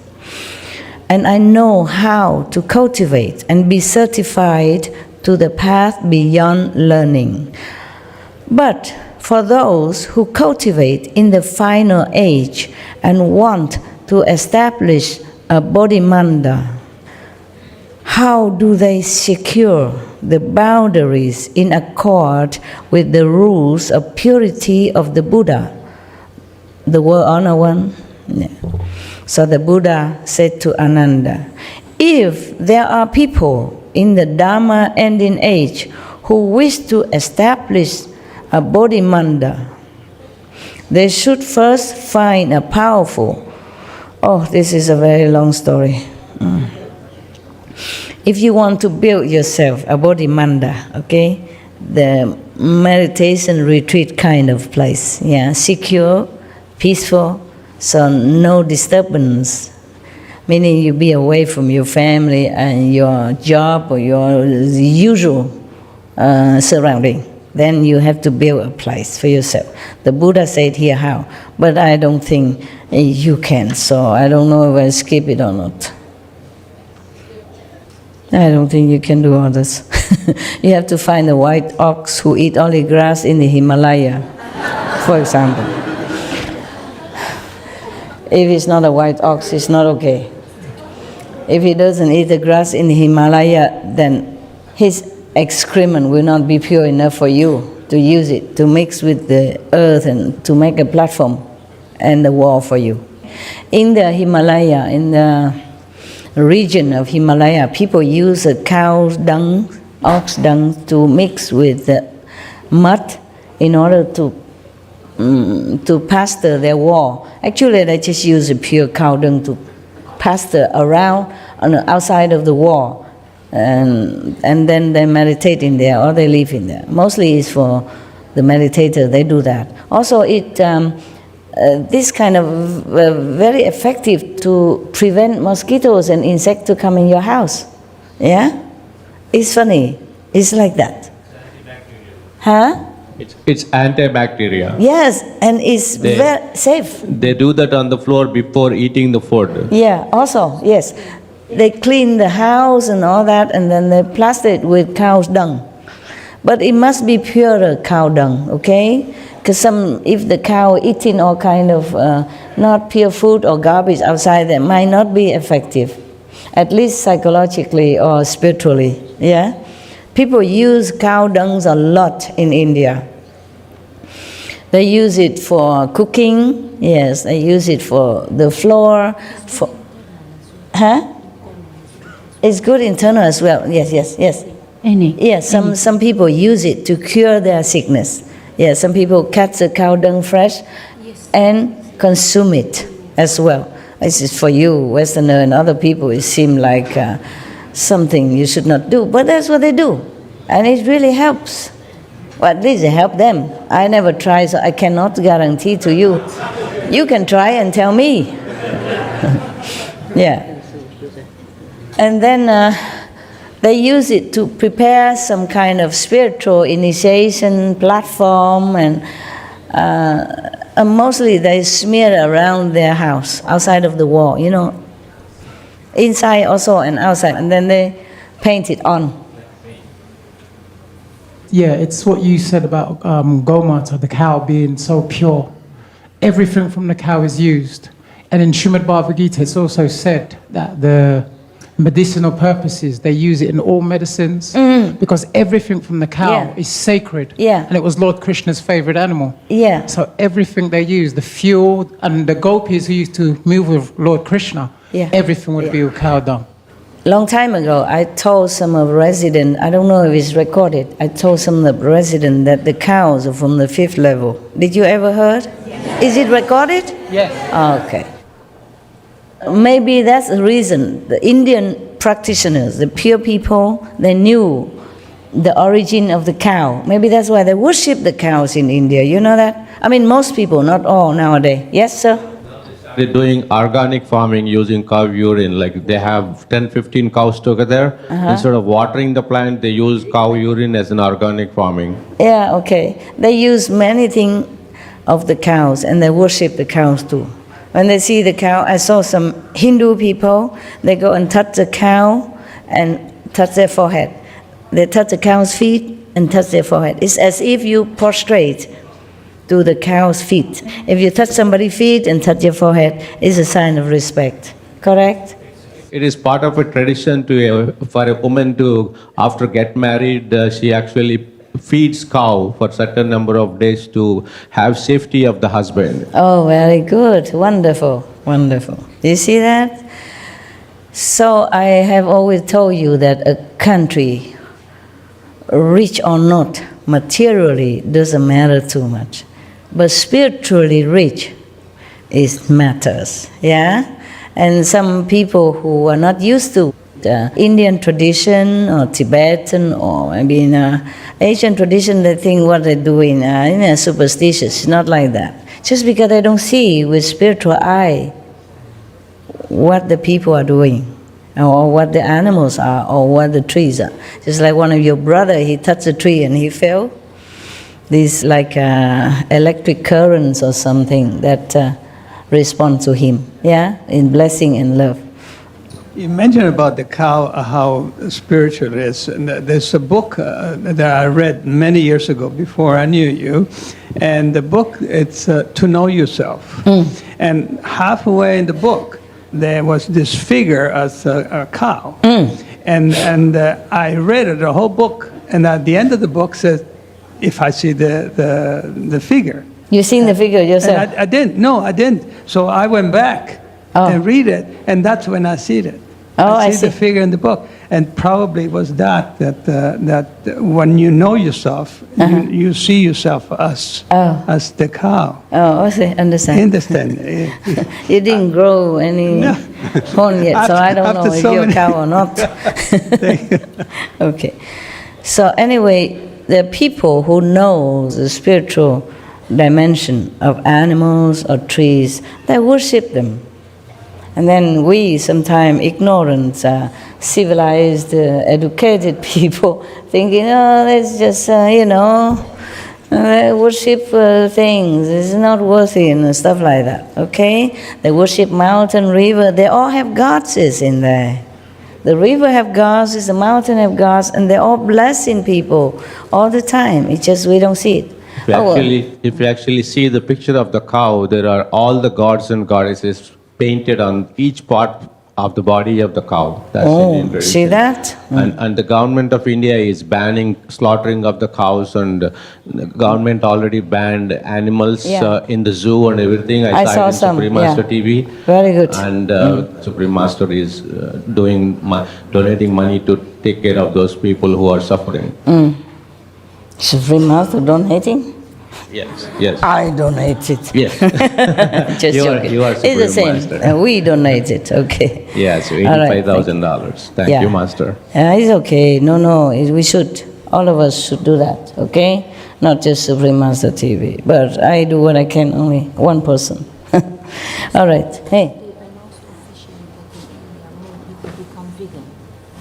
A: and I know how to cultivate and be certified to the path beyond learning. But for those who cultivate in the final age and want to establish a bodhimanda, how do they secure the boundaries in accord with the rules of purity of the Buddha?" The word honor one. Yeah. So the Buddha said to Ananda, "If there are people in the Dharma ending age who wish to establish a bodhimanda, they should first find a powerful..." Oh, this is a very long story. If you want to build yourself a bodhimanda, okay, the meditation retreat kind of place, yeah, secure, peaceful, so no disturbance, meaning you be away from your family and your job or your usual surrounding. Then you have to build a place for yourself. The Buddha said here how, but I don't think you can, so I don't know if I skip it or not. I don't think you can do all this. You have to find a white ox who eat only grass in the Himalaya, for example. If it's not a white ox, it's not okay. If he doesn't eat the grass in the Himalaya, then his excrement will not be pure enough for you to use it, to mix with the earth and to make a platform and the wall for you. In the Himalaya, in the region of Himalaya, people use a cow's dung, ox dung, to mix with the mud in order to pasture their wall. Actually, they just use a pure cow dung to pasture around on the outside of the wall. And then they meditate in there or they live in there. Mostly it's for the meditator, they do that. Also, this kind of very effective to prevent mosquitoes and insects to come in your house. Yeah? It's funny. It's like that. Huh?
F: It's antibacterial.
A: Yes, and it's very safe.
F: They do that on the floor before eating the food.
A: Yeah, also, yes. They clean the house and all that, and then they plaster it with cow's dung. But it must be purer cow dung, okay? Because if the cow eating all kind of not pure food or garbage outside, that might not be effective. at least psychologically or spiritually. Yeah, people use cow dung a lot in India. They use it for cooking. Yes, they use it for the floor. For, huh? It's good internal as well. Yes. Yes, some people use it to cure their sickness. Yes, some people catch the cow dung fresh and consume it as well. This is for you, Westerner, and other people. It seems like something you should not do, but that's what they do, and it really helps. Well, at least it helps them. I never tried, so I cannot guarantee to you. You can try and tell me. Yeah. And then they use it to prepare some kind of spiritual initiation platform, and mostly they smear around their house, outside of the wall, you know, inside also and outside, and then they paint it on.
G: Yeah, it's what you said about Gomata, the cow being so pure. Everything from the cow is used. And in Srimad Bhagavad Gita, it's also said that the medicinal purposes, they use it in all medicines because everything from the cow is sacred.
A: Yeah.
G: And it was Lord Krishna's favorite animal.
A: Yeah.
G: So everything they use, the fuel, and the gopis who used to move with Lord Krishna, everything would be with cow dung.
A: Long time ago, I told some of residents, I don't know if it's recorded, I told some of the residents that the cows are from the 5th level. Did you ever heard? Yes. Is it recorded?
G: Yes.
A: Okay. Maybe that's the reason. The Indian practitioners, the pure people, they knew the origin of the cow. Maybe that's why they worship the cows in India. You know that? I mean, most people, not all nowadays. Yes, sir?
F: They're doing organic farming using cow urine. Like they have 10, 15 cows together. Instead of watering the plant, they use cow urine as an organic farming.
A: Yeah, okay. They use many things of the cows, and they worship the cows too. When they see the cow, I saw some Hindu people, they go and touch the cow and touch their forehead. They touch the cow's feet and touch their forehead. It's as if you prostrate to the cow's feet. If you touch somebody's feet and touch your forehead, it's a sign of respect. Correct?
F: It is part of a tradition for a woman to, after get married, she actually feeds cow for certain number of days to have safety of the husband.
A: Oh, very good. Wonderful. Wonderful. You see that? So I have always told you that a country, rich or not, materially doesn't matter too much. But spiritually rich, it matters. Yeah? And some people who are not used to Indian tradition or Tibetan or maybe in Asian tradition, they think what they're doing superstitious. It's not like that. Just because they don't see with spiritual eye what the people are doing or what the animals are or what the trees are. Just like one of your brother, he touched a tree and he fell. These like electric currents or something that respond to him, yeah, in blessing and love.
D: You mentioned about the cow, how spiritual it is. And there's a book that I read many years ago before I knew you. And the book, it's To Know Yourself. And halfway in the book, there was this figure as a cow. And I read it, the whole book. And at the end of the book says, if I see the figure.
A: You seen the figure yourself?
D: And I didn't. No, I didn't. So I went back and read it, and that's when I see it. I see the figure in the book, and probably it was that when you know yourself, you see yourself as the cow.
A: Oh, I see. Understand. You didn't grow any horn yet, so I don't know if you're a cow or not. Okay. So anyway, the people who know the spiritual dimension of animals or trees, they worship them. And then we, sometimes ignorant, civilized, educated people, thinking, oh, that's just, they worship things, it's not worthy and stuff like that, okay? They worship mountain, river, they all have goddesses in there. The river have gods, the mountain have gods, and they're all blessing people all the time. It's just we don't see it.
F: If you actually see the picture of the cow, there are all the gods and goddesses painted on each part of the body of the cow. That's
A: Oh,
F: Indian tradition.
A: see that?
F: And the government of India is banning slaughtering of the cows, and the government already banned animals
A: Yeah.
F: in the zoo and everything.
A: I
F: saw
A: saw
F: it in
A: some,
F: Supreme Master
A: yeah.
F: TV.
A: Very good.
F: And Supreme Master is donating money to take care of those people who are suffering.
A: Supreme Master donating?
F: Yes, yes.
A: I donate it.
F: Yes.
A: Just
F: You are-
A: joking.
F: you are
A: It's the
F: Supreme
A: same.
F: Master.
A: We donate it. Okay.
F: Yes,
A: All right,
F: $85,000. Thank
A: Yeah.
F: you, Master.
A: It's okay. No, we should. All of us should do that. Okay? Not just Supreme Master TV. But I do what I can. Only one person. All right. Hey.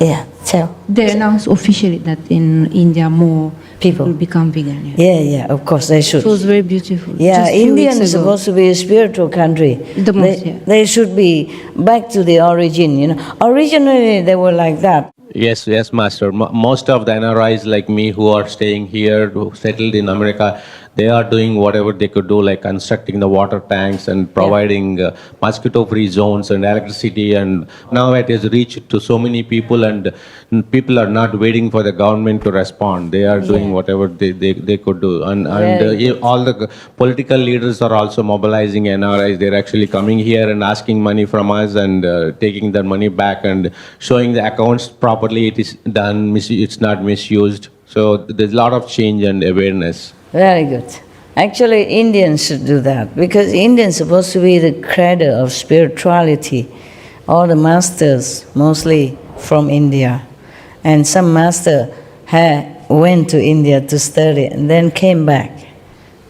A: Yeah. Tell.
H: They announced officially that in India more people become vegan. Yeah.
A: Yeah. Of course they should.
H: It was very beautiful.
A: Yeah,
H: Just few
A: India
H: weeks
A: is
H: ago.
A: supposed to be a spiritual country.
H: The most, yeah.
A: They should be back to the origin, you know. Originally, they were like that.
F: Yes, Master. Most of the NRIs like me who are staying here, who settled in America, they are doing whatever they could do, like constructing the water tanks and providing mosquito-free zones and electricity. And now it has reached to so many people, and people are not waiting for the government to respond. They are doing whatever they could do. And all the political leaders are also mobilizing NRIs. They're actually coming here and asking money from us and taking their money back and showing the accounts properly. It is done, it's not misused. So there's a lot of change and awareness.
A: Very good. Actually, Indians should do that because Indians are supposed to be the cradle of spirituality. All the masters, mostly from India. And some master went to India to study and then came back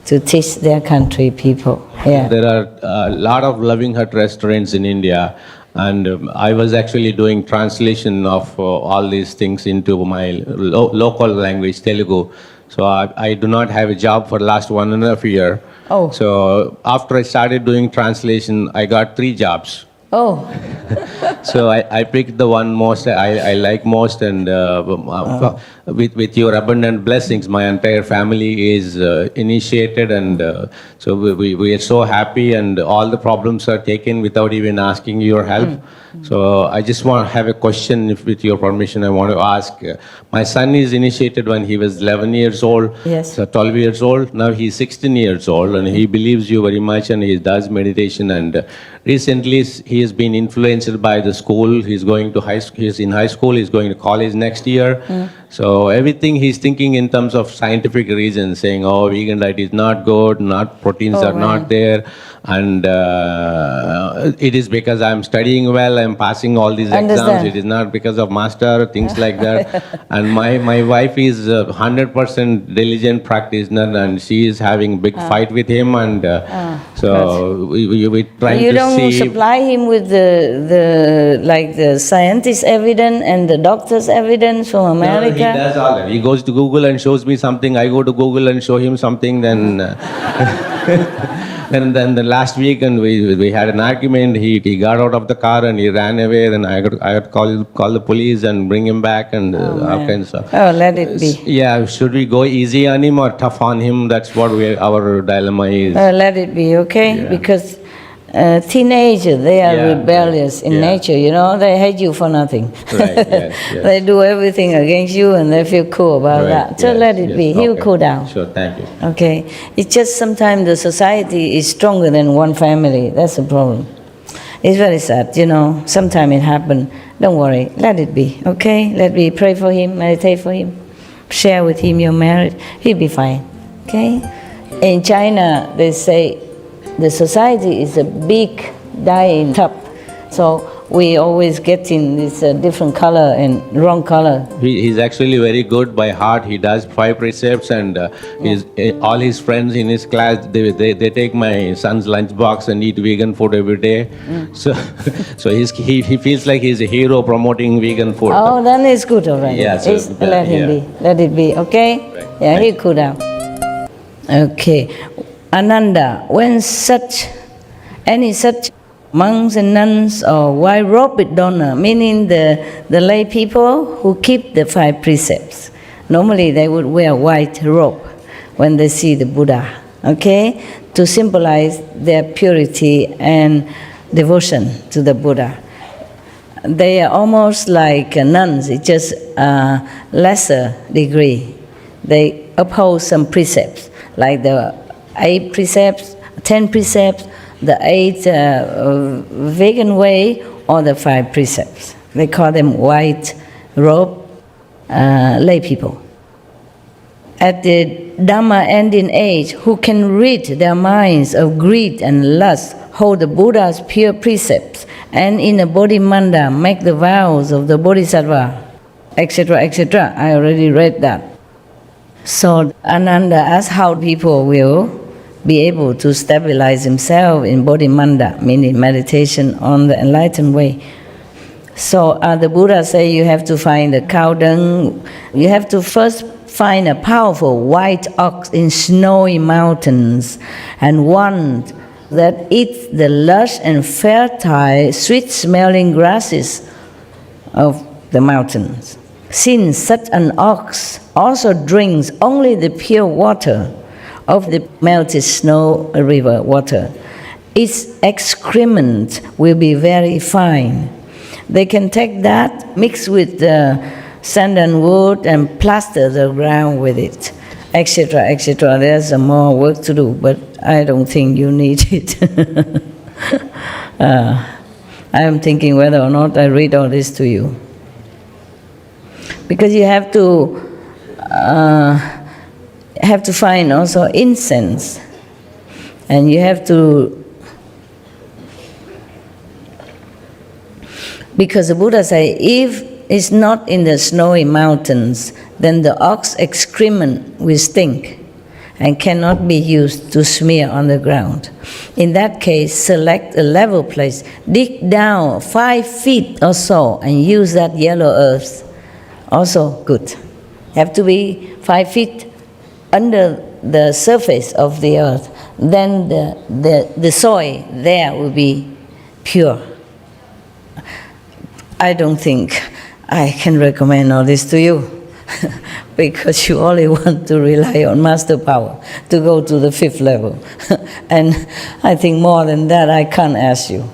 A: to teach their country people. Yeah.
F: There are a lot of Loving Hut restaurants in India, and I was actually doing translation of all these things into my local language, Telugu. So I do not have a job for the last 1.5 years.
A: Oh.
F: So after I started doing translation, I got 3 jobs.
A: Oh.
F: So I picked the one most I like most, and with your abundant blessings, my entire family is initiated, and so we are so happy, and all the problems are taken without even asking your help. So I just want to have a question, if with your permission, I want to ask. My son is initiated when he was 11 years old,
A: Yes.
F: so 12 years old. Now he's 16 years old, and he believes you very much, and he does meditation. And recently he has been influenced by the school. He's going to he's in high school. He's going to college next year. So everything he's thinking in terms of scientific reasons, saying, "Oh, vegan diet is not good. Proteins are not there." And it is because I'm studying well, I'm passing all these exams. It is not because of master, things like that. And my wife is 100% diligent practitioner, and she is having big fight with him. And so we trying
A: You
F: to
A: don't
F: see.
A: supply him with the scientist evidence and the doctor's evidence from America?
F: No, he does all that. He goes to Google and shows me something. I go to Google and show him something. Then, then the last week, and we had an argument. He got out of the car and he ran away. Then I got to call the police and bring him back, and all kinds of stuff.
A: Oh, let it be.
F: Yeah, should we go easy on him or tough on him? That's what our dilemma is.
A: Let it be, okay?
F: Yeah.
A: Because teenagers, they are
F: Yeah,
A: rebellious in
F: yeah.
A: nature, you know? They hate you for nothing.
F: Right, yes.
A: They do everything against you and they feel cool about
F: Right,
A: that. So
F: yes,
A: let it
F: yes,
A: be. He'll
F: okay.
A: cool down.
F: Sure, thank you.
A: Okay? It's just sometimes the society is stronger than one family. That's the problem. It's very sad, you know. Sometimes it happens. Don't worry. Let it be, okay? Let me pray for him, meditate for him, share with him your marriage. He'll be fine, okay? In China, they say the society is a big dying tub. So we always get in this different color and wrong color.
F: He's actually very good by heart. He does 5 precepts, and all his friends in his class, they take my son's lunchbox and eat vegan food every day. So he feels like he's a hero promoting vegan food.
A: Oh, then it's good already.
F: Yeah, so
A: Let him be. Let it be, okay?
F: Right.
A: Yeah, he'll cool down. Okay. Ananda, when any such monks and nuns or white-robed donor, meaning the lay people who keep the 5 precepts, normally they would wear white robe when they see the Buddha, okay, to symbolize their purity and devotion to the Buddha. they are almost like nuns, it's just a lesser degree. They uphold some precepts, like the 8 precepts, 10 precepts, the 8 vegan way, or the 5 precepts. They call them white robe lay people. At the Dhamma ending age, who can rid their minds of greed and lust, hold the Buddha's pure precepts, and in a Bodhimanda make the vows of the Bodhisattva, etc., etc. I already read that. So Ananda asked how people will be able to stabilize themselves in Bodhimanda, meaning meditation on the enlightened way. So the Buddha say you have to find the cow dung. You have to first find a powerful white ox in snowy mountains, and one that eats the lush and fertile, sweet-smelling grasses of the mountains. Since such an ox also drinks only the pure water of the melted snow river water, its excrement will be very fine. They can take that, mix with the sandalwood and plaster the ground with it, etc., etc. There's some more work to do, but I don't think you need it. I am thinking whether or not I read all this to you. Because you have to find also incense, and you have to, because the Buddha say, if it's not in the snowy mountains, then the ox excrement will stink and cannot be used to smear on the ground. In that case, select a level place, dig down 5 feet or so, and use that yellow earth. Also good. Have to be 5 feet under the surface of the earth. Then the soil there will be pure. I don't think I can recommend all this to you because you only want to rely on master power to go to the 5th level. And I think more than that I can't ask you.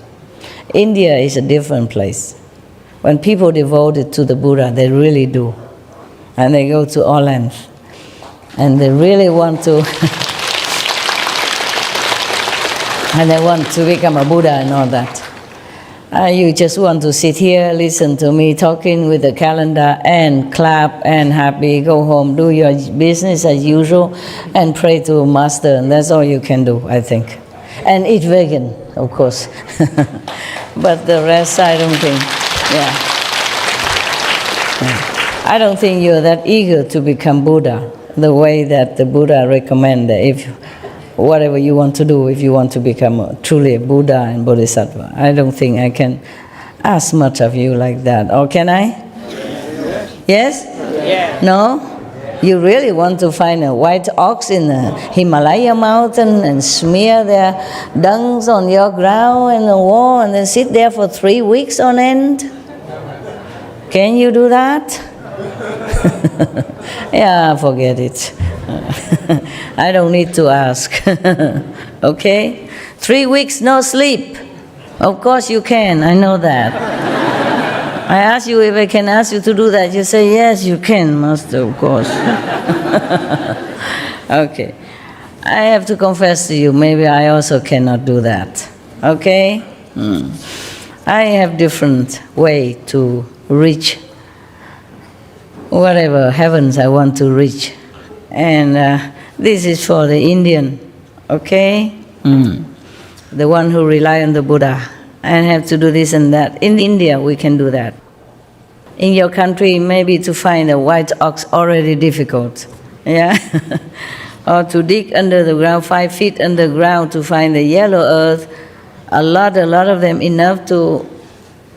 A: India is a different place. When people devoted to the Buddha, they really do. And they go to all lengths. And they really want to and they want to become a Buddha and all that. You just want to sit here, listen to me talking with the calendar, and clap and happy, go home, do your business as usual, and pray to Master, and that's all you can do, I think. And eat vegan, of course. But the rest, I don't think, I don't think you're that eager to become Buddha, the way that the Buddha recommended. If whatever you want to do, if you want to become truly a Buddha and Bodhisattva. I don't think I can ask much of you like that. Or can I? Yes? Yeah. No? You really want to find a white ox in the Himalaya mountain and smear their dungs on your ground and the wall and then sit there for 3 weeks on end? Can you do that? Yeah, forget it. I don't need to ask. Okay? 3 weeks no sleep. Of course you can, I know that. I ask you if I can ask you to do that. You say, yes, you can, Master, of course. Okay. I have to confess to you, maybe I also cannot do that. Okay? I have different way to reach whatever heavens I want to reach. And this is for the Indian, okay? The one who rely on the Buddha and have to do this and that. In India, we can do that. In your country, maybe to find a white ox already difficult, yeah? Or to dig under the ground, 5 feet underground to find the yellow earth, a lot of them, enough to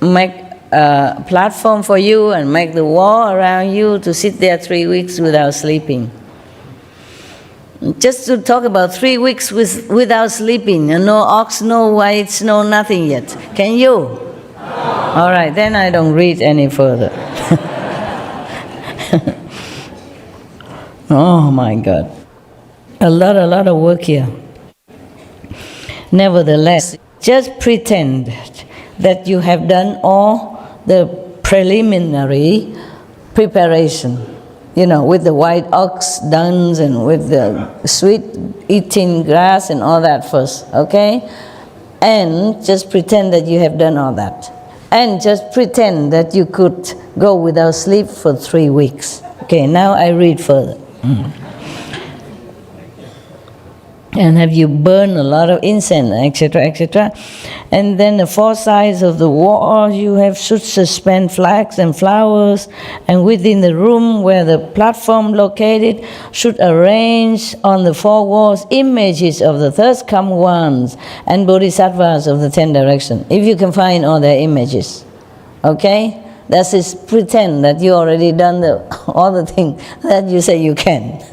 A: make a platform for you and make the wall around you to sit there 3 weeks without sleeping. Just to talk about 3 weeks without sleeping, and no ox, no whites, no nothing yet. Can you? All right, then I don't read any further. Oh my God. A lot of work here. Nevertheless, just pretend that you have done all the preliminary preparation, with the white ox dung and with the sweet eating grass and all that first, okay? And just pretend that you have done all that. And just pretend that you could go without sleep for 3 weeks. Okay, now I read further. And have you burned a lot of incense, etc., etc. And then the 4 sides of the wall you should suspend flags and flowers, and within the room where the platform located should arrange on the 4 walls images of the third come ones and bodhisattvas of the 10 directions. If you can find all their images, okay? That is pretend that you already done all the things that you say you can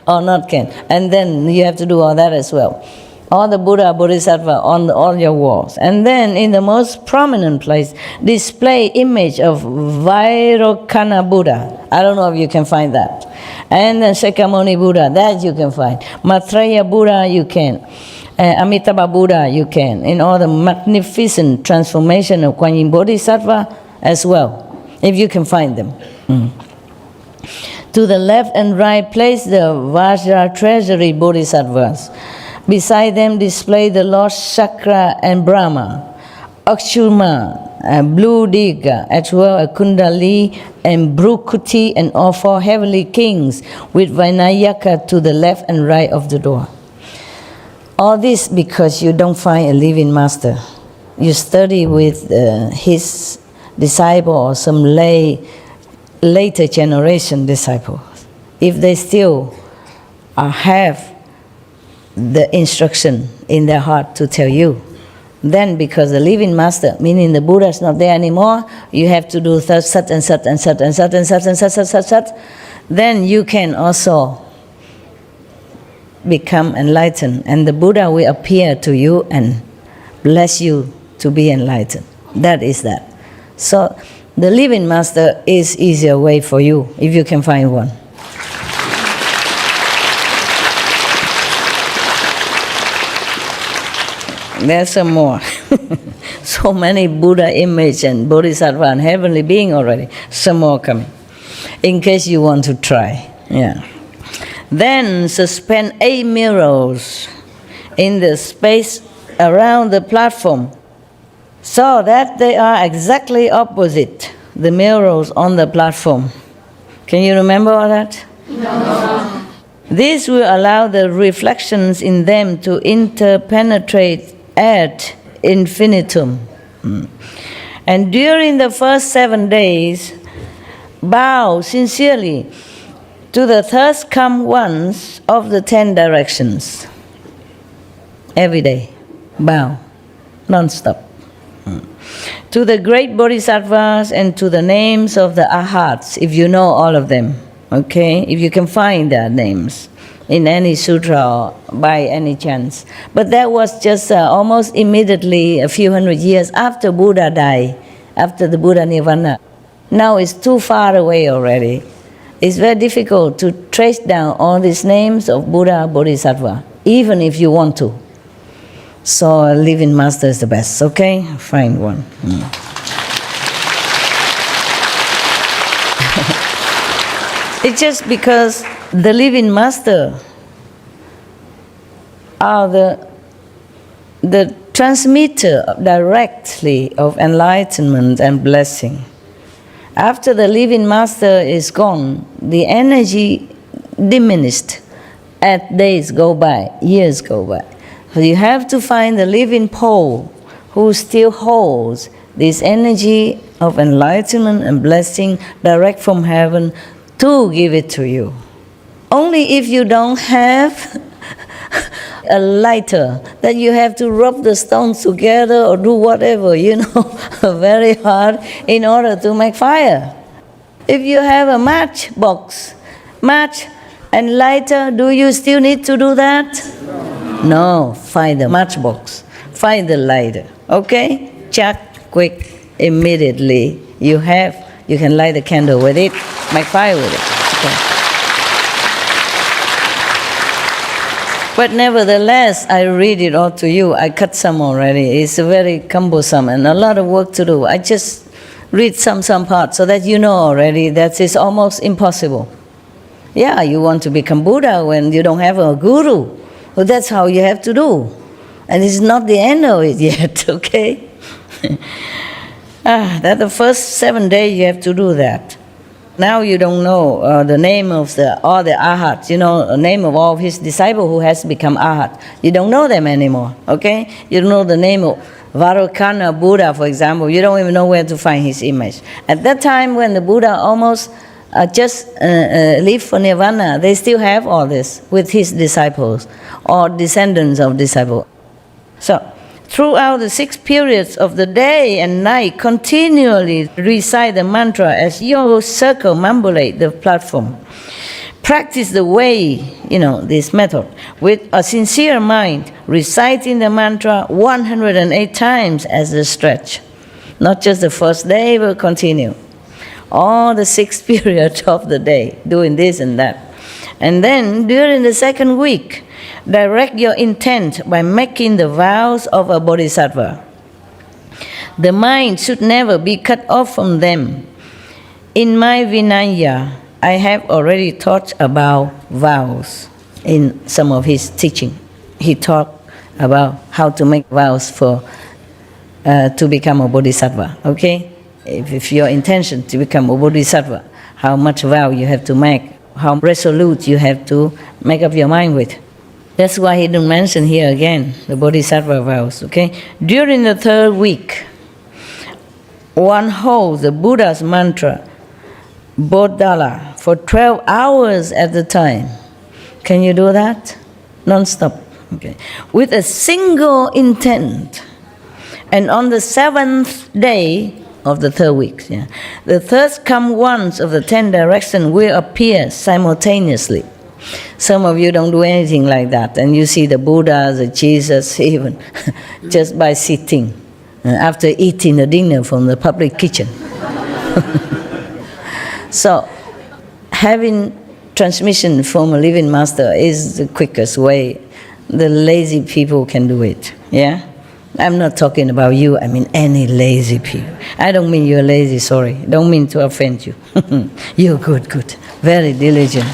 A: or not can. And then you have to do all that as well. All the Buddha, Bodhisattva on all your walls. And then in the most prominent place, display image of Vairocana Buddha. I don't know if you can find that. And then Shakyamuni Buddha, that you can find. Maitreya Buddha, you can. Amitabha Buddha, you can. In all the magnificent transformation of Kuan Yin Bodhisattva, as well, if you can find them. To the left and right, place the Vajra treasury bodhisattvas. Beside them, display the Lord Chakra and Brahma, Akshurma, Blue Diga, as well as Kundali and Bhrukuti, and all 4 heavenly kings with Vinayaka to the left and right of the door. All this because you don't find a living master. You study with his disciple or some later generation disciples. If they still have the instruction in their heart to tell you, then because the living master, meaning the Buddha is not there anymore, you have to do such and such and such and such and such and such and such, then you can also become enlightened, and the Buddha will appear to you and bless you to be enlightened. That is that. So the living master is easier way for you if you can find one. There's some more. So many Buddha image and Bodhisattva and heavenly being already. Some more coming. In case you want to try. Yeah. Then suspend 8 mirrors in the space around the platform, so that they are exactly opposite the mirrors on the platform. Can you remember all that? No. This will allow the reflections in them to interpenetrate ad infinitum. And during the first 7 days, bow sincerely to the third come ones of the 10 directions. Every day, bow, non-stop. To the great bodhisattvas and to the names of the arhats, if you know all of them, okay? If you can find their names in any sutra or by any chance. But that was just almost immediately, a few hundred years after Buddha died, after the Buddha Nirvana. Now it's too far away already. It's very difficult to trace down all these names of Buddha, Bodhisattva, even if you want to. So a living master is the best, okay? Find one. It's just because the living master are the transmitter directly of enlightenment and blessing. After the living master is gone, the energy diminished as days go by, years go by. So you have to find the living pole who still holds this energy of enlightenment and blessing direct from heaven to give it to you. Only if you don't have a lighter that you have to rub the stones together or do whatever, very hard in order to make fire. If you have a match and lighter, do you still need to do that? No, find the matchbox, find the lighter, okay? Check, quick, immediately. You can light the candle with it, make fire with it. Okay. But nevertheless, I read it all to you. I cut some already. It's very cumbersome and a lot of work to do. I just read some parts so that you know already that it's almost impossible. Yeah, you want to become Buddha when you don't have a guru. Well, that's how you have to do. And it's not the end of it yet, okay? That's the first 7 days you have to do that. Now you don't know the name of all the Arhats, the name of all his disciples who has become Arhat. You don't know them anymore, okay? You don't know the name of Vairocana Buddha, for example. You don't even know where to find his image. At that time when the Buddha almost just leave for Nirvana, they still have all this with his disciples or descendants of disciples. So, throughout the 6 periods of the day and night, continually recite the mantra as you circumambulate the platform. Practice the way, this method, with a sincere mind, reciting the mantra 108 times as a stretch. Not just the first day, but continue. All the 6 periods of the day, doing this and that. And then, during the second week, direct your intent by making the vows of a bodhisattva. The mind should never be cut off from them. In my Vinaya, I have already taught about vows in some of his teaching. He talked about how to make vows to become a bodhisattva, okay? If your intention to become a bodhisattva, how much vow you have to make, how resolute you have to make up your mind with. That's why he didn't mention here again, the bodhisattva vows, okay? During the third week, one holds the Buddha's mantra, Bodhala, for 12 hours at a time. Can you do that? Non-stop, okay? With a single intent. And on the 7th day of the third week, the third come once of the 10 directions will appear simultaneously. Some of you don't do anything like that, and you see the Buddha, the Jesus, even just by sitting after eating the dinner from the public kitchen. So, having transmission from a living master is the quickest way. The lazy people can do it, yeah? I'm not talking about you, I mean any lazy people. I don't mean you're lazy, sorry. Don't mean to offend you. You're good, very diligent.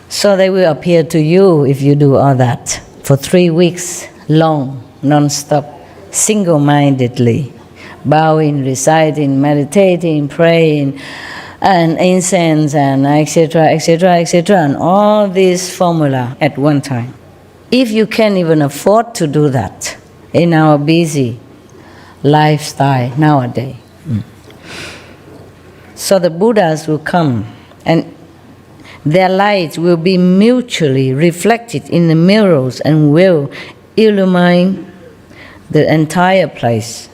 A: So they will appear to you if you do all that for 3 weeks long, non-stop, single-mindedly, bowing, reciting, meditating, praying, and incense, and etc., and all these formula at one time. If you can't even afford to do that in our busy lifestyle nowadays, so the Buddhas will come and their light will be mutually reflected in the mirrors and will illumine the entire place.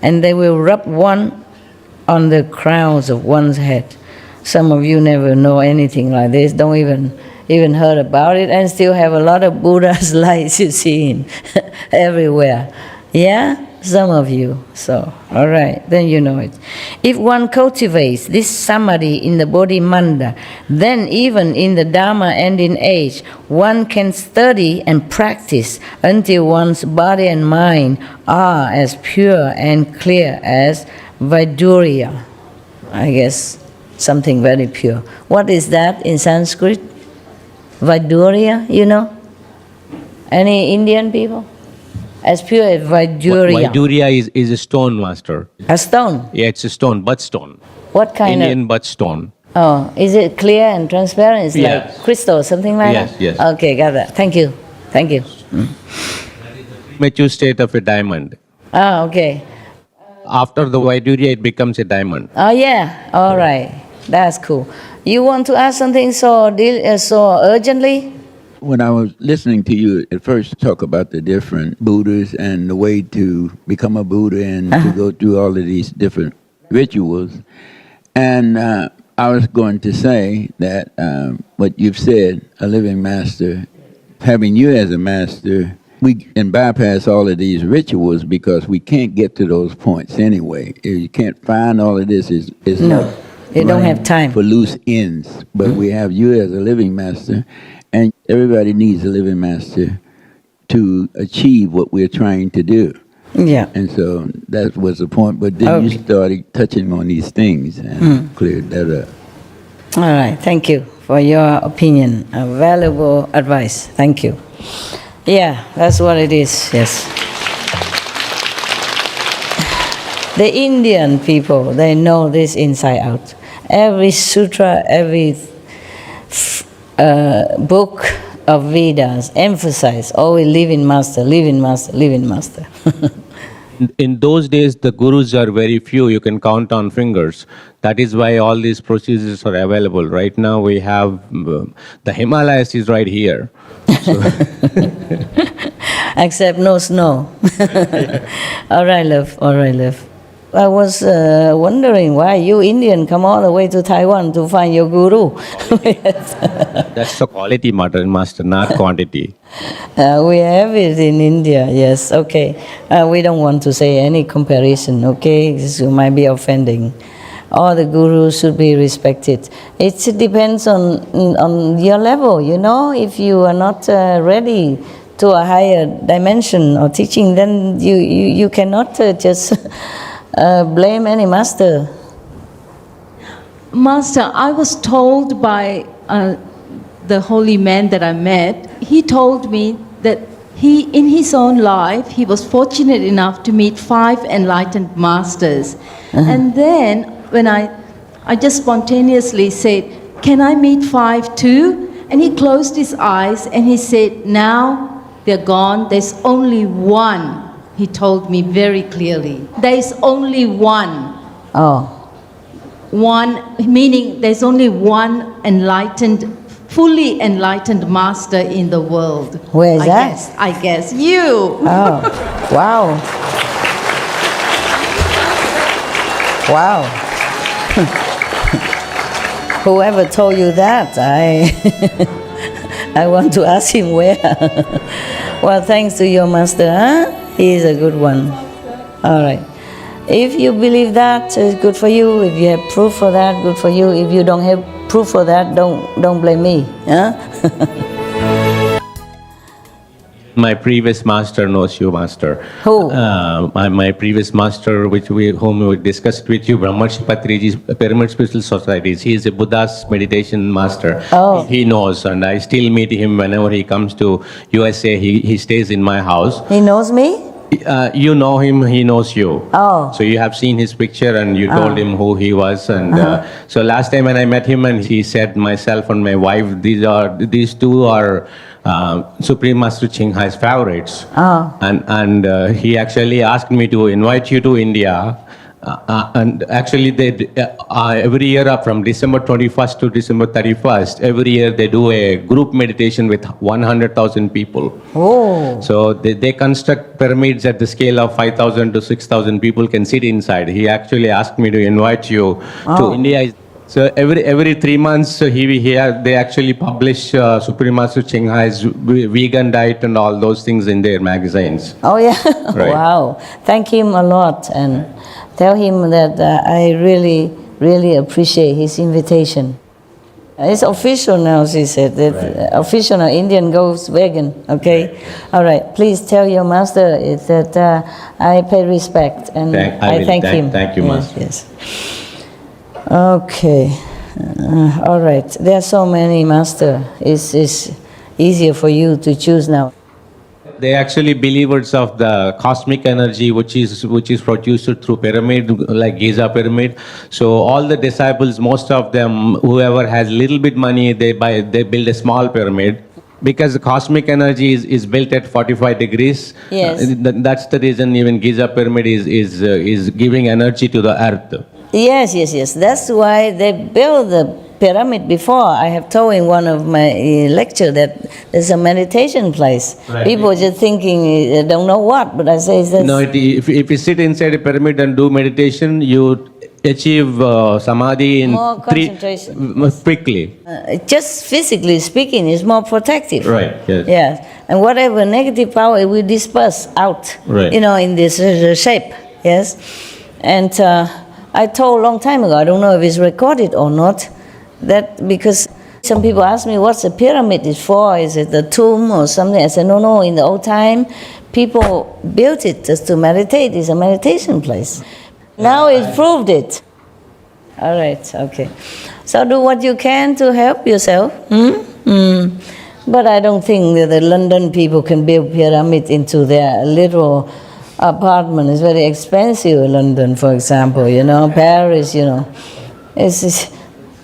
A: And they will rub one on the crowns of one's head. Some of you never know anything like this, don't even heard about it, and still have a lot of Buddha's lights you see everywhere. Yeah? Some of you. So, all right, then you know it. If one cultivates this samadhi in the bodhimanda, then even in the Dharma ending age, one can study and practice until one's body and mind are as pure and clear as Vaidurya. I guess something very pure. What is that in Sanskrit? Vaidurya, you know? Any Indian people? As pure as Vaidurya.
F: Vaidurya is a stone, Master.
A: A stone?
F: Yeah, it's a stone, buttstone.
A: What kind
F: Indian buttstone.
A: Oh, is it clear and transparent? It's
F: Yes.
A: like crystal, something like that?
F: Yes.
A: Okay, got that. Thank you.
F: Mature state of a diamond.
A: Ah, okay.
F: After the Vaidurya, it becomes a diamond.
A: Oh, yeah. All right. That's cool. You want to ask something so urgently?
I: When I was listening to you at first talk about the different Buddhas and the way to become a Buddha and to go through all of these different rituals, and I was going to say that what you've said, a living master, having you as a master, we can bypass all of these rituals because we can't get to those points anyway. If you can't find all of this, is
A: no, you don't have time
I: for loose ends. But we have you as a living master. And everybody needs a living master to achieve what we're trying to do.
A: Yeah.
I: And so that was the point. But then you started touching on these things and cleared that up.
A: All right. Thank you for your opinion. A valuable advice. Thank you. Yeah, that's what it is. Yes. The Indian people, they know this inside out. Every sutra, every book of Vedas emphasize always living master, living master, living master.
F: In those days, the gurus are very few. You can count on fingers. That is why all these procedures are available. Right now, we have the Himalayas is right here. So
A: Except no snow. All right, love. All right, love. I was wondering why you Indian come all the way to Taiwan to find your guru.
F: that's the quality matter, master, not quantity.
A: We have it in India, yes, okay. We don't want to say any comparison, okay? This might be offending. All the gurus should be respected. It depends on your level, you know? If you are not ready to a higher dimension or teaching, then you cannot just blame any master.
J: Master, I was told by the holy man that I met, he told me that in his own life, he was fortunate enough to meet 5 enlightened masters. And then when I just spontaneously said, can I meet 5 too? And he closed his eyes and he said, now they're gone, there's only one. He told me very clearly, there's only one.
A: Oh.
J: One, meaning there's only one enlightened, fully enlightened master in the world.
A: Where is that?
J: I guess you.
A: Oh, wow. Wow. Whoever told you that, I want to ask him where. Well, thanks to your master, huh? He is a good one. All right. If you believe that, it's good for you. If you have proof for that, good for you. If you don't have proof for that, don't blame me. Huh?
F: My previous master knows you, master.
A: Who?
F: My previous master, whom we discussed with you, Brahmarshi Patriji's Pyramid Spiritual Societies. He is a Buddha's meditation master.
A: Oh.
F: He knows, and I still meet him whenever he comes to USA. He stays in my house.
A: He knows me?
F: You know him, he knows you.
A: Oh.
F: So you have seen his picture and you told him who he was. And so last time when I met him, and he said, myself and my wife, these two are Supreme Master Ching Hai's favorites.
A: Oh.
F: And he actually asked me to invite you to India. And actually, they every year from December 21st to December 31st, every year they do a group meditation with 100,000 people.
A: Oh.
F: So they construct pyramids at the scale of 5,000 to 6,000 people can sit inside. He actually asked me to invite you to India. So every 3 months, they actually publish Supreme Master Ching Hai's vegan diet and all those things in their magazines.
A: Oh, yeah.
F: Right.
A: Wow. Thank him a lot and tell him that I really, really appreciate his invitation. It's official now, she said. That
F: Right.
A: Official now, Indian goes vegan, okay? All right, please tell your master that I pay respect and I thank him.
F: Thank you,
A: yes,
F: Master.
A: Yes. Okay. All right. There are so many master. It's easier for you to choose now.
F: They actually believers of the cosmic energy which is produced through pyramid, like Giza pyramid. So all the disciples, most of them, whoever has little bit money, they build a small pyramid. Because the cosmic energy is built at 45 degrees.
A: Yes.
F: That's the reason even Giza pyramid is giving energy to the earth.
A: Yes. That's why they built the pyramid before. I have told in one of my lecture that there's a meditation place.
F: Right.
A: People just thinking, don't know what, but I say that's...
F: No, if you sit inside a pyramid and do meditation, you achieve samadhi in
A: More concentration.
F: quickly.
A: Just physically speaking, it's more protective.
F: Right, yes.
A: Yes. And whatever negative power, it will disperse out,
F: Right.
A: in this shape. Yes. And I told a long time ago, I don't know if it's recorded or not, that because Some people ask me, what's a pyramid is for? Is it a tomb or something? I said, no, in the old time, people built it just to meditate. It's a meditation place. Now it's proved it. All right, okay. So do what you can to help yourself. But I don't think that the London people can build pyramid into their little apartment. It's very expensive in London, for example, Paris,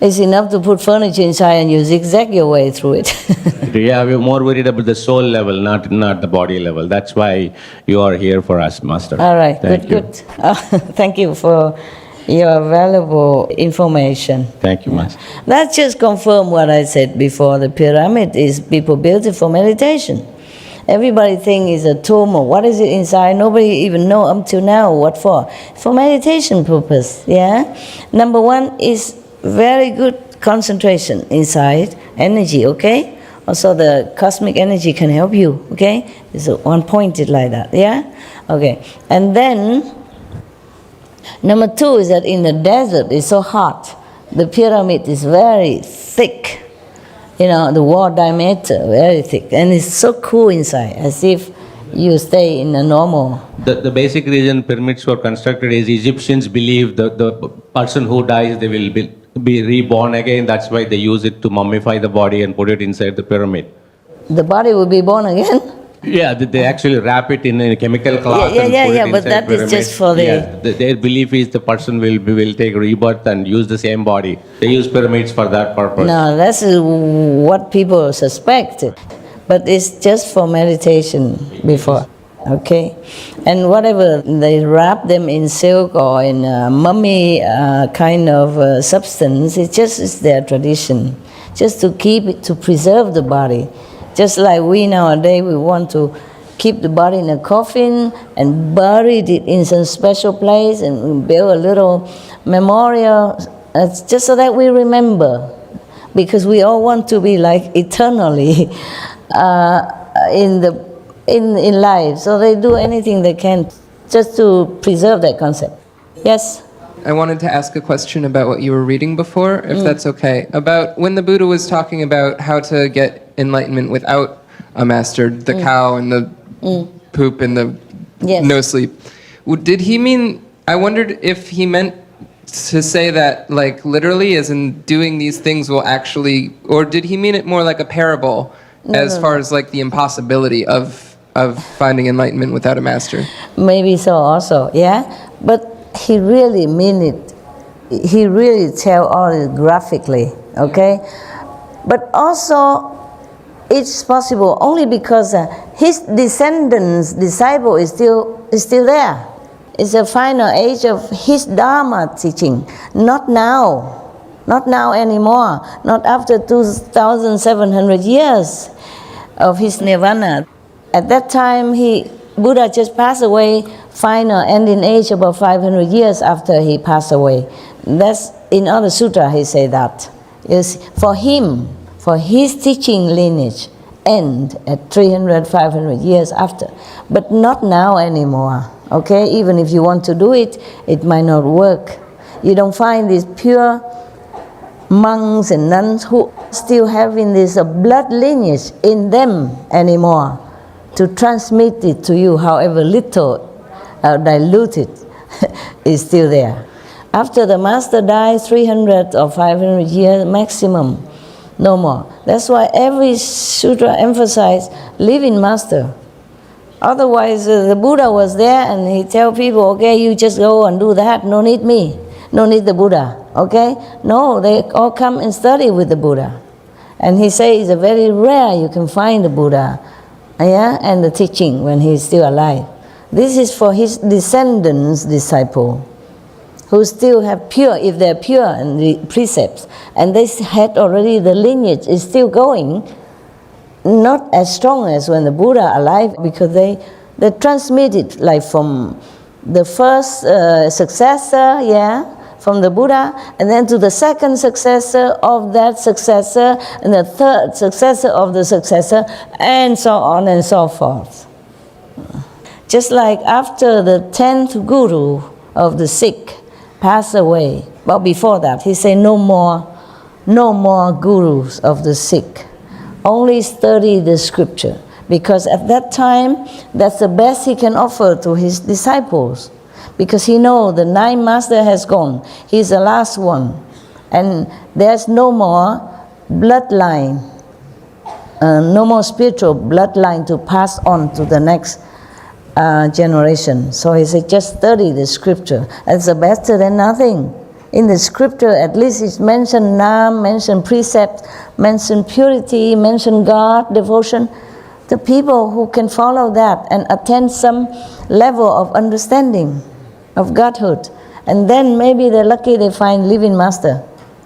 A: It's enough to put furniture inside and you zigzag your way through it.
F: Yeah, we're more worried about the soul level, not the body level. That's why you are here for us, Master.
A: All right,
F: Thank you.
A: good. Thank you for your valuable information.
F: Thank you, Master.
A: That just confirmed what I said before. The pyramid is people built it for meditation. Everybody think it's a tomb or what is it inside? Nobody even know up till now what for. For meditation purpose, yeah? Number one is very good concentration inside, energy, okay? Also the cosmic energy can help you, okay? It's one pointed like that, yeah? Okay, and then number two is that in the desert it's so hot. The pyramid is very thick, the wall diameter, very thick, and it's so cool inside, as if you stay in a normal.
F: The basic reason pyramids were constructed is Egyptians believe that the person who dies, they will be reborn again. That's why they use it to mummify the body and put it inside the pyramid.
A: The body will be born again?
F: Yeah, they actually wrap it in a chemical cloth and put it
A: but
F: inside
A: that
F: pyramid.
A: is just for the...
F: Yeah, their belief is the person will take rebirth and use the same body. They use pyramids for that purpose.
A: No, that's what people suspect. But it's just for meditation before, okay? And whatever, they wrap them in silk or in a mummy kind of substance, it's their tradition. Just to keep it, to preserve the body. Just like we nowadays, we want to keep the body in a coffin and bury it in some special place and build a little memorial, just so that we remember. Because we all want to be like eternally in life. So they do anything they can just to preserve that concept. Yes?
E: I wanted to ask a question about what you were reading before, if that's okay. About when the Buddha was talking about how to get enlightenment without a master, the cow and the poop and the no sleep. Did he mean, I wondered if he meant to say that like literally as in doing these things will actually, or did he mean it more like a parable as far as like the impossibility of finding enlightenment without a master?
A: Maybe so also, yeah? But he really mean it. He really tell all it graphically, okay? But also, it's possible only because his disciple is still there. It's the final age of his Dharma teaching. Not now. Not now anymore. Not after 2,700 years of his Nirvana. At that time, Buddha just passed away, final ending age about 500 years after he passed away. That's in other sutra he say that. Is for him, for his teaching lineage, end at 300, 500 years after. But not now anymore, okay? Even if you want to do it, it might not work. You don't find these pure monks and nuns who still having this blood lineage in them anymore to transmit it to you, however little diluted is still there. After the master died, 300 or 500 years maximum, no more. That's why every sutra emphasizes living master. Otherwise, the Buddha was there and he tell people, okay, you just go and do that, no need me, no need the Buddha, okay? No, they all come and study with the Buddha. And he says it's very rare you can find the Buddha, yeah, and the teaching when he's still alive. This is for his descendants, disciple, who still have pure, if they're pure in the precepts, and they had already the lineage is still going, not as strong as when the Buddha alive, because they transmit it like from the first successor, yeah, from the Buddha, and then to the second successor of that successor, and the third successor of the successor, and so on and so forth. Just like after the 10th Guru of the Sikh passed away, well before that, he said no more no more gurus of the Sikh. Only study the scripture. Because at that time, that's the best he can offer to his disciples. Because he knows the 9th master has gone. He's the last one. And there's no more bloodline, no more spiritual bloodline to pass on to the next generation. So he said, just study the scripture. It's better than nothing. In the scripture, at least it's mentioned Nam, mentioned precept, mentioned purity, mentioned God, devotion. The people who can follow that and attain some level of understanding of Godhood, and then maybe they're lucky they find living master.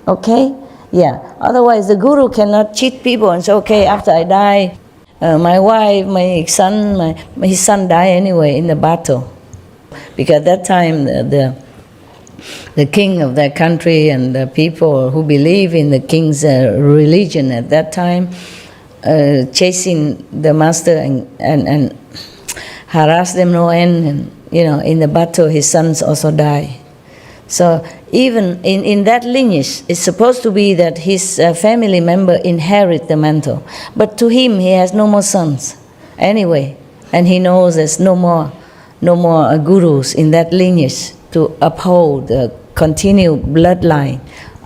A: Okay? Yeah. Otherwise, the guru cannot cheat people and say, okay, after I die, my wife, my son, his son die anyway in the battle. Because at that time, the king of that country and the people who believe in the king's religion at that time, chasing the master and harass them no end, and in the battle his sons also die. So even in that lineage, it's supposed to be that his family member inherit the mantle, but to him he has no more sons anyway, and he knows there's no more gurus in that lineage to uphold the continued bloodline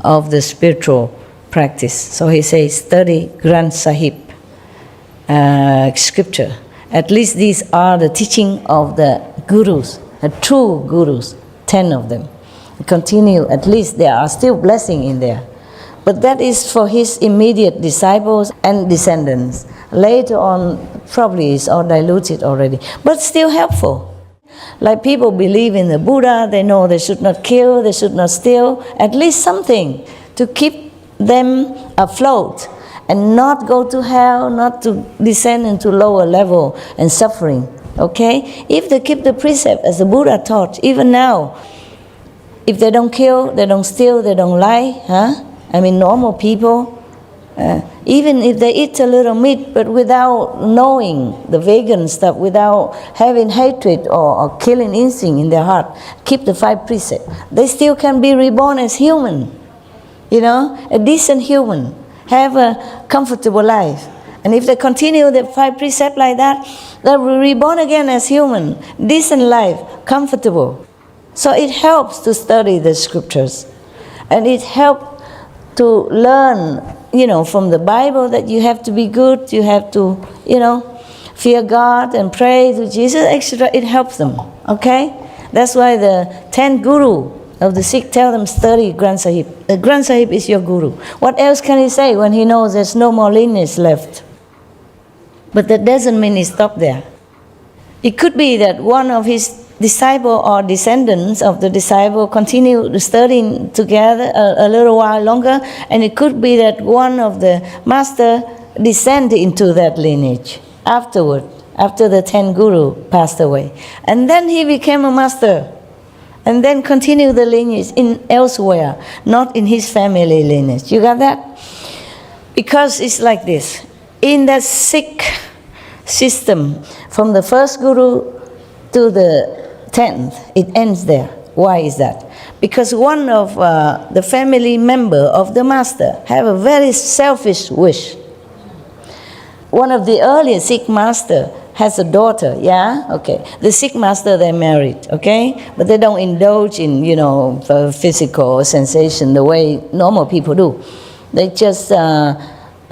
A: of the spiritual practice. So he says, study Granth Sahib scripture. At least these are the teaching of the gurus, the true gurus, 10 of them. Continue, at least there are still blessings in there. But that is for his immediate disciples and descendants. Later on, probably it's all diluted already, but still helpful. Like people believe in the Buddha, they know they should not kill, they should not steal, at least something to keep them afloat and not go to hell, not to descend into lower level and suffering. Okay? If they keep the precept as the Buddha taught, even now, if they don't kill, they don't steal, they don't lie, I mean, normal people, even if they eat a little meat, but without knowing the vegan stuff, without having hatred or killing instinct in their heart, keep the 5 precepts, they still can be reborn as human, a decent human, have a comfortable life. And if they continue the 5 precepts like that, they will be reborn again as human, decent life, comfortable. So it helps to study the scriptures. And it helps to learn, from the Bible that you have to be good, you have to, fear God and pray to Jesus, etc. It helps them, okay? That's why the 10 guru of the Sikh tell them study Granth Sahib. The Granth Sahib is your guru. What else can he say when he knows there's no more lineage left? But that doesn't mean he stopped there. It could be that one of his disciple or descendants of the disciple continue studying together a little while longer, and it could be that one of the master descend into that lineage afterward, after the 10 guru passed away. And then he became a master, and then continue the lineage in elsewhere, not in his family lineage. You got that? Because it's like this. In the Sikh system, from the first guru to the 10th, it ends there. Why is that? Because one of the family member of the master have a very selfish wish. One of the earlier Sikh master has a daughter, okay. The Sikh master, they're married, okay? But they don't indulge in, physical sensation the way normal people do. They just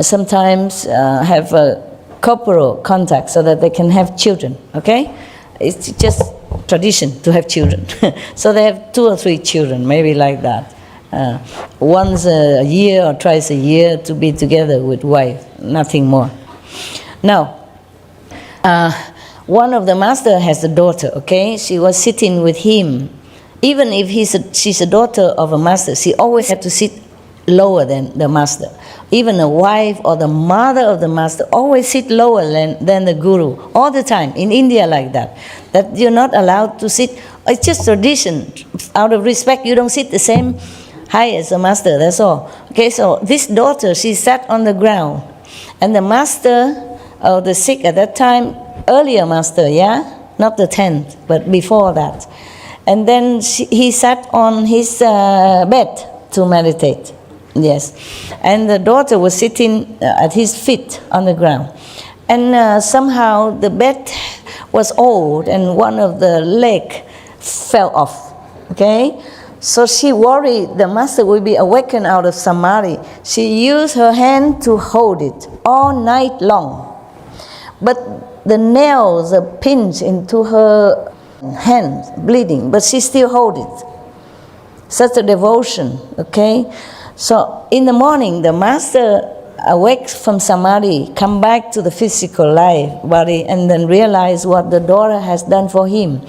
A: sometimes have a corporal contact so that they can have children, okay? It's just tradition to have children. So they have 2 or 3 children, maybe like that. Once a year or twice a year to be together with wife, nothing more. Now, one of the master has a daughter, okay? She was sitting with him. Even if she's a daughter of a master, she always had to sit lower than the master. Even a wife or the mother of the master always sit lower than the guru, all the time, in India like that. That you're not allowed to sit, it's just tradition. Out of respect, you don't sit the same height as the master, that's all. Okay, so this daughter, she sat on the ground. And the master of the Sikh at that time, earlier master, not the 10th, but before that. And then he sat on his bed to meditate. Yes. And the daughter was sitting at his feet on the ground. And somehow the bed was old and one of the leg fell off. Okay? So she worried the master will be awakened out of samadhi. She used her hand to hold it all night long. But the nails are pinched into her hand, bleeding, but she still holds it. Such a devotion, okay? So in the morning, the master awakes from samadhi, come back to the physical life, body, and then realize what the daughter has done for him.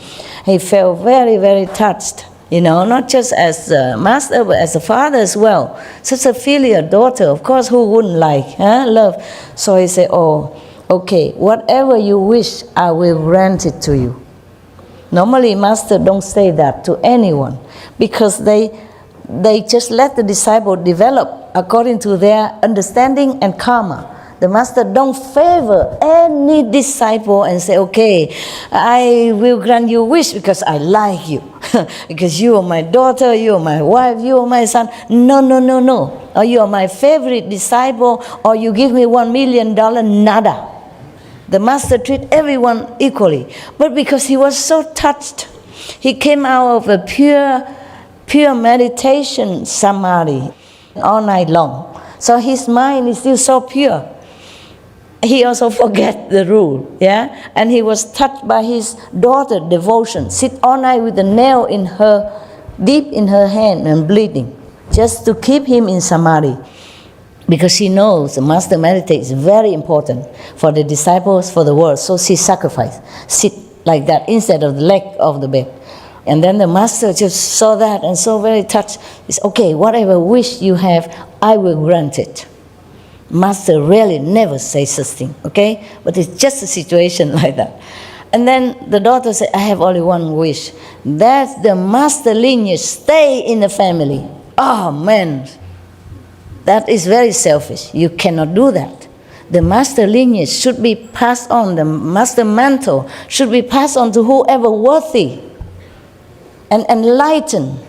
A: He felt very, very touched, you know, not just as a master, but as a father as well. Such a filial daughter, of course, who wouldn't like, love? So he said, oh, okay, whatever you wish, I will grant it to you. Normally, master don't say that to anyone because they just let the disciple develop according to their understanding and karma. The master don't favor any disciple and say, okay, I will grant you wish because I like you, because you are my daughter, you are my wife, you are my son. No, no, no, no. Or you are my favorite disciple, or you give me $1 million, nada. The master treat everyone equally. But because he was so touched, he came out of a pure meditation samadhi all night long. So his mind is still so pure. He also forget the rule, yeah? And he was touched by his daughter's devotion. Sit all night with a nail in her, deep in her hand and bleeding, just to keep him in samadhi. Because she knows the master meditates is very important for the disciples, for the world. So she sacrificed, sit like that instead of the leg of the bed. And then the master just saw that and so very touched. He said, okay, whatever wish you have, I will grant it. Master really never says such thing, okay? But it's just a situation like that. And then the daughter said, I have only one wish. That the master lineage stay in the family. Oh, man. That is very selfish. You cannot do that. The master lineage should be passed on. The master mantle should be passed on to whoever worthy and enlightened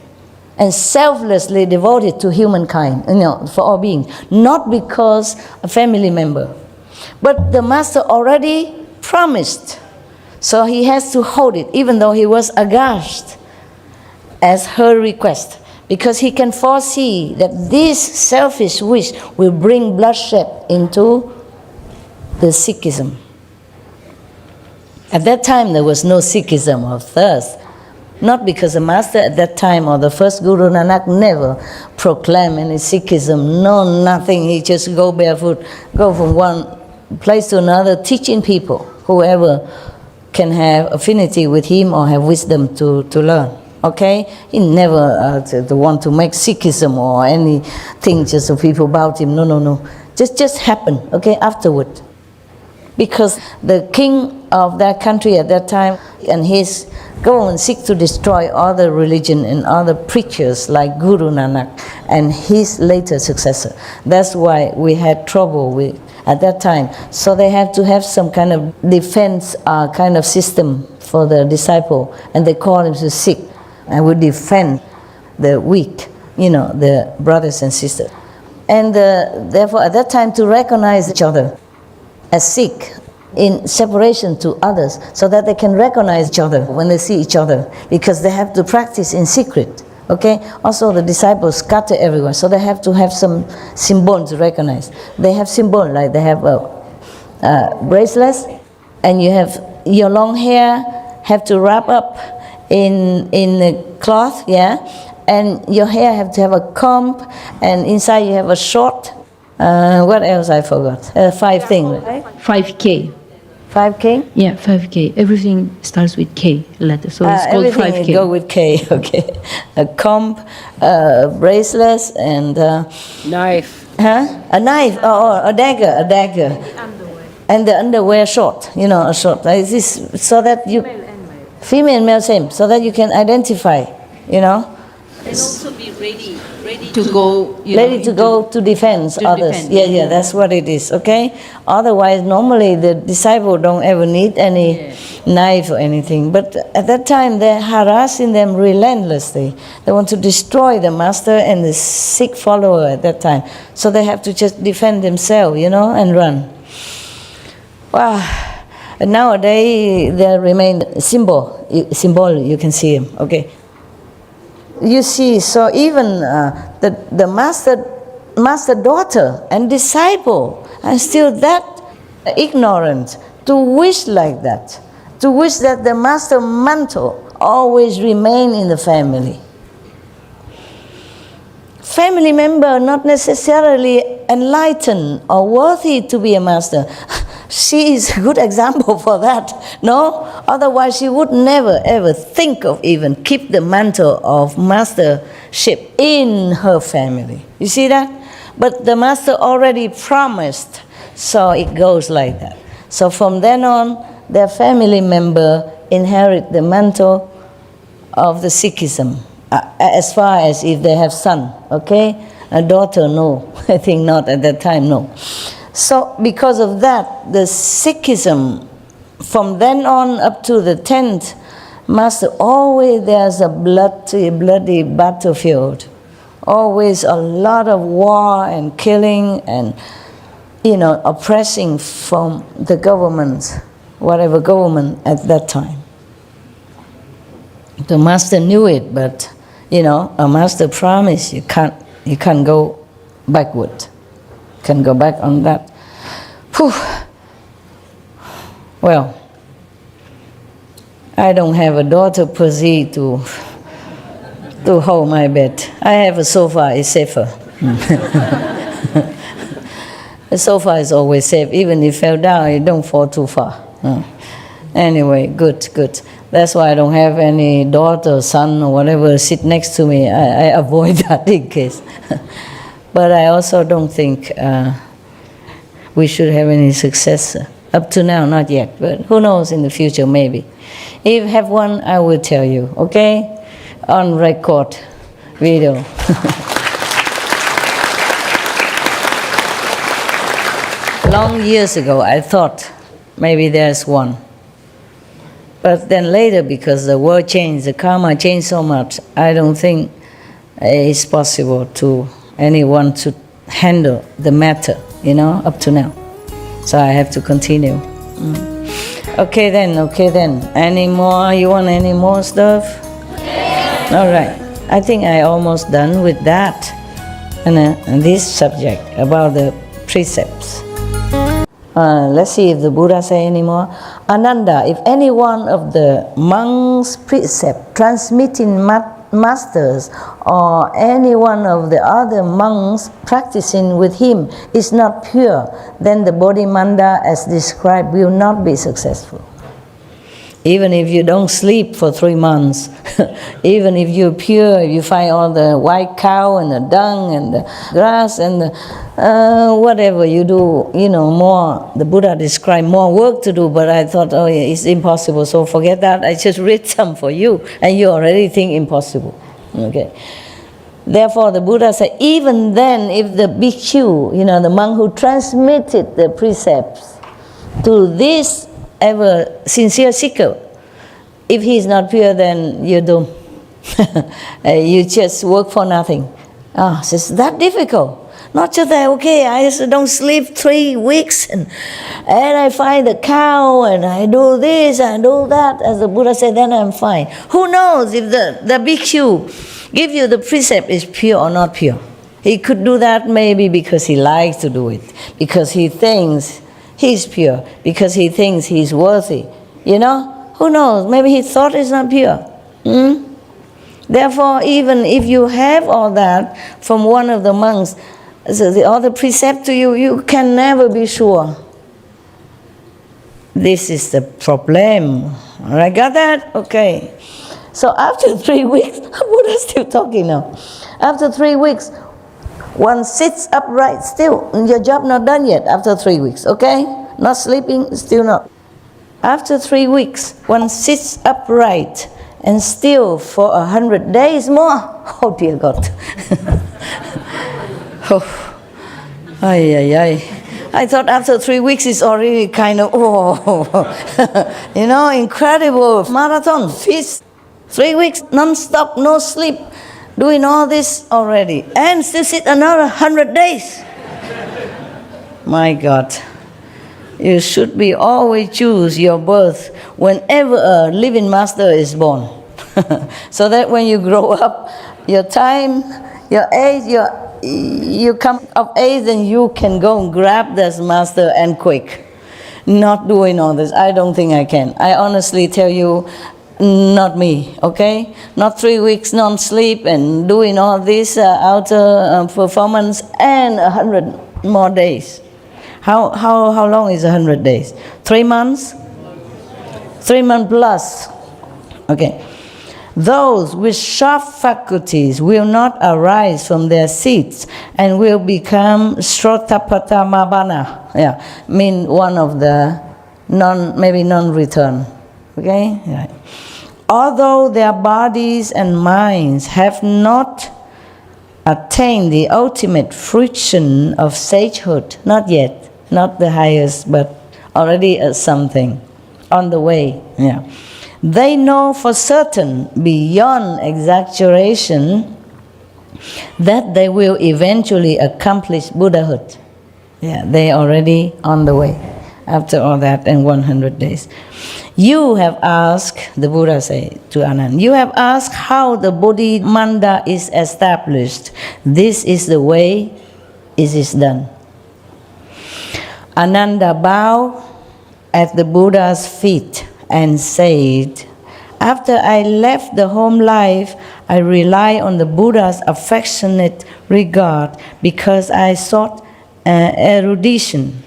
A: and selflessly devoted to humankind, for all beings. Not because a family member. But the master already promised. So he has to hold it, even though he was aghast as her request. Because he can foresee that this selfish wish will bring bloodshed into the Sikhism. At that time, there was no Sikhism of thirst. Not because the master at that time or the first Guru Nanak never proclaimed any Sikhism, no, nothing. He just go barefoot, go from one place to another, teaching people, whoever can have affinity with him or have wisdom to learn. Okay? He never to want to make Sikhism or anything just so people about him. No, no, no. Just happened, okay, afterward. Because the king of that country at that time and his government seek to destroy other religion and other preachers like Guru Nanak and his later successor. That's why we had trouble with at that time. So they have to have some kind of defense kind of system for the disciple, and they call him to Sikh. And would defend the weak, the brothers and sisters. And therefore, at that time, to recognize each other as Sikh in separation to others, so that they can recognize each other when they see each other, because they have to practice in secret. Okay. Also, the disciples scatter everywhere, so they have to have some symbol to recognize. They have symbol like they have bracelets, and you have your long hair have to wrap up in the cloth, yeah, and your hair have to have a comb, and inside you have a short. What else I forgot? 5 things. Right?
H: 5K.
A: 5K?
H: Yeah, 5K. Everything starts with K letter, so it's called 5K.
A: Everything go with K. Okay, a comb, bracelets, and
K: knife.
A: Huh? A knife or a dagger. A dagger. And the underwear short. A short. This so that you. Female and male same, so that you can identify,
J: And also be ready to go.
A: Ready to go to defend others. Yeah, that's what it is, okay? Otherwise, normally the disciple don't ever need any knife or anything. But at that time, they're harassing them relentlessly. They want to destroy the master and the sick follower at that time. So they have to just defend themselves, and run. Wow. And nowadays, they remain symbol, you can see him, okay? You see, so even the master daughter and disciple are still that ignorant to wish like that, to wish that the master mantle always remain in the family. Family member not necessarily enlightened or worthy to be a master. She is a good example for that, no? Otherwise she would never ever think of even keep the mantle of mastership in her family. You see that? But the master already promised, so it goes like that. So from then on, their family member inherit the mantle of the Sikhism, as far as if they have son, okay? A daughter, no. I think not at that time, no. So because of that, the Sikhism, from then on up to the 10th master, always there's a bloody battlefield. Always a lot of war and killing and, oppressing from the government, whatever government at that time. The master knew it, but, a master promised you can't go backward. Can go back on that. Whew. Well, I don't have a daughter per se to hold my bed. I have a sofa, it's safer. The sofa is always safe. Even if you fell down, you don't fall too far. Anyway, good. That's why I don't have any daughter, son, or whatever sit next to me. I avoid that in case. But I also don't think we should have any success. Up to now, not yet. But who knows in the future, maybe. If I have one, I will tell you, okay? On record video. Long years ago, I thought maybe there's one. But then later, because the world changed, the karma changed so much, I don't think it's possible to anyone to handle the matter, up to now. So I have to continue. Okay then. Any more? You want any more stuff? Yeah. All right. I think I almost done with that. And this subject about the precepts. Let's see if the Buddha say any more. Ananda, if any one of the monks' precept transmitting masters or any one of the other monks practicing with him is not pure, then the Bodhimanda as described will not be successful. Even if you don't sleep for 3 months, even if you're pure, if you find all the white cow and the dung and the grass and the, whatever you do, more, the Buddha described more work to do, but I thought, it's impossible, so forget that. I just read some for you, and you already think impossible. Okay. Therefore, the Buddha said, even then, if the bhikkhu, the monk who transmitted the precepts to this ever sincere seeker, if he is not pure, then you're doomed. You just work for nothing. It's that difficult. Not just that, okay, I just don't sleep 3 weeks and I find the cow and I do this and do that, as the Buddha said, then I'm fine. Who knows if the bhikkhu give you the precept is pure or not pure? He could do that maybe because he likes to do it, because he thinks he's pure, because he thinks he's worthy. Who knows? Maybe he thought it's not pure. Therefore, even if you have all that from one of the monks, the other precept to you, you can never be sure. This is the problem. All right, got that? Okay. So after 3 weeks, Buddha's still talking now. After 3 weeks, one sits upright still. Your job not done yet after 3 weeks, okay? Not sleeping, still not. After 3 weeks, one sits upright And still for 100 days more. Oh dear God. Oh. Ay, ay, ay. I thought after 3 weeks it's already kind of, you know, incredible marathon feast. 3 weeks non-stop, no sleep, doing all this already. And still sit another 100 days. My God. You should be always choose your birth whenever a living master is born. So that when you grow up, your time, your age, you come of age, then you can go and grab this master and quick. Not doing all this. I don't think I can. I honestly tell you, not me, okay? Not 3 weeks non-sleep and doing all this outer performance and 100 more days. How long is 100 days? 3 months? 3 months plus. Okay. Those with sharp faculties will not arise from their seats and will become Srotapatamabana. Yeah, mean one of the non-return. Okay? Right. Although their bodies and minds have not attained the ultimate fruition of sagehood, not yet, not the highest, but already something on the way. Yeah. They know for certain, beyond exaggeration, that they will eventually accomplish Buddhahood. Yeah, they are already on the way after all that in 100 days. You have asked, the Buddha said to Ananda, you have asked how the Bodhi Manda is established. This is the way it is done. Ananda bowed at the Buddha's feet and said, after I left the home life, I rely on the Buddha's affectionate regard because I sought erudition.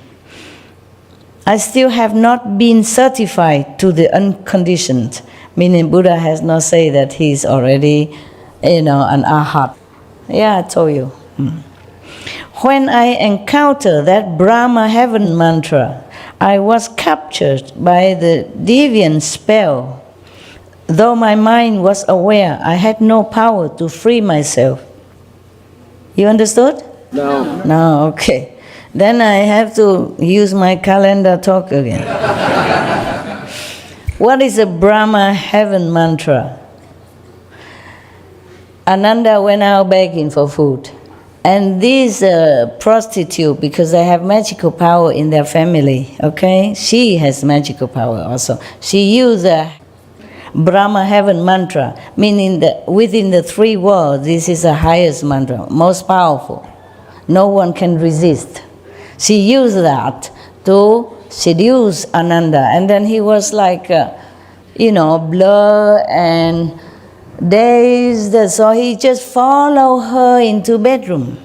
A: I still have not been certified to the unconditioned, meaning Buddha has not said that he's already, an arhat. Yeah, I told you. When I encountered that Brahma heaven mantra, I was captured by the deviant spell. Though my mind was aware, I had no power to free myself. You understood?
F: No.
A: No, okay. Then I have to use my calendar talk again. What is a Brahma heaven mantra? Ananda went out begging for food. And these prostitute, because they have magical power in their family, okay? She has magical power also. She used a Brahma heaven mantra, meaning that within the 3 worlds, this is the highest mantra, most powerful. No one can resist. She used that to seduce Ananda. And then he was like, blur and dazed, so he just followed her into bedroom.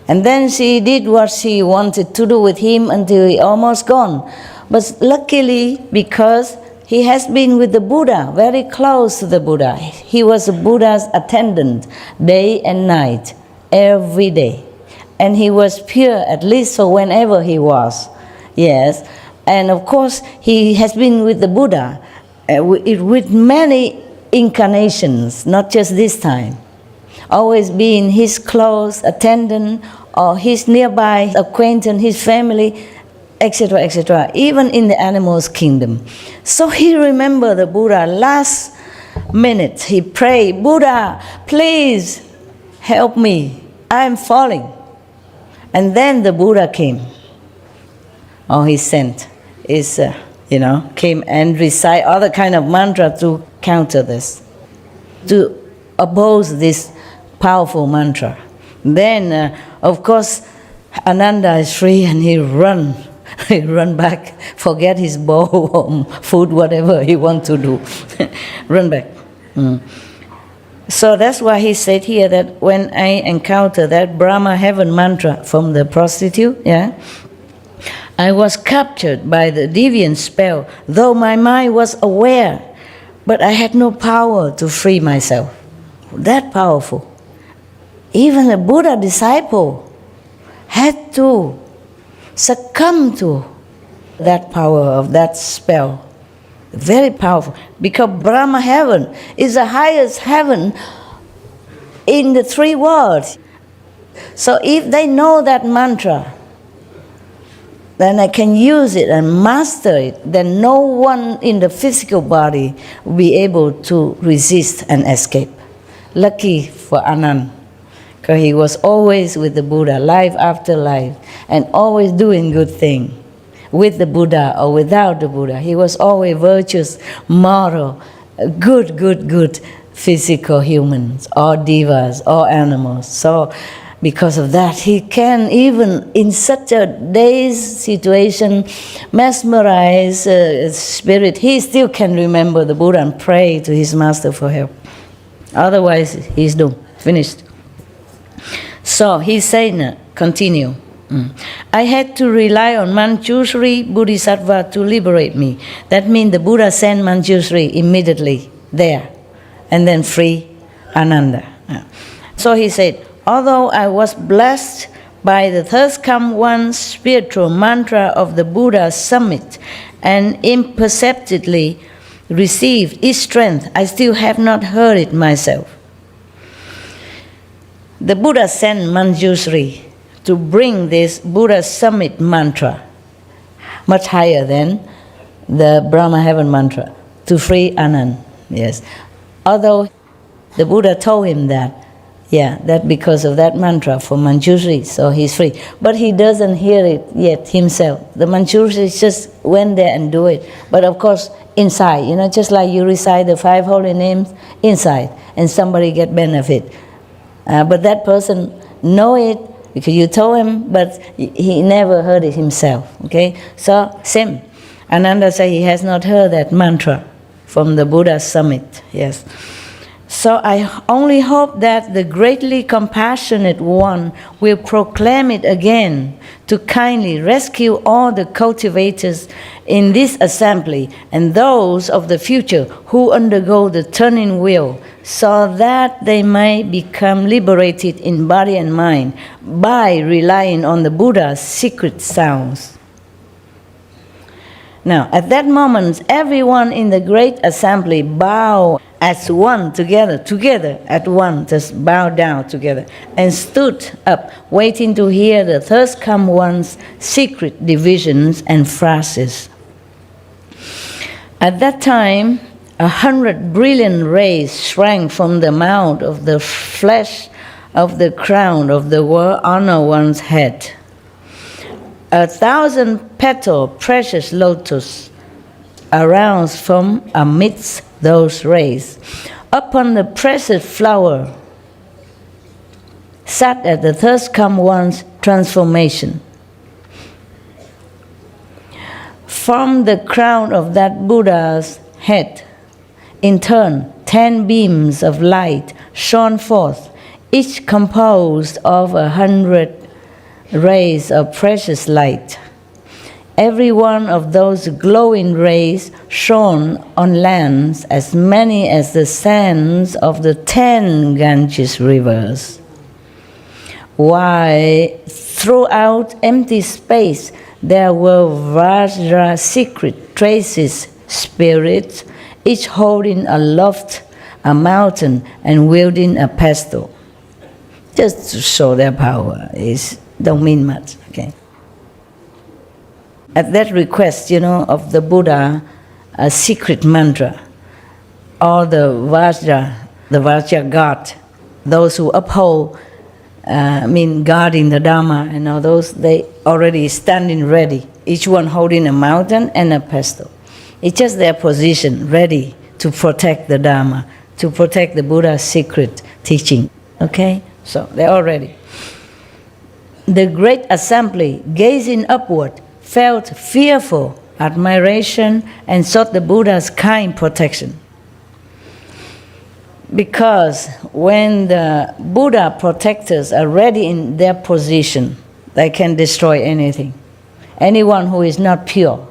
A: And then she did what she wanted to do with him until he almost gone. But luckily, because he has been with the Buddha, very close to the Buddha. He was the Buddha's attendant day and night, every day. And he was pure, at least for whenever he was. Yes. And of course, he has been with the Buddha with many incarnations, not just this time. Always being his close attendant or his nearby acquaintance, his family, etc., etc., even in the animals' kingdom. So he remembered the Buddha. Last minute, he prayed, Buddha, please help me. I'm falling. And then the Buddha came. Or he sent. Came and recite other kind of mantra to counter this, to oppose this powerful mantra. Then, of course, Ananda is free and he run back, forget his bowl, food, whatever he want to do, run back. So that's why he said here that when I encounter that Brahma heaven mantra from the prostitute, I was captured by the deviant spell, though my mind was aware, but I had no power to free myself. That powerful. Even a Buddha disciple had to succumb to that power of that spell. Very powerful. Because Brahma heaven is the highest heaven in the three worlds. So if they know that mantra, then I can use it and master it, then no one in the physical body will be able to resist and escape. Lucky for Anand, because he was always with the Buddha, life after life, and always doing good things. With the Buddha or without the Buddha, he was always virtuous, moral, good physical humans, or devas, or animals. So because of that, he can, even in such a dazed situation, mesmerize spirit, he still can remember the Buddha and pray to his master for help. Otherwise, he's doomed, finished. So he's saying, continue. I had to rely on Manjushri Bodhisattva to liberate me. That means the Buddha sent Manjushri immediately there, and then free Ananda. So he said, although I was blessed by the third come one spiritual mantra of the Buddha's summit and imperceptibly received its strength, I still have not heard it myself. The Buddha sent Manjushri to bring this Buddha summit mantra, much higher than the Brahma heaven mantra, to free Anand. Yes. Although the Buddha told him that, that because of that mantra for Manjushri, so he's free. But he doesn't hear it yet himself. The Manjushri just went there and do it. But of course, inside, just like you recite the 5 holy names inside, and somebody get benefit. But that person know it because you told him, but he never heard it himself. Okay, so same. Ananda said he has not heard that mantra from the Buddha summit. Yes. So I only hope that the greatly compassionate one will proclaim it again to kindly rescue all the cultivators in this assembly and those of the future who undergo the turning wheel, so that they may become liberated in body and mind by relying on the Buddha's secret sounds. Now, at that moment, everyone in the great assembly bowed as one together at one, just bowed down together, and stood up, waiting to hear the third come one's secret divisions and phrases. At that time, 100 brilliant rays sprang from the mouth of the flesh of the crown of the world honor one's head. 1,000 petal precious lotus arose from amidst those rays. Upon the precious flower sat at the third come one's transformation. From the crown of that Buddha's head, in turn, 10 beams of light shone forth, each composed of 100 rays of precious light. Every one of those glowing rays shone on lands as many as the sands of the 10 Ganges rivers. While throughout empty space there were Vajra secret traces, spirits, each holding aloft a mountain and wielding a pestle. Just to show their power, don't mean much, okay? At that request, of the Buddha, a secret mantra, all the Vajra God, those who uphold, guarding the Dharma and all those, they already standing ready, each one holding a mountain and a pestle. It's just their position, ready to protect the Dharma, to protect the Buddha's secret teaching, okay? So they're all ready. The great assembly, gazing upward, felt fearful admiration and sought the Buddha's kind protection. Because when the Buddha protectors are ready in their position, they can destroy anything. Anyone who is not pure,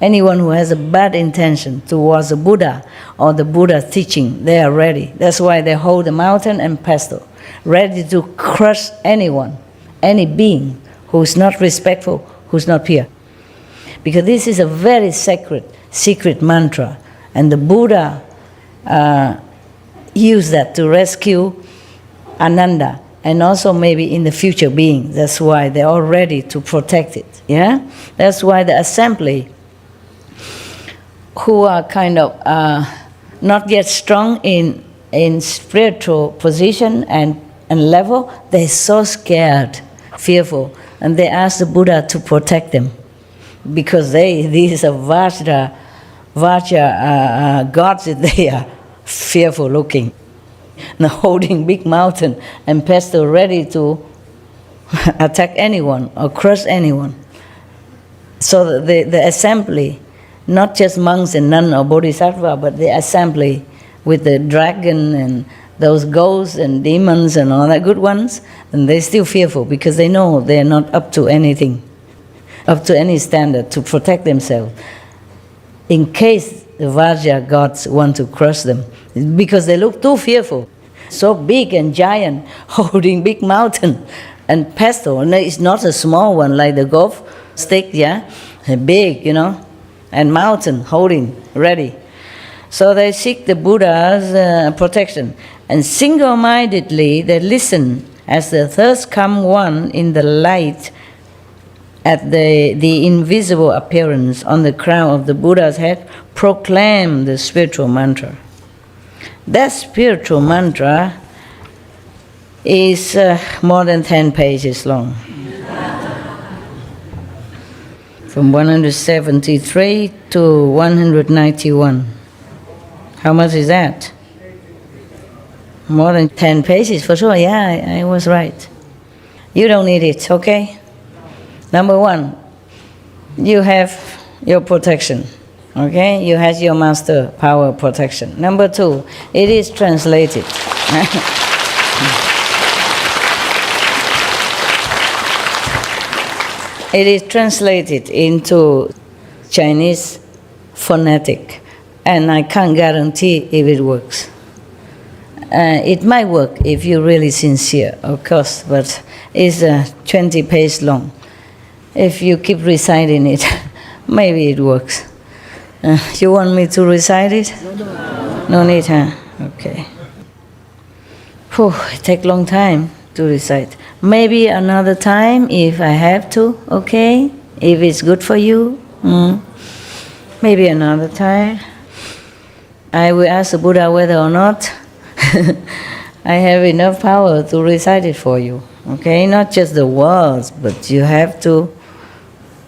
A: anyone who has a bad intention towards the Buddha or the Buddha's teaching, they are ready. That's why they hold the mountain and pestle, ready to crush anyone, any being who is not respectful, who's not pure. Because this is a very sacred secret mantra. And the Buddha used that to rescue Ananda, and also maybe in the future being. That's why they're all ready to protect it. Yeah? That's why the assembly, who are kind of not yet strong in spiritual position and level, they're so scared, fearful, and they ask the Buddha to protect them, because these are Vajra gods, they are fearful looking, now holding big mountain and pestle ready to attack anyone or crush anyone. So the assembly, not just monks and nuns or bodhisattva, but the assembly with the dragon and those ghosts and demons and all that good ones, and they're still fearful because they know they're not up to anything, up to any standard to protect themselves. In case the Vajra gods want to crush them, because they look too fearful, so big and giant, holding big mountain and pestle, and it's not a small one like the golf stick, yeah, big, and mountain holding, ready. So they seek the Buddha's protection, and single-mindedly they listen as the thirst come one in the light at the invisible appearance on the crown of the Buddha's head, proclaim the spiritual mantra. That spiritual mantra is more than 10 pages long. From 173 to 191. How much is that? More than 10 pages for sure. Yeah, I was right. You don't need it, okay? Number one, you have your protection, okay? You have your master power protection. Number two, it is translated. It is translated into Chinese phonetic, and I can't guarantee if it works. It might work if you're really sincere, of course, but it's 20 pages long. If you keep reciting it, maybe it works. You want me to recite it? No need, huh? Okay. Whew, it takes a long time to recite. Maybe another time if I have to, okay? If it's good for you. Maybe another time. I will ask the Buddha whether or not I have enough power to recite it for you. Okay? Not just the words, but you have to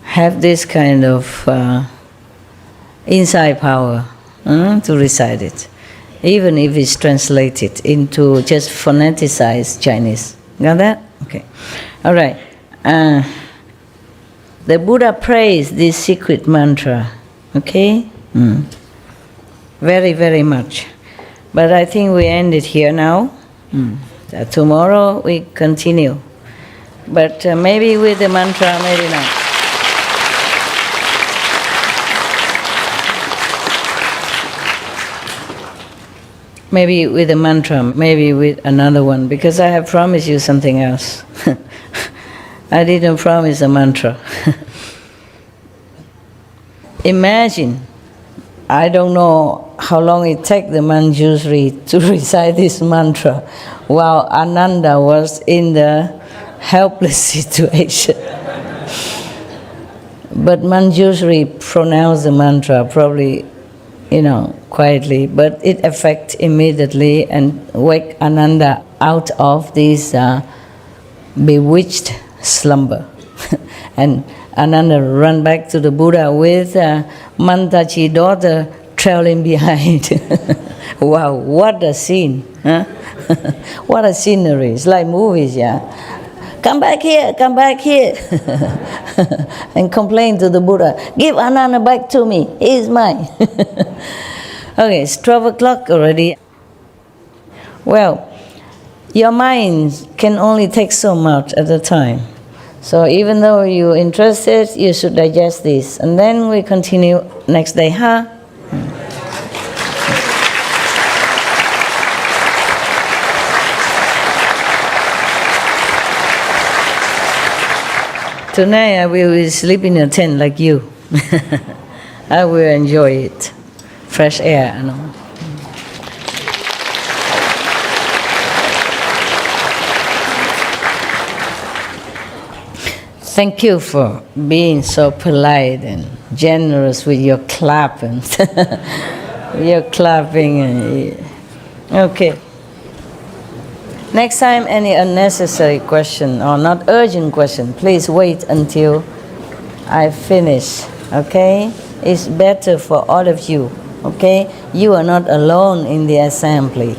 A: have this kind of inside power to recite it, even if it's translated into just phoneticized Chinese. Got that? Okay. All right. The Buddha praised this secret mantra. Okay? Very, very much. But I think we end it here now. Tomorrow we continue. But maybe with the mantra, maybe not. Maybe with a mantra, maybe with another one, because I have promised you something else. I didn't promise a mantra. Imagine, I don't know how long it takes the Manjushri to recite this mantra while Ananda was in the helpless situation. But Manjushri pronounced the mantra probably, quietly, but it affects immediately and wake Ananda out of this bewitched slumber. And Ananda ran back to the Buddha with Mantachi's daughter trailing behind. Wow, what a scene! Huh? What a scenery! It's like movies, yeah. Come back here, and complain to the Buddha. Give Ananda back to me. He is mine. Okay, it's 12 o'clock already. Well, your mind can only take so much at a time. So even though you're interested, you should digest this. And then we continue next day, huh? Tonight I will sleep in a tent like you. I will enjoy it. Fresh air, you know. Thank you for being so polite and generous with your clapping. Your clapping. Okay. Next time, any unnecessary question or not urgent question, please wait until I finish. Okay? It's better for all of you. Okay? You are not alone in the assembly.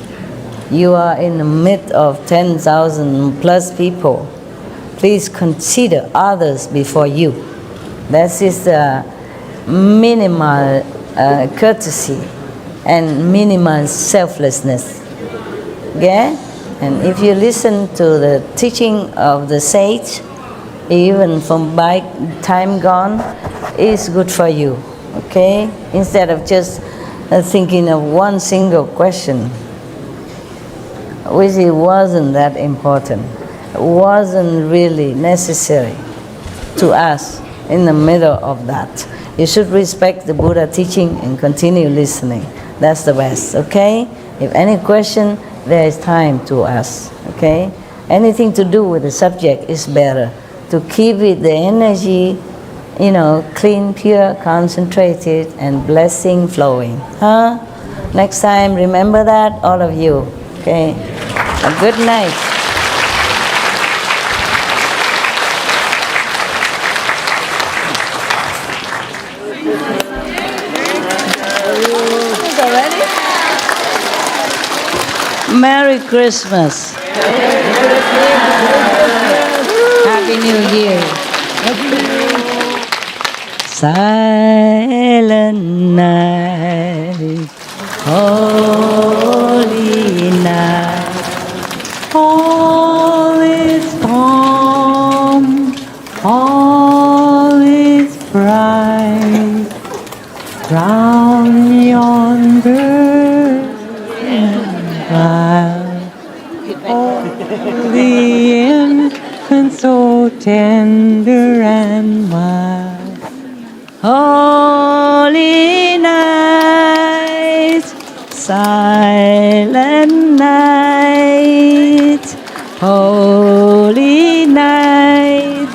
A: You are in the midst of 10,000 plus people. Please consider others before you. That is the minimal courtesy and minimal selflessness. Okay? And if you listen to the teaching of the sage, even from by time gone, it's good for you. Okay? Instead of just thinking of one single question, which it wasn't that important. Wasn't really necessary to ask in the middle of that. You should respect the Buddha teaching and continue listening. That's the best, okay? If any question, there is time to ask, okay? Anything to do with the subject is better. To keep it, the energy, you know, clean, pure, concentrated, and blessing flowing. Huh? Next time, remember that, all of you, okay? A good night. Merry Christmas. Happy New Year. Silent night, holy night, all is calm, all is bright, round yonder the infant so tender and mild. Holy night, silent night, holy night,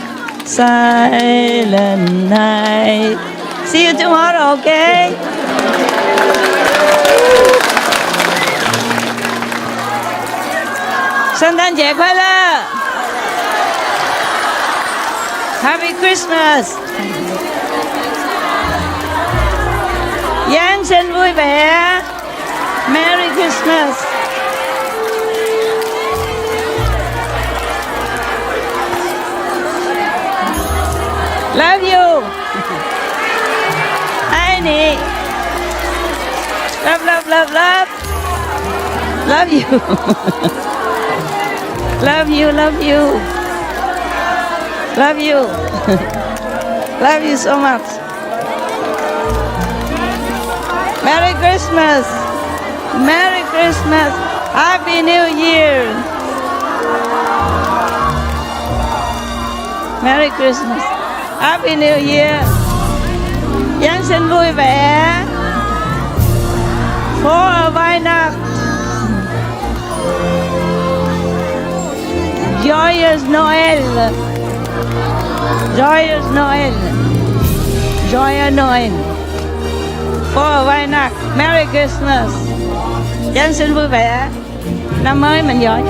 A: silent night. See you tomorrow, okay?圣诞节快乐 Happy Christmas Giáng sinh vui vẻ Merry Christmas Love you I need Love, love, love, love Love you Love you, love you. Love you. Love you so much. Merry Christmas. Merry Christmas. Happy New Year. Merry Christmas. Happy New Year. Giáng sinh vui vẻ. Frohe Weihnacht. Joyous Noel. Joyous Noel. Joyous Noel. Frohe Weihnacht. Merry Christmas. Giáng sinh vui vẻ. Năm mới mình giỏi.